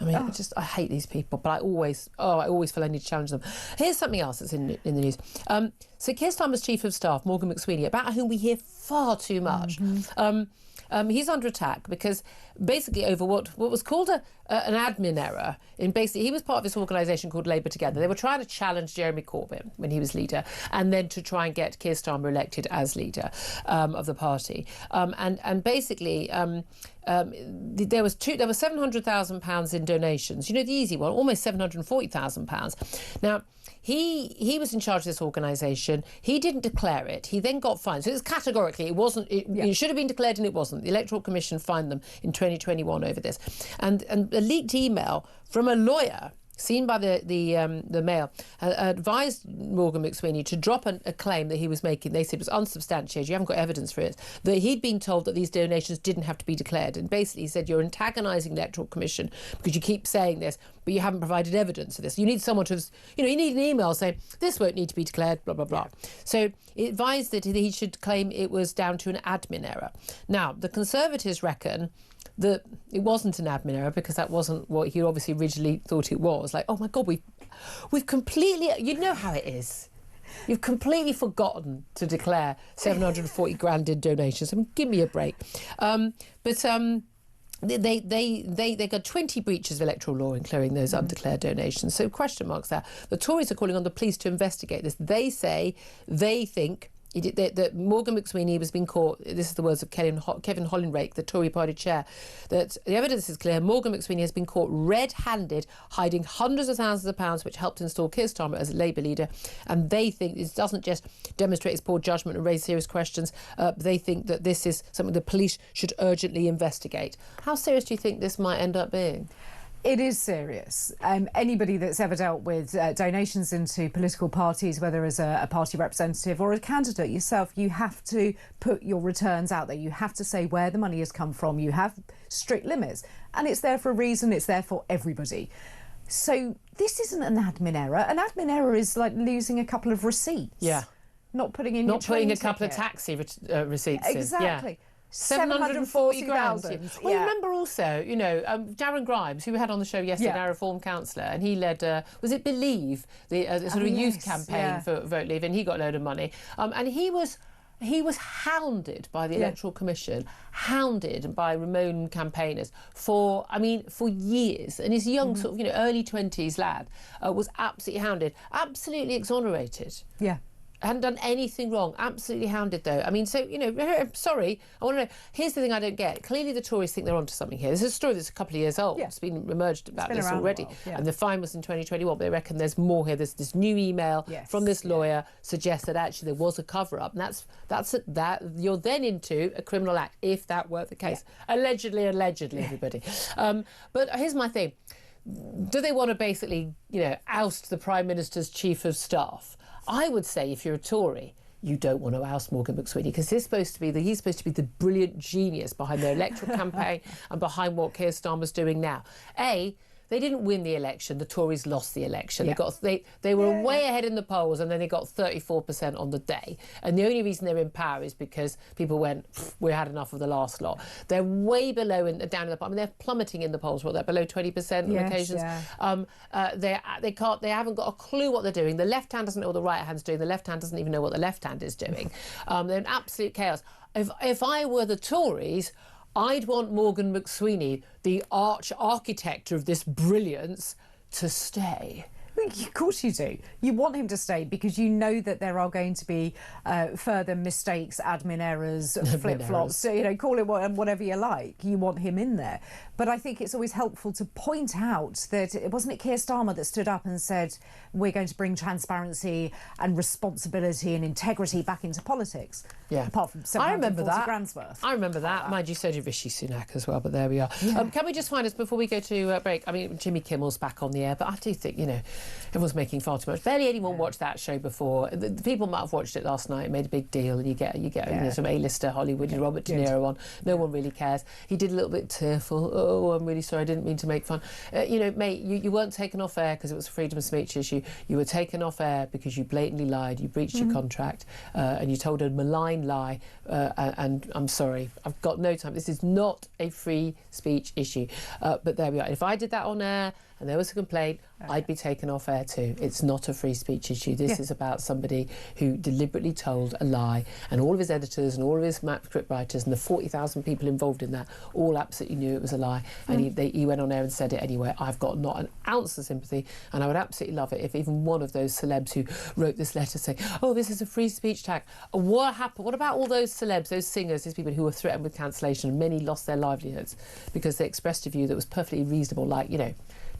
I mean, I hate these people, but I always feel I need to challenge them. Here's something else that's in the news. So Keir Starmer's Chief of Staff, Morgan McSweeney, about whom we hear far too much. He's under attack because basically over what was called an admin error. He was part of this organisation called Labour Together. They were trying to challenge Jeremy Corbyn when he was leader, and then to try and get Keir Starmer elected as leader of the party. And basically, there was £700,000 in donations. You know, the easy one, almost £740,000. Now, he was in charge of this organisation. He didn't declare it. He then got fined. So it's categorically, it wasn't. It should have been declared, and it wasn't. The Electoral Commission fined them in 2021 over this, and a leaked email from a lawyer seen by the Mail advised Morgan McSweeney to drop a claim that he was making. They said it was unsubstantiated. You haven't got evidence for it. That he'd been told that these donations didn't have to be declared. And basically he said, you're antagonising the Electoral Commission because you keep saying this, but you haven't provided evidence of this. You need someone to, you need an email saying, this won't need to be declared, blah, blah, blah. So it advised that he should claim it was down to an admin error. Now, the Conservatives reckon that it wasn't an admin error because that wasn't what he obviously originally thought it was. Like, oh my God, we've completely, you know how it is. You've completely forgotten to declare 740 grand in donations. I mean, give me a break. They got 20 breaches of electoral law, including those undeclared donations. So question marks there. The Tories are calling on the police to investigate this. They say they think that Morgan McSweeney was being caught, this is the words of Kevin Hollinrake, the Tory party chair, that the evidence is clear. Morgan McSweeney has been caught red-handed, hiding hundreds of thousands of pounds, which helped install Keir Starmer as a Labour leader. And they think this doesn't just demonstrate his poor judgment and raise serious questions. They think that this is something the police should urgently investigate. How serious do you think this might end up being? It is serious. Anybody that's ever dealt with donations into political parties, whether as a party representative or a candidate yourself, you have to put your returns out there. You have to say where the money has come from. You have strict limits. And it's there for a reason. It's there for everybody. So this isn't an admin error. An admin error is like losing a couple of receipts. Yeah. Not putting in Not putting a couple of taxi receipts in. Exactly. Yeah. 740 grand. Well, you remember also, Darren Grimes, who we had on the show yesterday, our Reform councillor, and he led, was it Believe, the sort of youth campaign for Vote Leave, and he got a load of money. And he was hounded by the Electoral Commission, hounded by Ramon campaigners for years. And his young sort of, early 20s lad was absolutely hounded, absolutely exonerated. Yeah. Hadn't done anything wrong, absolutely hounded though. I mean, so, sorry, I want to know, here's the thing I don't get. Clearly the Tories think they're onto something here. This is a story that's a couple of years old. Yeah. It's been emerged about this already. And the fine was in 2021, but they reckon there's more here. There's this new email from this lawyer suggests that actually there was a cover-up. And that you're then into a criminal act, if that were the case. Yeah. Allegedly, everybody. But here's my thing. Do they want to basically, oust the Prime Minister's Chief of Staff? I would say if you're a Tory, you don't want to oust Morgan McSweeney because he's supposed to be the brilliant genius behind their electoral campaign and behind what Keir Starmer's doing now. They didn't win the election. The Tories lost the election. Yeah. They were way ahead in the polls, and then they got 34% on the day. And the only reason they're in power is because people went, we had enough of the last lot. They're way below down in the polls. I mean, they're plummeting in the polls. They're below 20% on occasions. Yeah. They haven't got a clue what they're doing. The left hand doesn't know what the right hand's doing. The left hand doesn't even know what the left hand is doing. They're in absolute chaos. If I were the Tories, I'd want Morgan McSweeney, the architect of this brilliance, to stay. Of course you do. You want him to stay because you know that there are going to be further mistakes, admin errors, flip-flops, call it whatever you like. You want him in there. But I think it's always helpful to point out that it wasn't Keir Starmer that stood up and said, we're going to bring transparency and responsibility and integrity back into politics. Yeah. Apart from £740,000 worth. I rember that. Mind you, so did Rishi Sunak as well, but there we are. Yeah. Can we just find us, before we go to break, I mean, Jimmy Kimmel's back on the air, but I do think, everyone's making far too much. Barely anyone watched that show before. The people might have watched it last night, made a big deal, and you get some A-lister Hollywood, Robert De Niro on. No one really cares. He did a little bit tearful. Oh, I'm really sorry, I didn't mean to make fun. Mate, you weren't taken off air because it was a freedom of speech issue. You were taken off air because you blatantly lied, you breached your contract, and you told a malign lie, and I'm sorry, I've got no time. This is not a free speech issue. But there we are. If I did that on air and there was a complaint, I'd be taken off air too. It's not a free speech issue. This is about somebody who deliberately told a lie, and all of his editors and all of his script writers and the 40,000 people involved in that all absolutely knew it was a lie, and he went on air and said it anyway. I've got not an ounce of sympathy, and I would absolutely love it if even one of those celebs who wrote this letter saying, oh, this is a free speech attack. What happened? What about all those celebs, those singers, those people who were threatened with cancellation, and many lost their livelihoods because they expressed a view that was perfectly reasonable, like,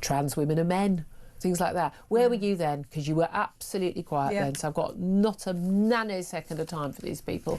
trans women are men, things like that. Where were you then? Because you were absolutely quiet then, so I've got not a nanosecond of time for these people.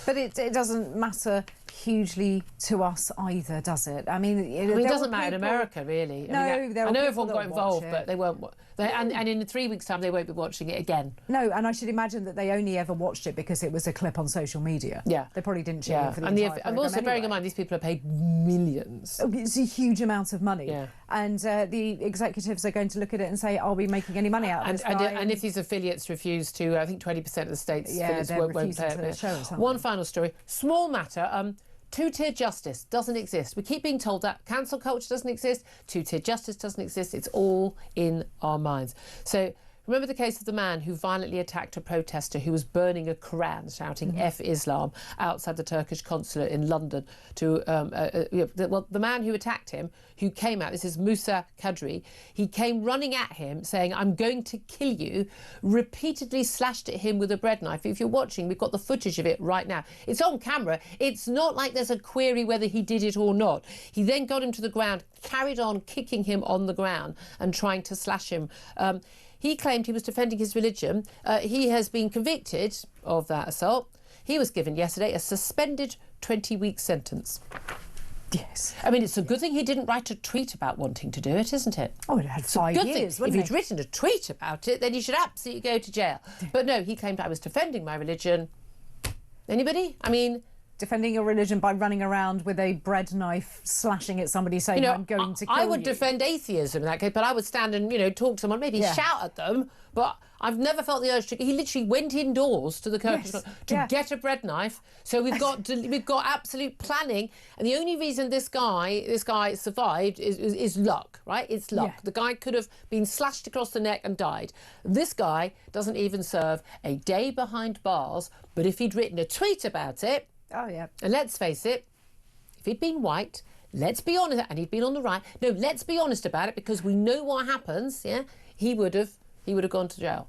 But it doesn't matter hugely to us either, does it? I mean, it doesn't matter in America, really. No, I know everyone got involved, but they weren't. And in 3 weeks' time, they won't be watching it again. No, and I should imagine that they only ever watched it because it was a clip on social media. Yeah. They probably didn't tune in for the entire program and also bearing anyway. in mind, these people are paid millions. It's a huge amount of money. Yeah. And the executives are going to look at it and say, are we making any money out of this guy? And if these affiliates refuse to, I think 20% of the states won't pay it. One final story. Small matter. Two-tier justice doesn't exist. We keep being told that. Cancel culture doesn't exist. Two-tier justice doesn't exist. It's all in our minds. So remember the case of the man who violently attacked a protester who was burning a Quran, shouting F Islam outside the Turkish consulate in London. The man who attacked him, who came out, this is Musa Kadri, he came running at him saying, I'm going to kill you, repeatedly slashed at him with a bread knife. If you're watching, we've got the footage of it right now. It's on camera. It's not like there's a query whether he did it or not. He then got him to the ground, carried on kicking him on the ground and trying to slash him. He claimed he was defending his religion. He has been convicted of that assault. He was given yesterday a suspended 20-week sentence. Yes. I mean, it's a good thing he didn't write a tweet about wanting to do it, isn't it? Oh, it had 5 years, wouldn't it? If he'd written a tweet about it, then he should absolutely go to jail. But no, he claimed I was defending my religion. Anybody? I mean... Defending your religion by running around with a bread knife, slashing at somebody, saying, I'm going to kill you. I would defend atheism in that case, but I would stand and, talk to someone, maybe shout at them, but I've never felt the urge to... He literally went indoors to the Kirk to get a bread knife. So we've got absolute planning, and the only reason this guy survived is luck, right? It's luck. Yeah. The guy could have been slashed across the neck and died. This guy doesn't even serve a day behind bars, but if he'd written a tweet about it... Oh, yeah. And let's face it, if he'd been white, let's be honest, and he'd been on the right, no, let's be honest about it, because we know what happens, he would have gone to jail.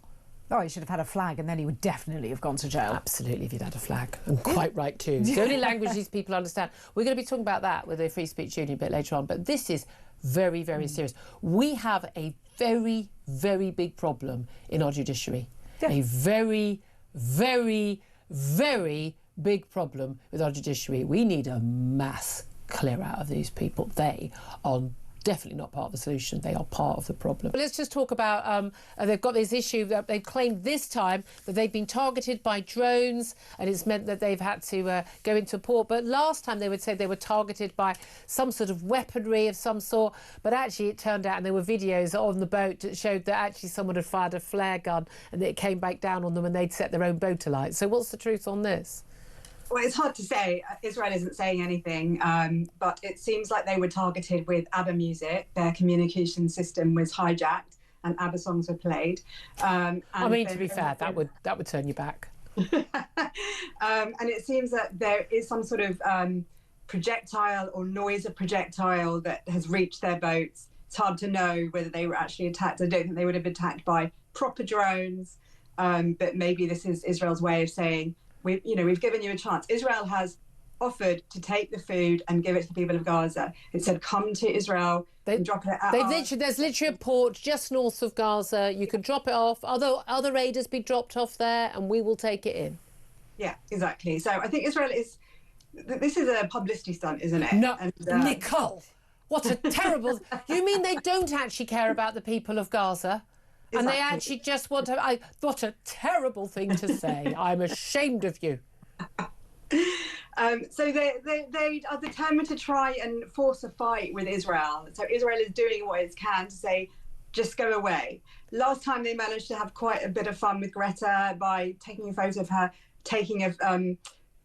Oh, he should have had a flag, and then he would definitely have gone to jail. Absolutely, if he'd had a flag. And quite right, too. It's the only language these people understand. We're going to be talking about that with the Free Speech Union a bit later on, but this is very, very serious. We have a very, very big problem in our judiciary. Yeah. A very, very, very big problem with our judiciary. We need a mass clear out of these people. They are definitely not part of the solution. They are part of the problem. But let's just talk about, they've got this issue that they've claimed this time that they've been targeted by drones, and it's meant that they've had to go into port. But last time they would say they were targeted by some sort of weaponry of some sort. But actually it turned out, and there were videos on the boat that showed that actually someone had fired a flare gun and it came back down on them and they'd set their own boat alight. So what's the truth on this? Well, it's hard to say. Israel isn't saying anything, but it seems like they were targeted with ABBA music. Their communication system was hijacked and ABBA songs were played. I mean, to be fair, that would turn you back. And it seems that there is some sort of projectile or noise of projectile that has reached their boats It's hard to know whether they were actually attacked. I don't think they would have been attacked by proper drones, but maybe this is Israel's way of saying, we've given you a chance. Israel has offered to take the food and give it to the people of Gaza. It said, come to Israel and drop it at There's literally a port just north of Gaza. You can drop it off. Other raiders be dropped off there, and we will take it in. Yeah, exactly. So I think Israel this is a publicity stunt, isn't it? No, Nicole, what a terrible... You mean they don't actually care about the people of Gaza? Exactly. And they actually just want to... What a terrible thing to say. I'm ashamed of you. So they are determined to try and force a fight with Israel. So Israel is doing what it can to say, just go away. Last time they managed to have quite a bit of fun with Greta by taking a photo of her taking a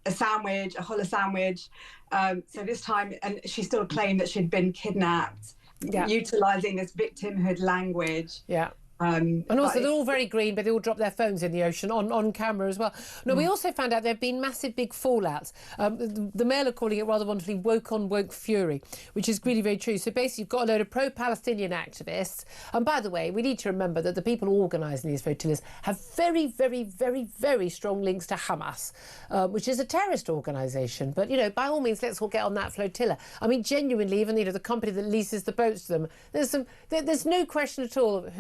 sandwich, a challah sandwich. So this time, and she still claimed that she'd been kidnapped, utilising this victimhood language. Yeah. And also, they're all very green, but they all drop their phones in the ocean on camera as well. No, we also found out there have been massive big fallouts. The Mail are calling it rather wonderfully woke on woke fury, which is really very true. So basically, you've got a load of pro-Palestinian activists. And by the way, we need to remember that the people organising these flotillas have very, very, very, very strong links to Hamas, which is a terrorist organisation. But, by all means, let's all get on that flotilla. I mean, genuinely, even, the company that leases the boats to them, there's no question at all of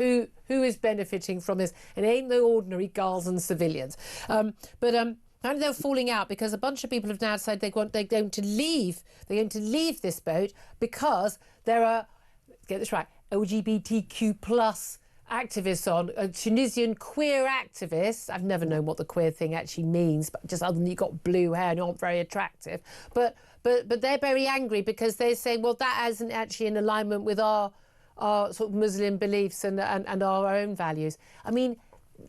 who is benefiting from this. It ain't no ordinary Gazan and civilians. Apparently they're falling out because a bunch of people have now decided they're going to leave this boat because there are, get this right, LGBTQ plus activists on, Tunisian queer activists. I've never known what the queer thing actually means, but just other than you've got blue hair and you aren't very attractive. But they're very angry because they're saying, well, that isn't actually in alignment with our sort of Muslim beliefs and our own values. I mean,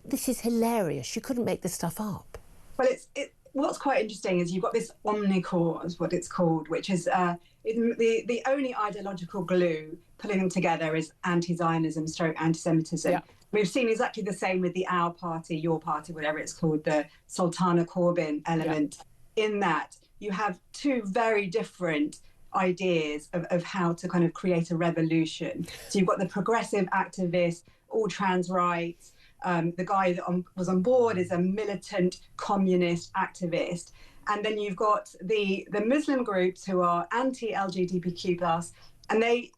this is hilarious. You couldn't make this stuff up. Well, what's quite interesting is you've got this omnicore, what it's called, which is the only ideological glue pulling them together is anti-Zionism / anti-Semitism. Yeah. We've seen exactly the same with the Our Party, Your Party, whatever it's called, the Sultana Corbyn element. Yeah. In that you have two very different ideas of how to kind of create a revolution. So you've got the progressive activists, all trans rights. The guy that was on board is a militant communist activist. And then you've got the Muslim groups who are anti-LGBTQ+, and I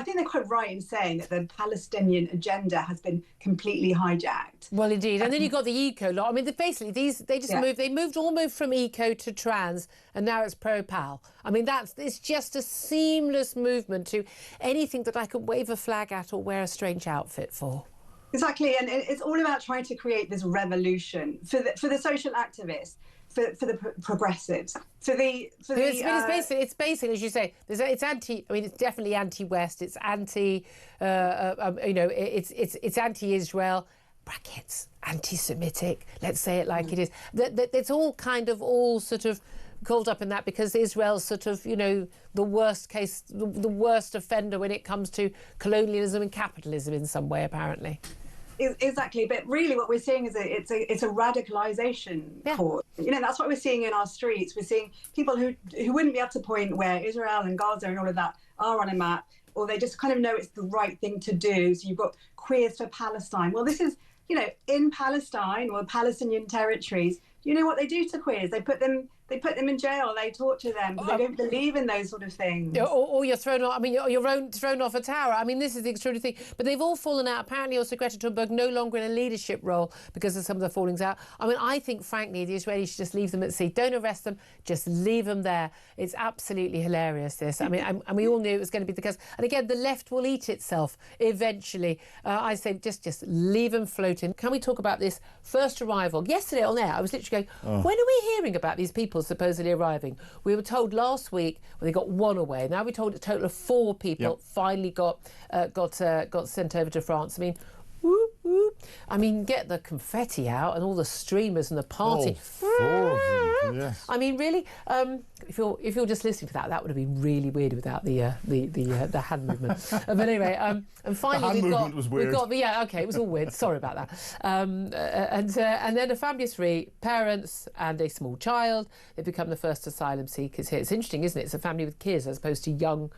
think they're quite right in saying that the Palestinian agenda has been completely hijacked. Well, indeed. And then you've got the eco lot. I mean, basically, they moved from eco to trans, and now it's pro-Pal. I mean, it's just a seamless movement to anything that I could wave a flag at or wear a strange outfit for. Exactly, and it's all about trying to create this revolution for the social activists. For the progressives, it's basically, as you say, it's anti. I mean, it's definitely anti-West. It's anti. It's anti-Israel. Brackets anti-Semitic. Let's say it like it is. It's all sort of called up in that because Israel's sort of the worst case, the worst offender when it comes to colonialism and capitalism in some way, apparently. Exactly, but really what we're seeing is it's a radicalization cause. That's what we're seeing in our streets. We're seeing people who wouldn't be able to point where Israel and Gaza and all of that are on a map, or they just kind of know it's the right thing to do. So you've got Queers for Palestine. Well, this is, in Palestine or Palestinian territories, you know what they do to queers? They put them in jail. They torture them because they don't believe in those sort of things. Or you're thrown off. I mean, you're thrown off a tower. I mean, this is the extraordinary thing. But they've all fallen out. Apparently, also Greta Thunberg no longer in a leadership role because of some of the fallings out. I mean, I think, frankly, the Israelis should just leave them at sea. Don't arrest them. Just leave them there. It's absolutely hilarious, this. I mean, and we all knew it was going to be the case. And again, the left will eat itself eventually. I say just leave them floating. Can we talk about this first arrival? Yesterday on air, I was literally going, when are we hearing about these people supposedly arriving? We were told last week they got one away. Now we're told a total of 4 people finally got sent over to France. I mean, whoop, whoop. I mean, get the confetti out and all the streamers and the party. Yes. I mean, really, if you're just listening to that, that would have been really weird without the hand movement. But anyway, and finally the hand movement was weird. It was all weird. Sorry about that. And then a family of 3, parents and a small child. They've become the first asylum seekers here. It's interesting, isn't it? It's a family with kids as opposed to young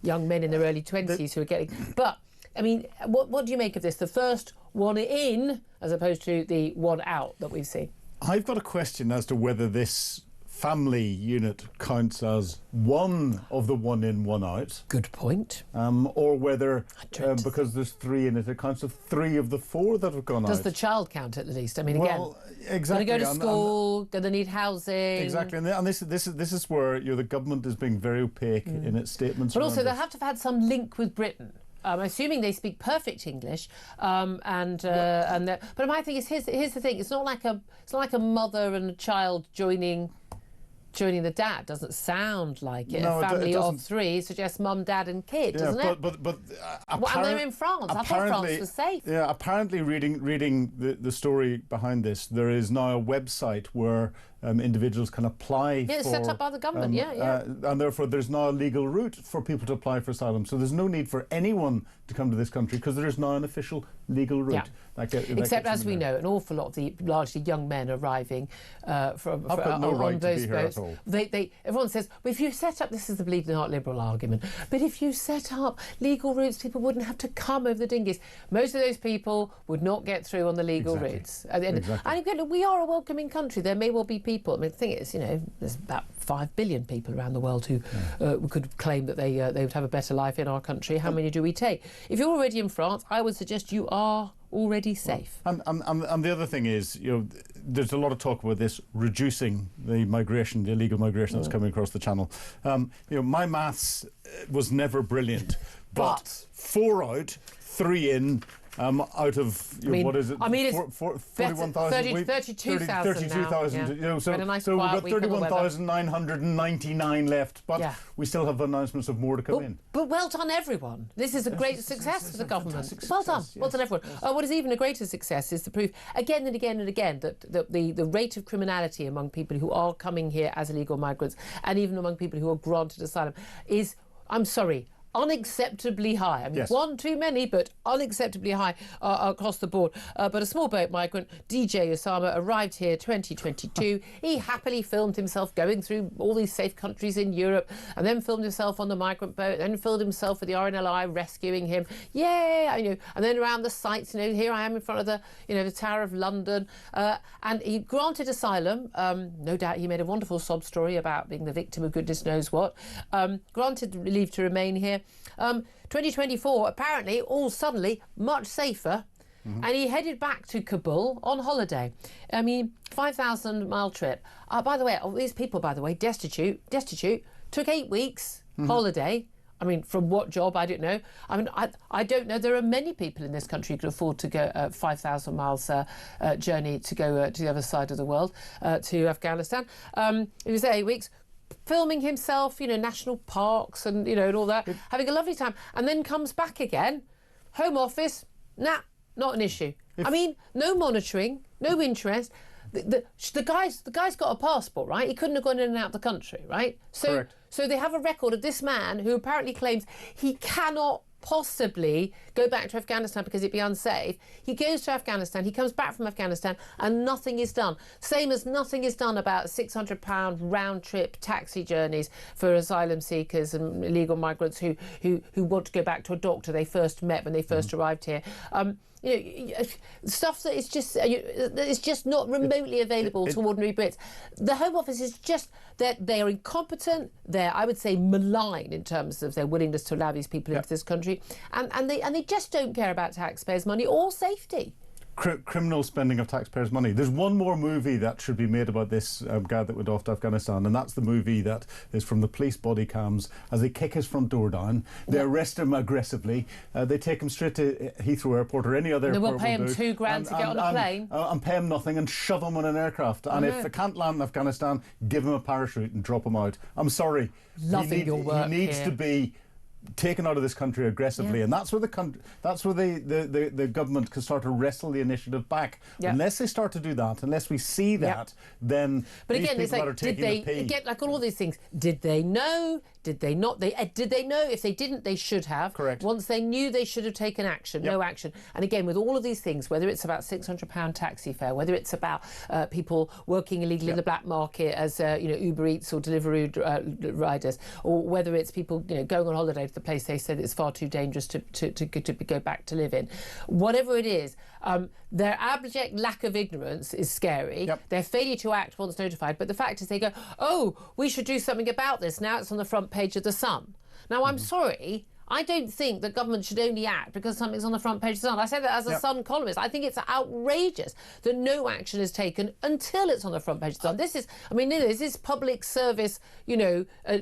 young men in their early 20s who are getting... But, I mean, what do you make of this? The first one in, as opposed to the one out that we've seen. I've got a question as to whether this family unit counts as one of the one in, one out. Good point. Or whether, because there's 3 in it, it counts as 3 of the 4 that have gone out. Does the child count at least? I mean, well, again, exactly. Going to go to school, going to need housing. Exactly, and this is where the government is being very opaque in its statements. But also, they have to have had some link with Britain. Assuming they speak perfect English, but my thing is, here's the thing: it's not like a mother and a child joining the dad. Doesn't sound like it. No, a family it of 3 suggests mum, dad, and kid, doesn't it? But and they're in France. I thought France was safe. Yeah, apparently, reading the story behind this, there is now a website where individuals can apply for... it's set up by the government, and therefore there's now a legal route for people to apply for asylum. So there's no need for anyone to come to this country because there is now an official legal route. Yeah. Except, as we know, an awful lot of the largely young men arriving on those boats. Everyone says, well, if you set up, this is the bleeding heart liberal argument, but if you set up legal routes, people wouldn't have to come over the dinghies. Most of those people would not get through on the legal routes. And again, we are a welcoming country. There may well be people. I mean, the thing is, there's about 5 billion people around the world who could claim that they would have a better life in our country. How many do we take? If you're already in France, I would suggest you are already safe. And the other thing is, there's a lot of talk about this reducing the illegal migration that's coming across the channel. My maths was never brilliant, but 4 out, 3 in. Out of what is it? I mean, it's 41,000, 32,000 now. So we've got 31,999 left, but we still have announcements of more to come in. But well done, everyone. This is a great success for the government. Well done, well done, everyone. What is even a greater success is the proof, again and again and again, that the rate of criminality among people who are coming here as illegal migrants, and even among people who are granted asylum, is, I'm sorry, unacceptably high. I mean, one too many, but unacceptably high across the board. But a small boat migrant, DJ Osama, arrived here 2022. He happily filmed himself going through all these safe countries in Europe, and then filmed himself on the migrant boat, then filmed himself with the RNLI rescuing him. And then around the sites, here I am in front of the Tower of London, and he granted asylum. No doubt he made a wonderful sob story about being the victim of goodness knows what. Granted leave to remain here. 2024, apparently, all suddenly much safer, and he headed back to Kabul on holiday. I mean, 5,000-mile trip. By the way, all these people, destitute, took 8 weeks holiday. I mean, from what job, I don't know. I mean, I don't know. There are many people in this country who could afford to go 5,000 miles journey to go to the other side of the world, to Afghanistan. It was 8 weeks. Filming himself, national parks and, and all that, having a lovely time, and then comes back again. Home Office, nah, not an issue. I mean, no monitoring, no interest. The guy's got a passport, right? He couldn't have gone in and out of the country, right? So they have a record of this man who apparently claims he cannot possibly go back to Afghanistan because it'd be unsafe. He goes to Afghanistan, he comes back from Afghanistan, and nothing is done. Same as nothing is done about £600 round-trip taxi journeys for asylum seekers and illegal migrants who want to go back to a doctor they first met when they first arrived here. Stuff that is just not remotely available to ordinary Brits. The Home Office is just that they are incompetent. They're, I would say, malign in terms of their willingness to allow these people into this country, and they just don't care about taxpayers' money or safety. Criminal spending of taxpayers' money. There's one more movie that should be made about this guy that went off to Afghanistan, and that's the movie that is from the police body cams as they kick his front door down. They arrest him aggressively. They take him straight to Heathrow Airport or any other airport. They will pay him £2,000 to get on a plane. And pay him nothing and shove him on an aircraft. And if they can't land in Afghanistan, give him a parachute and drop him out. I'm sorry. Your work he needs to be taken out of this country aggressively, and that's where the government can start to wrestle the initiative back. Unless they start to do that, unless we see that, then. But again, it's like, did they get like all these things? Did they know? Did they not? Did they know? If they didn't, they should have. Correct. Once they knew, they should have taken action. No action. And again, with all of these things, whether it's about £600 taxi fare, whether it's about people working illegally in the black market as Uber Eats or delivery riders, or whether it's people going on holiday the place they said it's far too dangerous to go back to live in. Whatever it is, their abject lack of ignorance is scary. Their failure to act once notified. But the fact is they go, oh, we should do something about this. Now it's on the front page of The Sun. Now, I'm sorry, I don't think that government should only act because something's on the front page of The Sun. I say that as a Sun columnist. I think it's outrageous that no action is taken until it's on the front page of The Sun. This is, I mean, this is public service,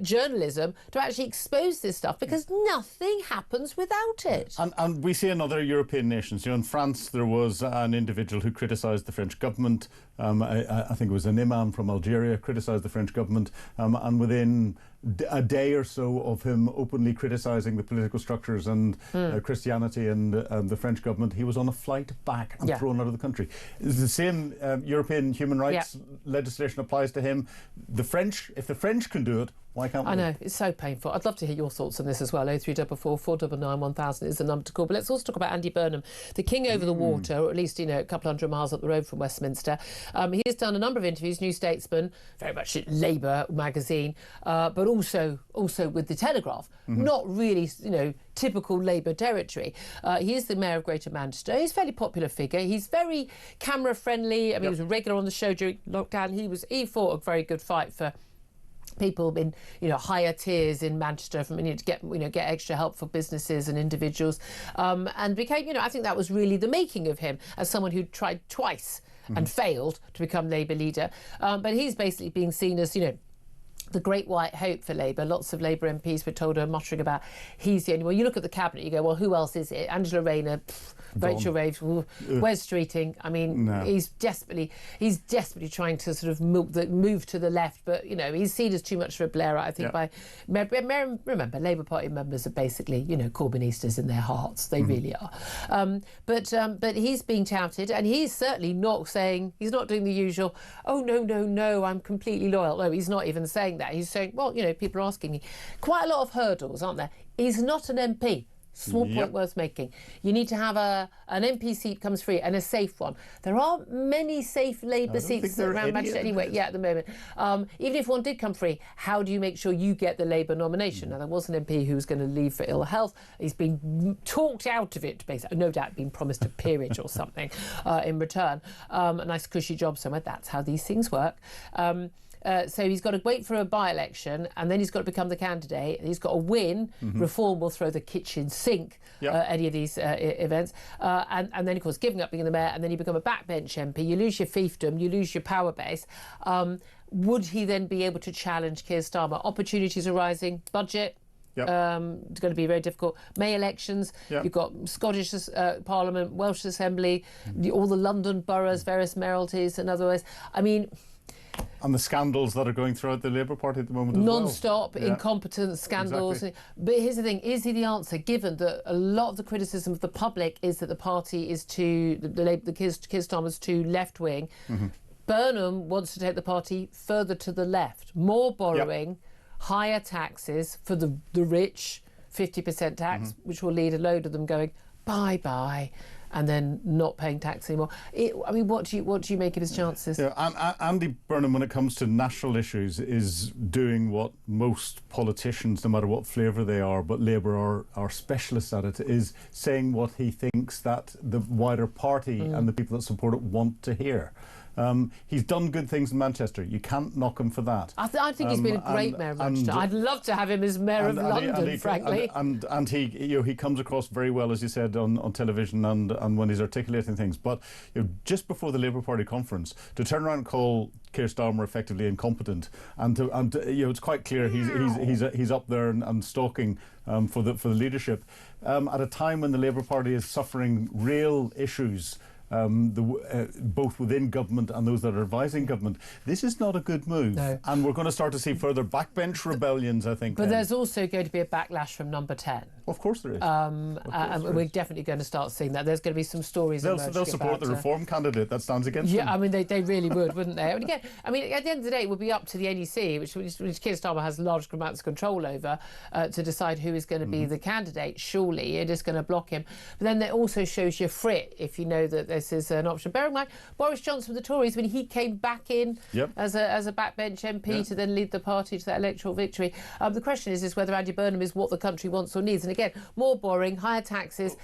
journalism to actually expose this stuff because nothing happens without it. And we see in other European nations. In France, there was an individual who criticised the French government. I think it was an imam from Algeria criticised the French government, and within a day or so of him openly criticising the political structures and Christianity and the French government, he was on a flight back and thrown out of the country. It's the same European human rights legislation applies to him. If the French can do it, why can't we? I know, it's so painful. I'd love to hear your thoughts on this as well. 0344 499 1000 is the number to call. But let's also talk about Andy Burnham, the king over the water, or at least, a couple hundred miles up the road from Westminster. He has done a number of interviews, New Statesman, very much Labour magazine, but also with The Telegraph. Not really, typical Labour territory. He is the mayor of Greater Manchester. He's a fairly popular figure. He's very camera friendly. I mean, he was a regular on the show during lockdown. He fought a very good fight for people in higher tiers in Manchester to get extra help for businesses and individuals, and became I think that was really the making of him as someone who tried twice and failed to become Labour leader, but he's basically being seen as the great white hope for Labour. Lots of Labour MPs were told muttering about he's the only one. You look at the cabinet, you go, well, who else is it? Angela Rayner, Rachel Reeves, Wes Streeting. I mean, he's desperately trying to sort of move to the left, but he's seen as too much for a Blairite. I think remember, Labour Party members are basically Corbynistas in their hearts. They really are. But he's being touted, and he's certainly not saying, he's not doing the usual, oh no, I'm completely loyal. No, he's not even saying that. He's saying, well, people are asking me. Quite a lot of hurdles, aren't there? He's not an MP. Small point worth making. You need to have an MP seat comes free and a safe one. There aren't many safe Labour seats around Manchester anyway. Yeah, at the moment. Even if one did come free, how do you make sure you get the Labour nomination? Now, there was an MP who was going to leave for ill health. He's been talked out of it, basically. No doubt been promised a peerage or something in return. A nice cushy job somewhere. That's how these things work. So he's got to wait for a by-election, and then he's got to become the candidate. He's got to win. Reform will throw the kitchen sink any of these events. And then, of course, giving up being the mayor, and then you become a backbench MP. You lose your fiefdom, you lose your power base. Would he then be able to challenge Keir Starmer? Opportunities arising, budget. It's going to be very difficult. May elections, you've got Scottish Parliament, Welsh Assembly, all the London boroughs, various mayoralties and otherwise. I mean... And the scandals that are going throughout the Labour Party at the moment as non-stop incompetence scandals. Exactly. But here's the thing, is he the answer, given that a lot of the criticism of the public is that the party is Keir Starmer's too left-wing. Burnham wants to take the party further to the left. More borrowing, higher taxes for the rich, 50% tax, which will lead a load of them going, bye-bye, and then not paying tax anymore. I mean, what do you make of his chances? Andy Burnham, when it comes to national issues, is doing what most politicians, no matter what flavour they are, but Labour are specialists at it, is saying what he thinks that the wider party and the people that support it want to hear. He's done good things in Manchester. You can't knock him for that. I think he's been a great mayor of Manchester. I'd love to have him as mayor of London, frankly. And he comes across very well, as you said, on television and when he's articulating things. But just before the Labour Party conference, to turn around and call Keir Starmer effectively incompetent, and it's quite clear he's up there and stalking for the leadership at a time when the Labour Party is suffering real issues. Both within government and those that are advising government. This is not a good move. No. And we're going to start to see further backbench rebellions, I think. But there's also going to be a backlash from Number 10. Of course there is. And we're definitely going to start seeing that. There's going to be some stories. They'll support the Reform candidate that stands against them. Yeah, I mean, they really would, wouldn't they? And again, I mean, at the end of the day, it would be up to the NEC, which Keir Starmer has large amounts of control over, to decide who is going to be the candidate. Surely, you're just going to block him. But then that also shows you frit if you know that this is an option. Bear in mind, Boris Johnson with the Tories, when he came back in as a backbench MP to then lead the party to that electoral victory. The question is whether Andy Burnham is what the country wants or needs. And again, more boring, higher taxes.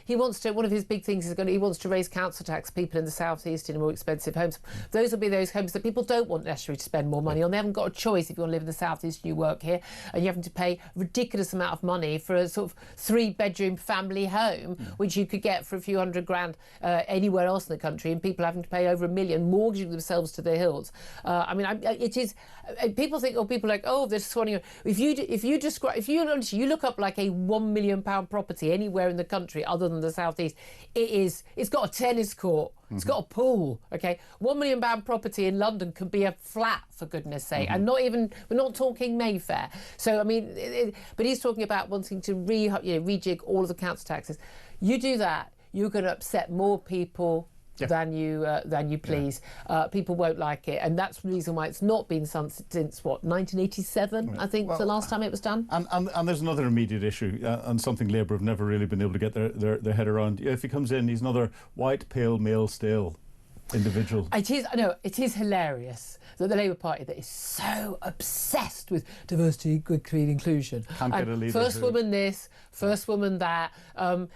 He wants to. One of his big things is he wants to raise council tax. People in the South East in more expensive homes. Those will be those homes that people don't want necessarily to spend more money on. They haven't got a choice if you want to live in the South East and you work here, and you're having to pay a ridiculous amount of money for a sort of 3-bedroom family home, which you could get for a few $100,000 anywhere else in the country, and people having to pay over $1 million, mortgaging themselves to the hills. I mean, it is. People think, people are like, this is funny. If you look up like a £1 million property anywhere in the country other than the South East, it's got a tennis court. It's got a pool, OK? £1 million property in London could be a flat, for goodness sake. And we're not talking Mayfair. So, I mean, but he's talking about wanting to rejig all of the council taxes. You do that, you're going to upset more people than you please. People won't like it, and that's the reason why it's not been since 1987, I think, the last time it was done. And there's another immediate issue, and something Labour have never really been able to get their head around. If he comes in, he's another white, pale, male, stale individual. It is hilarious that the Labour Party that is so obsessed with diversity, equity, inclusion. Can't get a leader. First woman this, first woman that,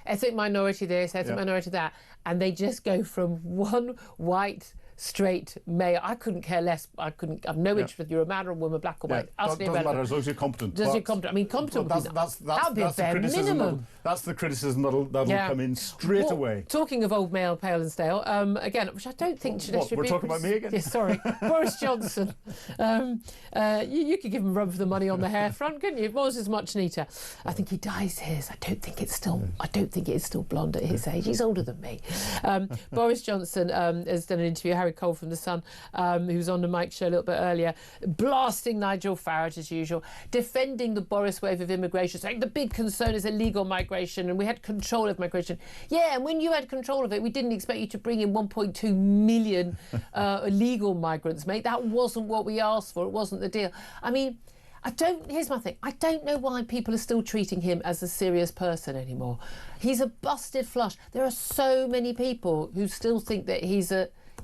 ethnic minority this, ethnic minority that, and they just go from one white straight male. I couldn't care less. I've no interest whether you're a man or a woman, black or white. Doesn't matter as long as you're competent. I mean, competent would be a bare minimum. That's the criticism that'll come in straight away. Talking of old male, pale and stale, again, which I don't think should be... We're talking about me again? Yeah, sorry. Boris Johnson. You could give him a run for the money on the hair front, couldn't you? Boris is much neater. I think he dyes his. I don't think it is still blonde at his age. He's older than me. Boris Johnson has done an interview. Harry Cole from The Sun, who was on the Mike show a little bit earlier, blasting Nigel Farage as usual, defending the Boris wave of immigration, saying the big concern is illegal migration and we had control of migration. Yeah, and when you had control of it, we didn't expect you to bring in 1.2 million illegal migrants, mate. That wasn't what we asked for. It wasn't the deal. I mean, here's my thing. I don't know why people are still treating him as a serious person anymore. He's a busted flush. There are so many people who still think that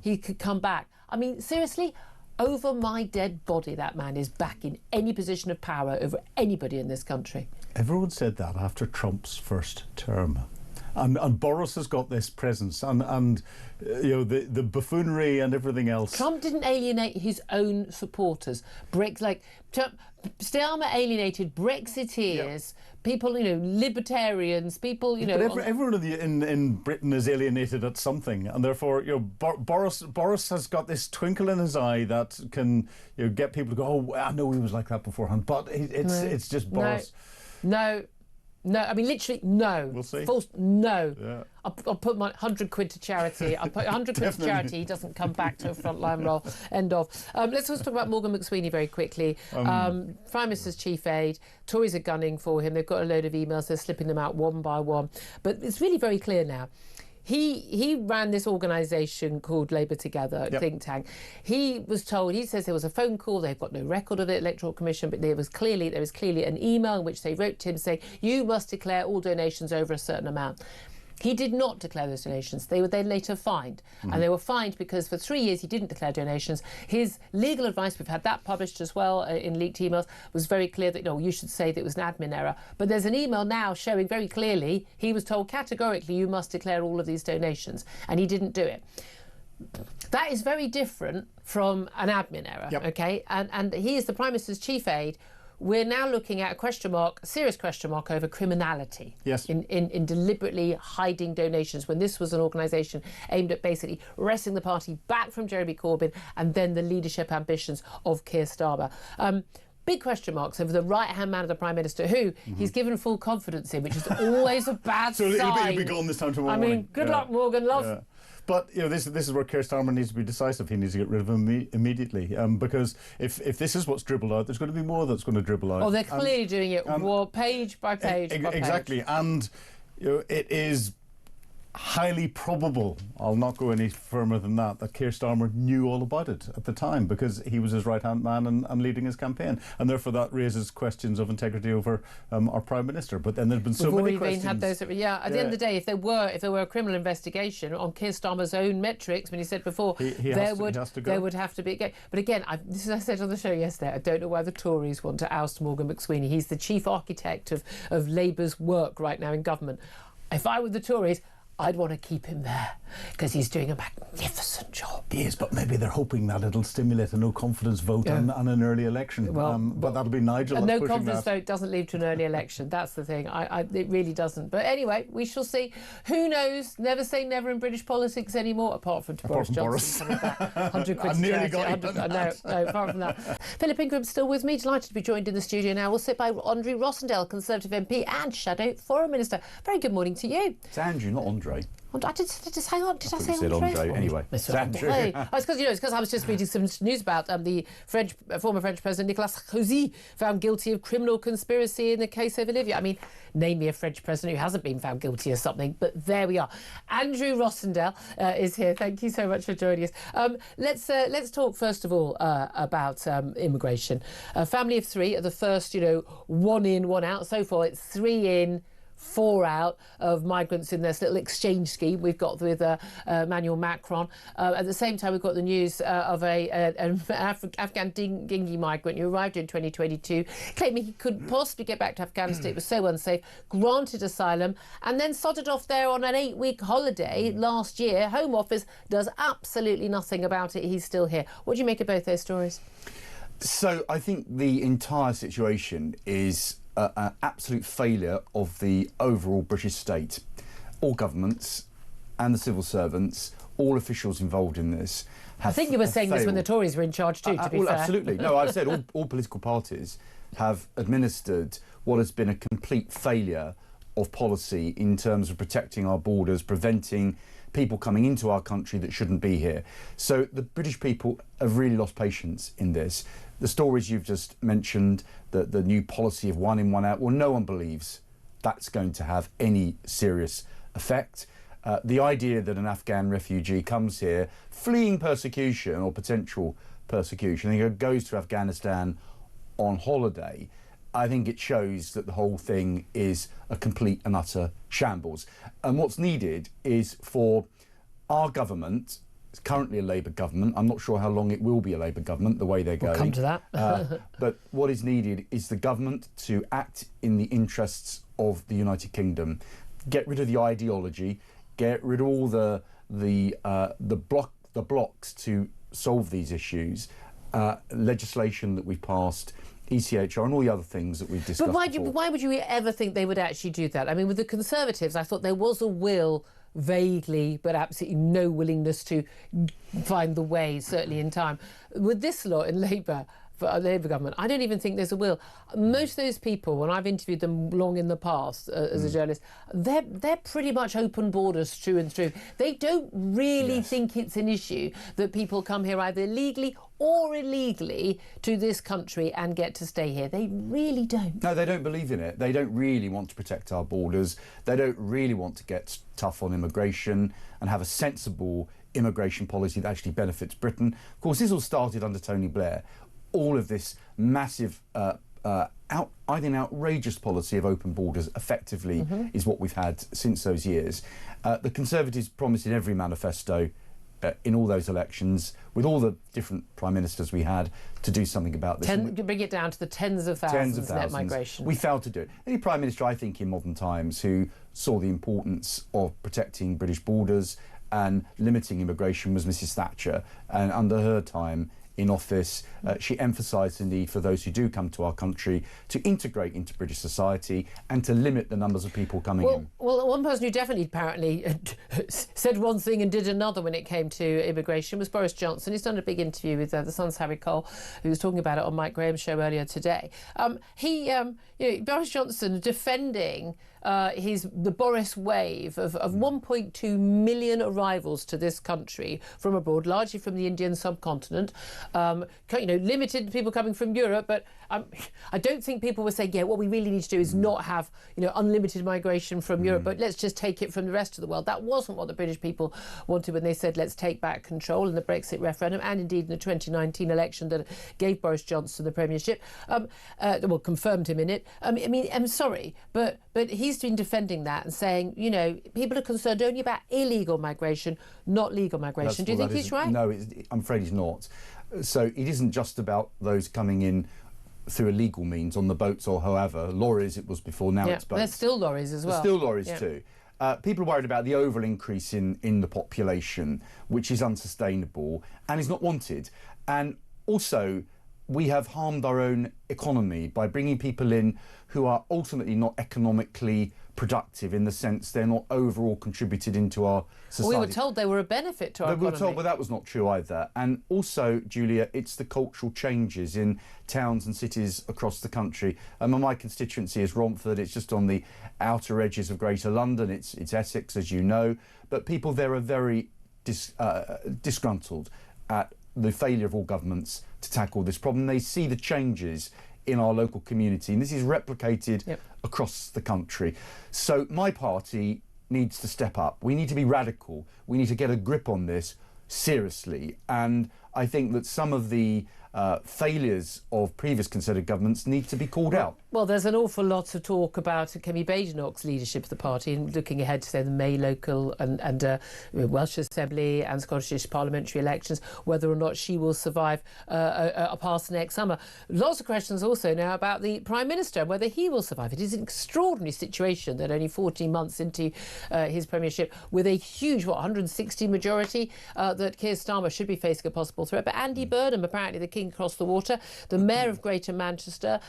he could come back. I mean, seriously, over my dead body, that man is back in any position of power over anybody in this country. Everyone said that after Trump's first term. And Boris has got this presence and the buffoonery and everything else. Trump didn't alienate his own supporters. Starmer alienated Brexiteers, people, libertarians, people, But everyone in Britain is alienated at something, and therefore, Boris has got this twinkle in his eye that can get people to go, oh, I know he was like that beforehand, but it's just Boris. No, I mean, literally, no. We'll see. No. Yeah. I'll put my 100 quid to charity. I'll put 100 quid to charity. He doesn't come back to a frontline role. End of. Let's also talk about Morgan McSweeney very quickly. Prime Minister's chief aide. Tories are gunning for him. They've got a load of emails. They're slipping them out one by one. But it's really very clear now. He ran this organisation called Labour Together, think tank. He says there was a phone call, they've got no record of it, Electoral Commission, but there was clearly an email in which they wrote to him saying, you must declare all donations over a certain amount. He did not declare those donations. They were then later fined. And they were fined because for 3 years he didn't declare donations. His legal advice, we've had that published as well in leaked emails, was very clear that, you should say that it was an admin error. But there's an email now showing very clearly he was told categorically you must declare all of these donations. And he didn't do it. That is very different from an admin error, OK? And he is the Prime Minister's chief aide. We're now looking at a serious question mark over criminality in deliberately hiding donations when this was an organisation aimed at basically wresting the party back from Jeremy Corbyn and then the leadership ambitions of Keir Starmer. Big question marks over the right-hand man of the Prime Minister, who he's given full confidence in, which is always a bad sign. He'll be gone this time tomorrow morning. Good luck, Morgan, love. But this is where Keir Starmer needs to be decisive. He needs to get rid of him immediately, because if this is what's dribbled out, there's going to be more that's going to dribble out. Oh, they're clearly doing it page by page by page. Exactly, and it is highly probable, I'll not go any further than that Keir Starmer knew all about it at the time, because he was his right-hand man and leading his campaign, and therefore that raises questions of integrity over our Prime Minister. But then there's been so many questions. Had those, at the end of the day, if there were a criminal investigation on Keir Starmer's own metrics, when he said before, there would have to be. But again, this is I said on the show yesterday, I don't know why the Tories want to oust Morgan McSweeney. He's the chief architect of Labour's work right now in government. If I were the Tories, I'd want to keep him there because he's doing a magnificent job. He is, but maybe they're hoping that it'll stimulate a no-confidence vote on an early election. But that'll be Nigel. A no-confidence vote doesn't lead to an early election. That's the thing. It really doesn't. But anyway, we shall see. Who knows? Never say never in British politics anymore, apart from Boris Johnson coming back. 100 quid. I nearly got it. No, apart from that. Philip Ingram's still with me. Delighted to be joined in the studio now. We'll sit by Andrew Rossendale, Conservative MP and Shadow Foreign Minister. Very good morning to you. It's Andrew, not Andre. I did say Andre? Did I say Andre? Anyway, it's because I was just reading some news about the former French President Nicolas Sarkozy found guilty of criminal conspiracy in the case over Libya. I mean, name me a French president who hasn't been found guilty of something, but there we are. Andrew Rossendale is here. Thank you so much for joining us. Let's talk first of all about immigration. A family of three are the first, one in, one out. So far, it's 3 in, 4 out of migrants in this little exchange scheme we've got with Emmanuel Macron. At the same time, we've got the news of an Afghan dinghy migrant who arrived in 2022, claiming he couldn't possibly get back to Afghanistan. It was so unsafe, granted asylum, and then sodded off there on an 8-week holiday last year. Home Office does absolutely nothing about it. He's still here. What do you make of both those stories? So I think the entire situation is an absolute failure of the overall British state. All governments and the civil servants, all officials involved in this have I think you were saying failed. This when the Tories were in charge too, to be fair. Absolutely. No, I've said all political parties have administered what has been a complete failure of policy in terms of protecting our borders, preventing people coming into our country that shouldn't be here. So the British people have really lost patience in this. The stories you've just mentioned, the new policy of 1 in, 1 out, well, no one believes that's going to have any serious effect. The idea that an Afghan refugee comes here fleeing persecution or potential persecution and goes to Afghanistan on holiday, I think it shows that the whole thing is a complete and utter shambles. And what's needed is for our government, it's currently a Labour government, I'm not sure how long it will be a Labour government, the way they're going. We'll come to that. But what is needed is the government to act in the interests of the United Kingdom. Get rid of the ideology, get rid of all the blocks to solve these issues, legislation that we've passed, ECHR and all the other things that we've discussed. But why would you ever think they would actually do that? I mean, with the Conservatives, I thought there was a will, vaguely, but absolutely no willingness to find the way, certainly in time. With this lot in Labour, for a Labour government, I don't even think there's a will. Most of those people, when I've interviewed them long in the past as a journalist, they're pretty much open borders through and through. They don't really think it's an issue that people come here either legally or illegally to this country and get to stay here. They really don't. No, they don't believe in it. They don't really want to protect our borders. They don't really want to get tough on immigration and have a sensible immigration policy that actually benefits Britain. Of course, this all started under Tony Blair. All of this massive, I think, outrageous policy of open borders effectively is what we've had since those years. The Conservatives promised in every manifesto in all those elections, with all the different prime ministers we had, to do something about this. To bring it down to the tens of thousands net migration. We failed to do it. Any prime minister, I think, in modern times who saw the importance of protecting British borders and limiting immigration was Mrs Thatcher, and under her time in office, she emphasised the need for those who do come to our country to integrate into British society and to limit the numbers of people coming in. Well, one person who definitely apparently said one thing and did another when it came to immigration was Boris Johnson. He's done a big interview with the Sun's Harry Cole, who was talking about it on Mike Graham's show earlier today. Boris Johnson defending the Boris wave of 1.2 million arrivals to this country from abroad, largely from the Indian subcontinent. Limited people coming from Europe, but I don't think people were saying, yeah, what we really need to do is not have unlimited migration from Europe, but let's just take it from the rest of the world. That wasn't what the British people wanted when they said let's take back control in the Brexit referendum, and indeed in the 2019 election that gave Boris Johnson the premiership, confirmed him in it. I'm sorry, but he's been defending that and saying, people are concerned only about illegal migration, not legal migration. Do you think he's right? No, I'm afraid he's not. So it isn't just about those coming in through illegal means on the boats or however. Lorries it was before, now it's boats. There's still lorries as well. There's still lorries too. People are worried about the overall increase in the population, which is unsustainable and is not wanted. And also, we have harmed our own economy by bringing people in who are ultimately not economically productive, in the sense they're not overall contributed into our society. We were told they were a benefit to our economy. We were told, but that was not true either. And also, Julia, it's the cultural changes in towns and cities across the country. My constituency is Romford. It's just on the outer edges of Greater London. It's Essex, as you know. But people there are very disgruntled at the failure of all governments to tackle this problem. They see the changes in our local community, and this is replicated across the country. So my party needs to step up. We need to be radical. We need to get a grip on this seriously. And I think that some of the failures of previous Conservative governments need to be called out. Well, there's an awful lot of talk about Kemi Badenoch's leadership of the party, and looking ahead to, say, the May local and Welsh Assembly and Scottish parliamentary elections, whether or not she will survive past next summer. Lots of questions also now about the Prime Minister and whether he will survive. It is an extraordinary situation that only 14 months into his premiership, with a huge, 160 majority, that Keir Starmer should be facing a possible threat. But Andy Burnham, apparently the king across the water, the mayor of Greater Manchester,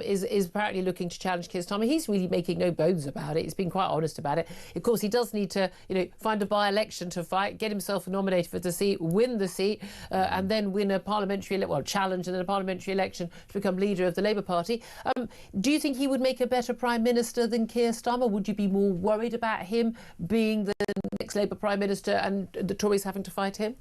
is apparently looking to challenge Keir Starmer. He's really making no bones about it. He's been quite honest about it. Of course, he does need to, find a by-election to fight, get himself nominated for the seat, win the seat, and then win a challenge and then a parliamentary election to become leader of the Labour Party. Do you think he would make a better Prime Minister than Keir Starmer? Would you be more worried about him being the next Labour Prime Minister and the Tories having to fight him?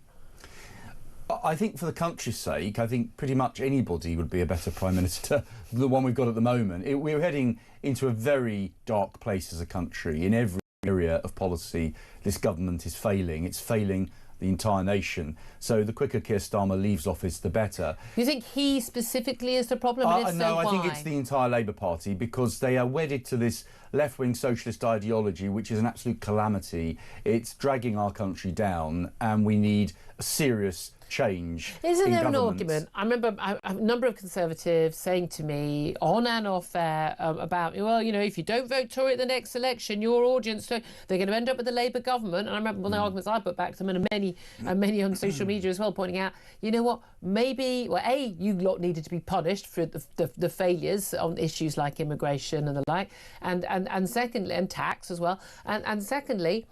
I think for the country's sake, I think pretty much anybody would be a better Prime Minister than the one we've got at the moment. We're heading into a very dark place as a country. In every area of policy, this government is failing. It's failing the entire nation. So the quicker Keir Starmer leaves office, the better. You think he specifically is the problem? No, I think it's the entire Labour Party, because they are wedded to this left-wing socialist ideology, which is an absolute calamity. It's dragging our country down, and we need a serious change. Isn't there an argument? I remember a number of Conservatives saying to me on and off air about, if you don't vote Tory at the next election, your audience, they're going to end up with the Labour government. And I remember the arguments I put back to them, and many on social media as well, pointing out, maybe, you lot needed to be punished for the failures on issues like immigration and the like, and secondly, and tax as well, and secondly,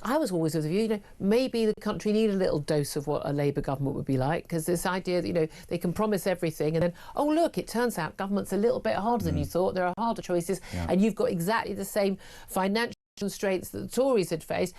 I was always of the view, maybe the country need a little dose of what a Labour government would be like, because this idea that, they can promise everything and then, oh, look, it turns out government's a little bit harder than you thought. There are harder choices, and you've got exactly the same financial constraints that the Tories had faced.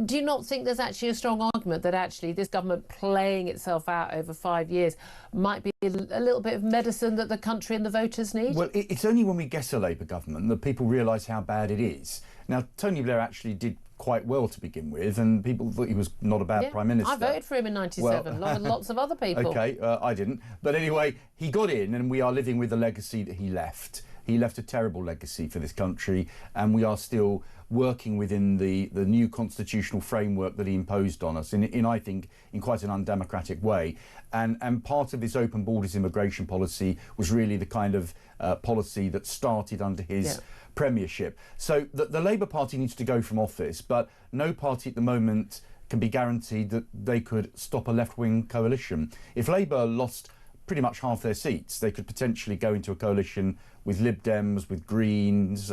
Do you not think there's actually a strong argument that actually this government playing itself out over 5 years might be a little bit of medicine that the country and the voters need? Well, it's only when we get a Labour government that people realise how bad it is. Now, Tony Blair actually did quite well to begin with, and people thought he was not a bad Prime Minister. I voted for him in '97, lots of other people. OK, I didn't. But anyway, he got in, and we are living with the legacy that he left. He left a terrible legacy for this country, and we are still working within the new constitutional framework that he imposed on us, I think, in quite an undemocratic way. And part of this open borders immigration policy was really the kind of policy that started under his premiership. So the Labour Party needs to go from office, but no party at the moment can be guaranteed that they could stop a left-wing coalition. If Labour lost pretty much half their seats, they could potentially go into a coalition with Lib Dems, with Greens,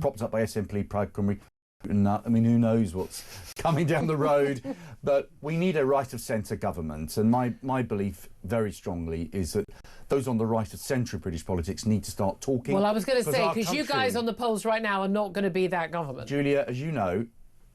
propped up by SNP, Plaid Cymru. I mean, who knows what's coming down the road? But we need a right-of-centre government, and my belief very strongly is that those on the right of centre of British politics need to start talking. Well, I was going to say, because you guys on the polls right now are not going to be that government. Julia, as you know,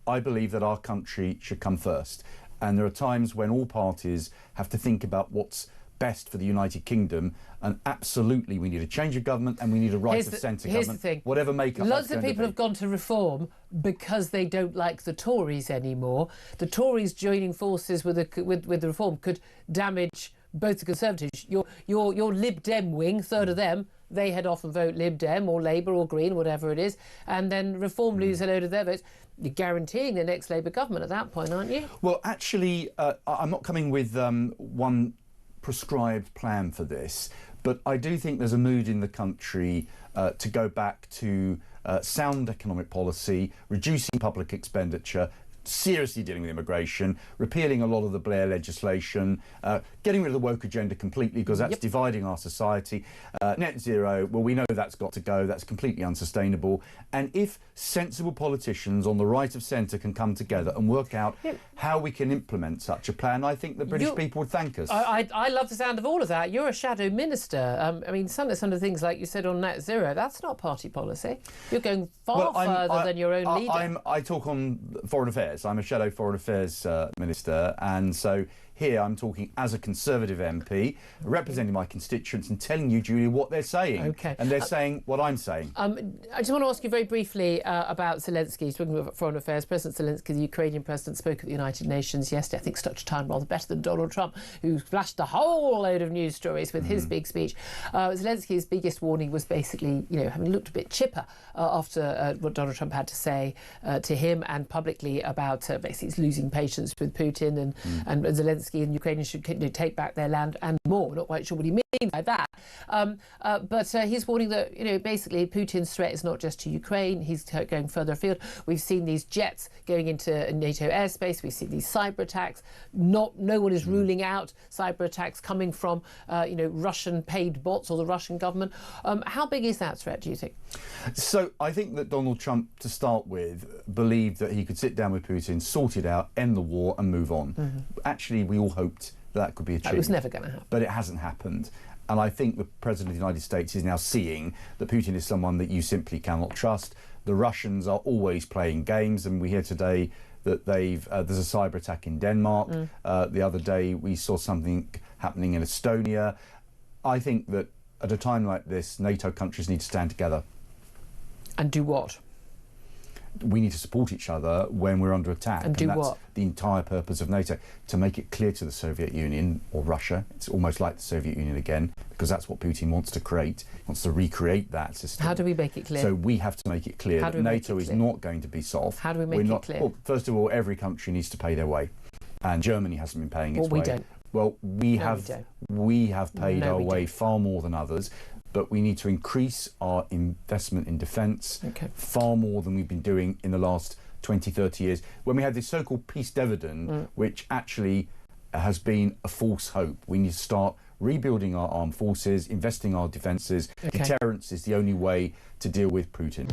I believe that our country should come first. And there are times when all parties have to think about what's best for the United Kingdom, and absolutely we need a change of government and we need a right-of-centre government. Here's the thing. Whatever makeup Lots of people have gone to Reform because they don't like the Tories anymore. The Tories joining forces with the Reform could damage both the Conservatives. Your Lib Dem wing, third of them, they head off and vote Lib Dem or Labour or Green, whatever it is, and then Reform lose a load of their votes. You're guaranteeing the next Labour government at that point, aren't you? Well, actually, I'm not coming with one prescribed plan for this, but I do think there's a mood in the country to go back to sound economic policy, reducing public expenditure, seriously dealing with immigration, repealing a lot of the Blair legislation, getting rid of the woke agenda completely because that's dividing our society. Net zero, well, we know that's got to go. That's completely unsustainable. And if sensible politicians on the right of centre can come together and work out how we can implement such a plan, I think the British people would thank us. I love the sound of all of that. You're a shadow minister. I mean, some of the things like you said on net zero, that's not party policy. You're going far further than your own leader. I talk on foreign affairs. I'm a shadow foreign affairs minister, and so here I'm talking as a Conservative MP, representing my constituents and telling you, Julia, what they're saying. Okay. And they're saying what I'm saying. I just want to ask you very briefly about Zelensky. Talking about foreign affairs, President Zelensky, the Ukrainian president, spoke at the United Nations yesterday. I think stuck to time rather better than Donald Trump, who flashed a whole load of news stories with his big speech. Zelensky's biggest warning was basically, having looked a bit chipper after what Donald Trump had to say to him and publicly about basically he's losing patience with Putin and Zelensky and Ukrainians should take back their land and more. We're not quite sure what he means by that. But he's warning that, basically Putin's threat is not just to Ukraine, he's going further afield. We've seen these jets going into NATO airspace, we've seen these cyber attacks. No one is ruling out cyber attacks coming from, Russian paid bots or the Russian government. How big is that threat, do you think? So I think that Donald Trump, to start with, believed that he could sit down with Putin, sort it out, end the war and move on. Actually, we all hoped that could be achieved. It was never going to happen. But it hasn't happened. And I think the President of the United States is now seeing that Putin is someone that you simply cannot trust. The Russians are always playing games, and we hear today that there's a cyber attack in Denmark. The other day we saw something happening in Estonia. I think that at a time like this, NATO countries need to stand together. And do what? We need to support each other when we're under attack. And do that's what? The entire purpose of NATO, to make it clear to the Soviet Union or Russia, it's almost like the Soviet Union again, because that's what Putin wants to create. He wants to recreate that system. How do we make it clear? So we have to make it clear that NATO is not going to be soft. How do we make it clear? Well, first of all, every country needs to pay their way, and Germany hasn't been paying its way. We don't. Well, we have paid our way far more than others. But we need to increase our investment in defence far more than we've been doing in the last 20, 30 years. When we had this so-called peace dividend, which actually has been a false hope. We need to start rebuilding our armed forces, investing our defences. Deterrence is the only way to deal with Putin.